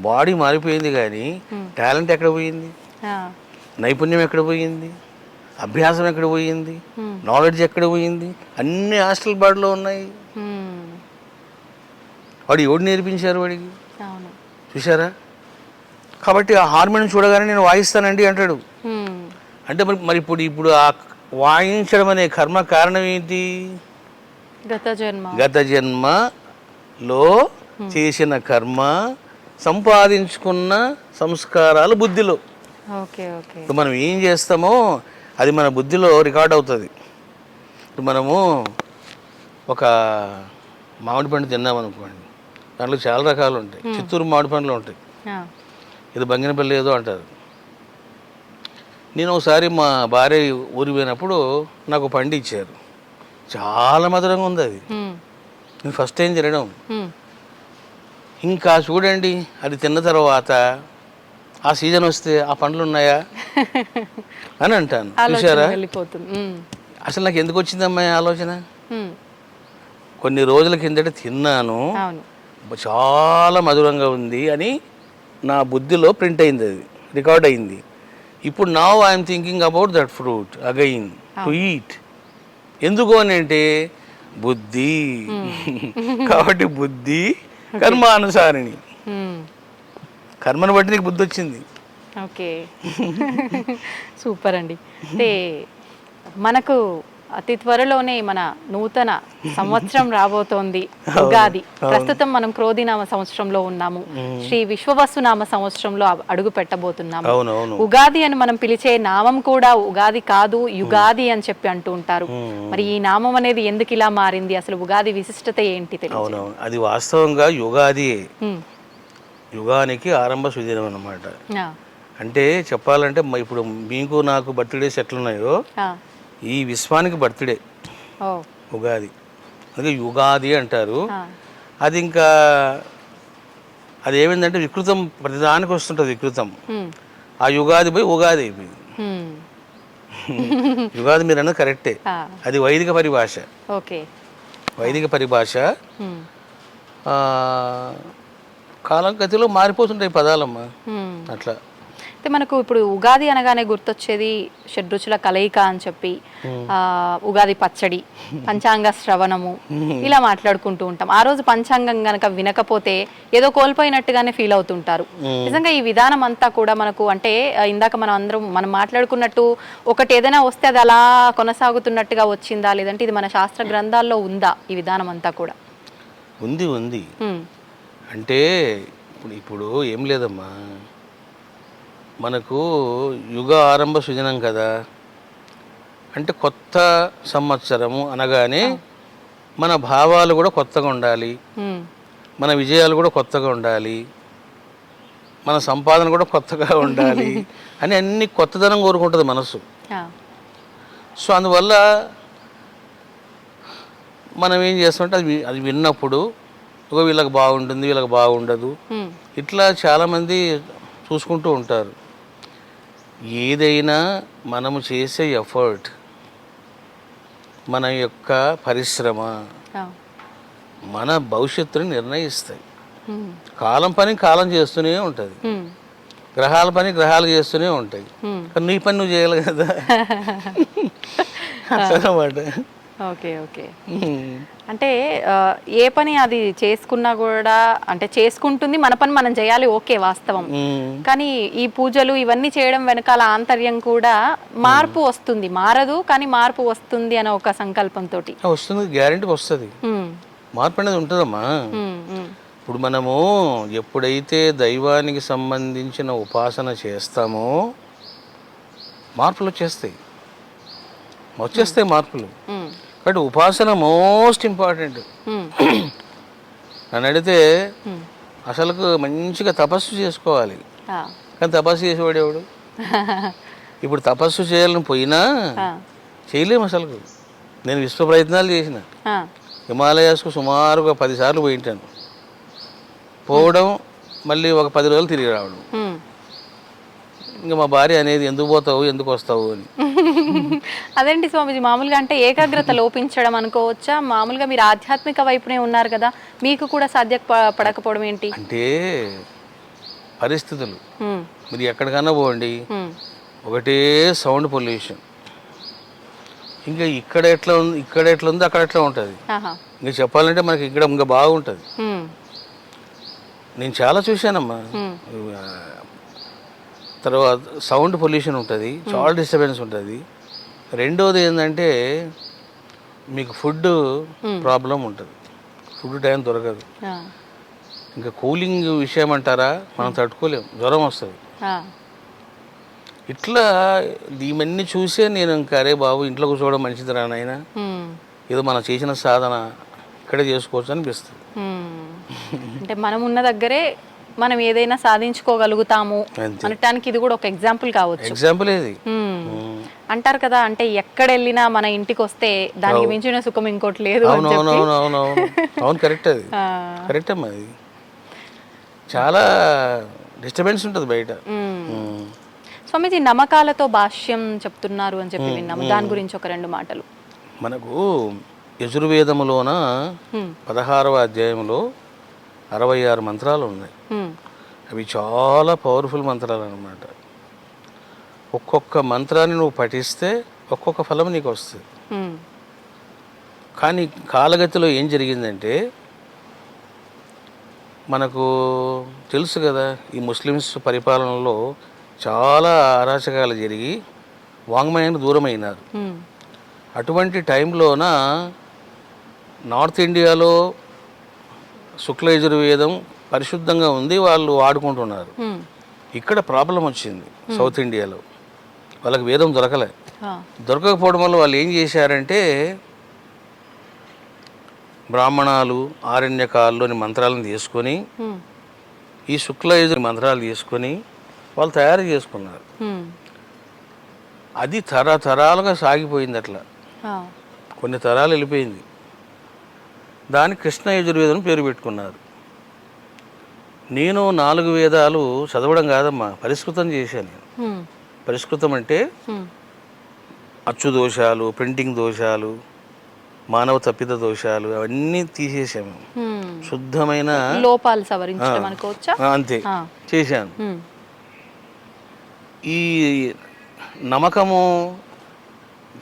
బాడీ మారిపోయింది కానీ టాలెంట్ ఎక్కడ పోయింది, నైపుణ్యం ఎక్కడ పోయింది, అభ్యాసం ఎక్కడ పోయింది, నాలెడ్జ్ ఎక్కడ పోయింది, అన్ని హాస్టల్ బాడీలో ఉన్నాయి. వాడు ఎవడు నేర్పించారు వాడికి, చూసారా? కాబట్టి ఆ హార్మోనియం చూడగానే నేను వాయిస్తానండి అంటాడు. అంటే మరి ఇప్పుడు ఆ వాయించడం అనే కర్మ కారణం ఏంటి? గత జన్మలో చేసిన కర్మ, సంపాదించుకున్న సంస్కారాలు బుద్ధిలో. ఇప్పుడు మనం ఏం చేస్తామో అది మన బుద్ధిలో రికార్డ్ అవుతుంది. ఇప్పుడు మనము ఒక మామిడి పండు తిన్నామనుకోండి, దాంట్లో చాలా రకాలు ఉంటాయి. చిత్తూరు మామిడి పండ్లు ఉంటాయి, ఇది బంగినపల్లి ఏదో అంటారు. నేను ఒకసారి మా భార్య ఊరికి పోయినప్పుడు నాకు పండు ఇచ్చారు, చాలా మధురంగా ఉంది. అది నేను ఫస్ట్ టైం తినడం. ఇంకా చూడండి, అది తిన్న తర్వాత ఆ సీజన్ వస్తే ఆ పండ్లు ఉన్నాయా అని అంటాను. చూసారా? అసలు నాకు ఎందుకు వచ్చిందమ్మా ఆలోచన? కొన్ని రోజుల కిందట తిన్నాను, చాలా మధురంగా ఉంది అని నా బుద్ధిలో ప్రింట్ అయింది, అది రికార్డ్ అయింది. ఇప్పుడు now I'm thinking about that fruit again to eat. ఎందుకు అని అంటే బుద్ధి. కాబట్టి బుద్ధి కర్మానుసారిణి, కర్మను బట్టి నీకు బుద్ధి వచ్చింది. ఓకే, సూపర్ అండి. అంటే మనకు అతి త్వరలోనే మన నూతన సంవత్సరం రాబోతోంది, ఉగాది. ప్రస్తుతం మనం క్రోధినామ సంవత్సరంలో ఉన్నాము, శ్రీ విశ్వవసునామ సంవత్సరంలో అడుగు పెట్టబోతున్నాము. ఉగాది అని మనం పిలిచే నామం కూడా ఉగాది కాదు, యుగాది అని చెప్పి అంటూ ఉంటారు. మరి ఈ నామం అనేది ఎందుకు ఇలా మారింది, అసలు ఉగాది విశిష్టత ఏంటి? అవునవును, అది వాస్తవంగా యుగాది, యుగానికి ఆరంభ సుదినం అన్నమాట. అంటే చెప్పాలంటే ఇప్పుడు మీకు నాకు బర్త్డేస్ ఎట్లున్నాయో ఈ విశ్వానికి బర్త్డే ఉగాది, అందుకే యుగాది అంటారు. అది ఇంకా అది ఏమైందంటే వికృతం, ప్రతిదానికి వస్తుంటుంది వికృతం. ఆ యుగాది పోయి ఉగాది అయిపోయింది. యుగాది మీరు అన్నది కరెక్టే, అది వైదిక పరిభాష. వైదిక పరిభాష. కాలం గతిలో మారిపోతుంటాయి పదాలమ్మా, అట్లా. అయితే మనకు ఇప్పుడు ఉగాది అనగానే గుర్తొచ్చేది షడ్రుచుల కలయిక అని చెప్పి, ఉగాది పచ్చడి, పంచాంగ శ్రవణము, ఇలా మాట్లాడుకుంటూ ఉంటాం. ఆ రోజు పంచాంగం గనక వినకపోతే ఏదో కోల్పోయినట్టుగానే ఫీల్ అవుతుంటారు. నిజంగా ఈ విధానం అంతా కూడా మనకు, అంటే ఇందాక మనం మాట్లాడుకున్నట్టు ఒకటి ఏదైనా వస్తే అది అలా కొనసాగుతున్నట్టుగా వచ్చిందా, లేదంటే ఇది మన శాస్త్ర గ్రంథాల్లో ఉందా ఈ విధానం అంతా కూడా? ఉంది. అంటే ఇప్పుడు ఏం లేదమ్మా, మనకు యుగ ఆరంభ సుదినం కదా, అంటే కొత్త సంవత్సరము అనగానే మన భావాలు కూడా కొత్తగా ఉండాలి, మన విజయాలు కూడా కొత్తగా ఉండాలి, మన సంపాదన కూడా కొత్తగా ఉండాలి అని అన్ని కొత్తదనం కోరుకుంటుంది మనసు. సో అందువల్ల మనం ఏం చేస్తామంటే అది విన్నప్పుడు వీళ్ళకి బాగుంటుంది, వీళ్ళకి బాగుండదు, ఇట్లా చాలామంది చూసుకుంటూ ఉంటారు. ఏదైనా మనము చేసే ఎఫర్ట్, మన యొక్క పరిశ్రమ మన భవిష్యత్తుని నిర్ణయిస్తాయి. కాలం పని కాలం చేస్తూనే ఉంటుంది, గ్రహాల పని గ్రహాలు చేస్తూనే ఉంటాయి, కానీ నీ పని నువ్వు చేయాలి కదా అన్నమాట. ఓకే. అంటే ఏ పని అది చేసుకున్నా కూడా, అంటే చేసుకుంటుంది, మన పని మనం చేయాలి, ఓకే వాస్తవం. కానీ ఈ పూజలు ఇవన్నీ చేయడం వెనకాల ఆంతర్యం కూడా మార్పు వస్తుంది, మారదు కానీ మార్పు వస్తుంది అనే ఒక సంకల్పంతో వస్తుంది. గ్యారెంటీ వస్తుంది, మార్పు అనేది ఉంటుందమ్మా. ఇప్పుడు మనము ఎప్పుడైతే దైవానికి సంబంధించిన ఉపాసన చేస్తామో మార్పులు వచ్చేస్తాయి మార్పులు. కాబట్టి ఉపాసన మోస్ట్ ఇంపార్టెంట్. నన్ను అడిగితే అసలుకు మంచిగా తపస్సు చేసుకోవాలి, కానీ తపస్సు చేసేవాడు ఎవడు? ఇప్పుడు తపస్సు చేయాలని పోయినా ఆ, చేయలేము అసలు. నేను విశ్వ ప్రయత్నాలు చేసిన, ఆ, హిమాలయాస్కు సుమారుగా 10 సార్లు పోయింటాను. పోవడం మళ్ళీ ఒక 10 రోజులు తిరిగి రావడం. ఉమ్. ఇంకా మా భార్య అనేది ఎందుకు పోతావు ఎందుకు వస్తావు అని. అదేంటి స్వామీజీ, మామూలుగా అంటే ఏకాగ్రత లోపించడం అనుకోవచ్చా? మామూలుగా మీరు ఆధ్యాత్మిక వైపునే ఉన్నారు కదా, మీకు కూడా పడకపోవడం ఏంటి? అంటే పరిస్థితులు. ఉమ్, మీరు ఎక్కడికన్నా పోండి, ఉమ్, ఒకటే సౌండ్ పొల్యూషన్. ఇంకా ఇక్కడ ఎట్లా ఉంది అక్కడ ఎట్లా ఉంటుంది. ఆహా, ఇంకా చెప్పాలంటే మనకి ఇక్కడ ఇంకా బాగుంటుంది. ఉమ్, నేను చాలా చూశానమ్మా. ఉమ్, తర్వాత సౌండ్ పొల్యూషన్ ఉంటుంది, చాలా డిస్టర్బెన్స్ ఉంటుంది. రెండోది ఏంటంటే మీకు ఫుడ్ ప్రాబ్లం ఉంటుంది, ఫుడ్ టైం దొరకదు. ఆ, ఇంకా కూలింగ్ విషయం అంటారా, మనం తట్టుకోలేం, జ్వరం వస్తుంది. ఆ, ఇట్లా ఇవన్నీ చూసే నేను ఇంకా అరే బాబు ఇంట్లో కూర్చోవడం మంచిది రా నాయన, ఉమ్, ఏదో మనం చేసిన సాధన ఇక్కడే చేసుకోవచ్చు అనిపిస్తుంది. ఉమ్. అంటే మనం ఉన్న దగ్గరే మనం ఏదైనా సాధించుకోగలుగుతాము అంతే. అనటానికి ఇది కూడా ఒక ఎగ్జాంపుల్ కావచ్చు. ఎగ్జాంపుల్ ఏది. అంటారు కదా, అంటే ఎక్కడ వెళ్ళినా మన ఇంటికి వస్తే దానికి మించిన సుఖం ఇంకోటి లేదు అని అవును అవును చెప్పి. అవును అవును అవును అవును కరెక్ట్. అది ఆ, కరెక్ట్ అమ్మా. అది చాలా డిస్టర్బెన్స్ ఉంటుంది బయట. ఉమ్. స్వామీజీ, నమ్మకాలతో భాష్యం చెప్తున్నారు అని చెప్పి విన్నాము, దాని గురించి ఒక 2 మాటలు. మనకు యజుర్వేదములోన 16వ అధ్యాయంలో 66 మంత్రాలు ఉన్నాయి. ఉమ్, అవి చాలా పవర్ఫుల్ మంత్రాలు అన్నమాట. ఒక్కొక్క మంత్రాన్ని నువ్వు పఠిస్తే ఒక్కొక్క ఫలం నీకు వస్తుంది. ఉమ్, కానీ కాలగతిలో ఏం జరిగిందంటే మనకు తెలుసు కదా, ఈ ముస్లిమ్స్ పరిపాలనలో చాలా అరాచకాలు జరిగి వాంగ్మయానికి దూరమైనారు. ఉమ్, అటువంటి టైంలోన నార్త్ ఇండియాలో శుక్ల యజుర్వేదం పరిశుద్ధంగా ఉంది, వాళ్ళు వాడుకుంటున్నారు. ఉమ్, ఇక్కడ ప్రాబ్లం వచ్చింది సౌత్ ఇండియాలో, వాళ్ళకి వేదం దొరకలే. ఆ, దొరకకపోవడం వల్ల వాళ్ళు ఏం చేశారంటే బ్రాహ్మణాలు ఆరణ్యకాల్లోని మంత్రాలను తీసుకొని ఉమ్, ఈ శుక్ల యజుర్ మంత్రాలు తీసుకొని వాళ్ళు తయారు చేసుకున్నారు. ఉమ్, అది తరతరాలుగా సాగిపోయింది. అట్లా ఆ, కొన్ని తరాలు వెళ్ళిపోయింది. దానికి కృష్ణ యజుర్వేదం పేరు పెట్టుకున్నారు. నేను 4 వేదాలు చదవడం కాదమ్మా, పరిష్కృతం చేశాను నేను. ఉమ్, పరిష్కృతం అంటే ఉమ్, అచ్చు దోషాలు, ప్రింటింగ్ దోషాలు, మానవ తప్పిద దోషాలు అవన్నీ తీసేసాము. ఉమ్. శుద్ధమైన లోపాలు సవరించడం అనుకోవచ్చా? అంతే ఆ, చేశాను. ఉమ్, ఈ నమ్మకము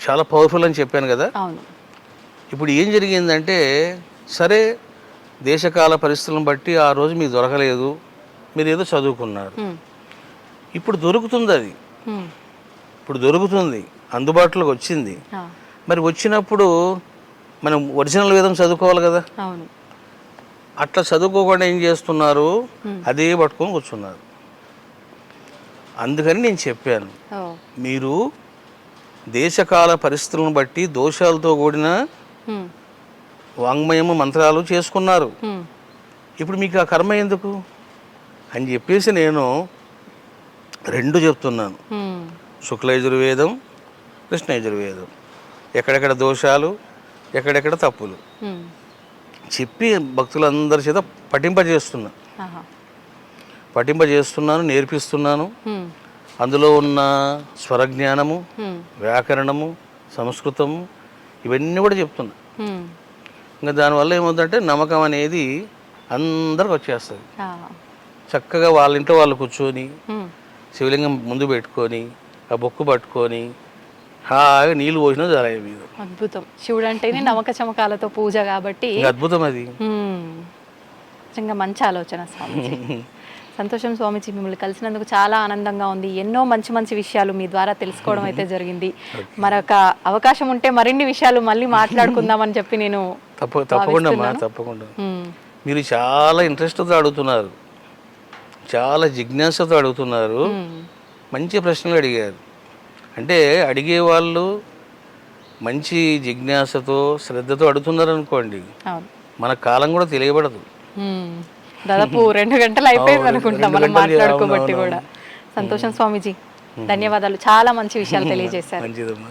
చాలా పవర్ఫుల్ అని చెప్పాను కదా. అవును. ఇప్పుడు ఏం జరిగిందంటే సరే, దేశకాల పరిస్థితులను బట్టి ఆ రోజు మీకు దొరకలేదు, మీరు ఏదో చదువుకున్నారు. ఉమ్, ఇప్పుడు దొరుకుతుంది, అది ఉమ్, ఇప్పుడు దొరుకుతుంది, అందుబాటులోకి వచ్చింది. ఆ, మరి వచ్చినప్పుడు మనం ఒరిజినల్ వేదం చదువుకోవాలి కదా. అవును. అట్లా చదువుకోకుండా ఏం చేస్తున్నారు, అదే పట్టుకొని కూర్చున్నారు. అందుకని నేను చెప్పాను, ఓ, మీరు దేశకాల పరిస్థితులను బట్టి దోషాలతో కూడిన ఉమ్, వాంగ్మయము మంత్రాలు చేసుకున్నారు. ఉమ్, ఇప్పుడు మీకు ఆ కర్మ ఎందుకు అని చెప్పేసి నేను 2 చెప్తున్నాను. ఉమ్, శుక్ల యజుర్వేదం, కృష్ణ యజుర్వేదం, ఎక్కడెక్కడ దోషాలు, ఎక్కడెక్కడ తప్పులు ఉమ్, చెప్పి భక్తులందరి చేత ఆహా, పఠింపజేస్తున్నాను, నేర్పిస్తున్నాను. ఉమ్, అందులో ఉన్న స్వరజ్ఞానము, ఉమ్, వ్యాకరణము, సంస్కృతము ఇవన్నీ కూడా చెప్తున్నా. ఉమ్, ఇంకా దానివల్ల ఏమవుతుందంటే నమ్మకం అనేది అందరికి వచ్చేస్తుంది. ఆ, చక్కగా వాళ్ళ ఇంట్లో వాళ్ళు కూర్చొని ఉమ్, శివలింగం ముందు పెట్టుకొని ఆ బొక్కు పట్టుకొని హాగా నీళ్ళు పోసినా చాలా మీద. అద్భుతం. శివుడు అంటేనే నమ్మక చమకాలతో పూజ కాబట్టి ఇంకా అద్భుతం అది. నిజంగా మంచి ఆలోచన స్వామీజీ. సంతోషం స్వామీజీ, మిమ్మల్ని కలిసినందుకు చాలా ఆనందంగా ఉంది. ఎన్నో మంచి మంచి విషయాలు మీ ద్వారా తెలుసుకోవడం అయితే జరిగింది. మరొక అవకాశం ఉంటే మరిన్ని విషయాలు మళ్ళీ మాట్లాడుకుందామని చెప్పి నేను తప్పకుండా అమ్మా, తప్పకుండా. మీరు చాలా ఇంట్రెస్ట్తో అడుగుతున్నారు, చాలా జిజ్ఞాసతో అడుగుతున్నారు, మంచి ప్రశ్నలు అడిగారు. అంటే అడిగే వాళ్ళు మంచి జిజ్ఞాసతో శ్రద్ధతో అడుగుతున్నారు అనుకోండి, మన కాలం కూడా తెలియబడదు. దాదాపు 2 గంటలు అయిపోయింది అనుకుంటా మనం మాట్లాడుకోబట్టి కూడా. సంతోషం స్వామీజీ. ధన్యవాదాలు, చాలా మంచి విషయాలు తెలియజేశారు. మంచిదమ్మా.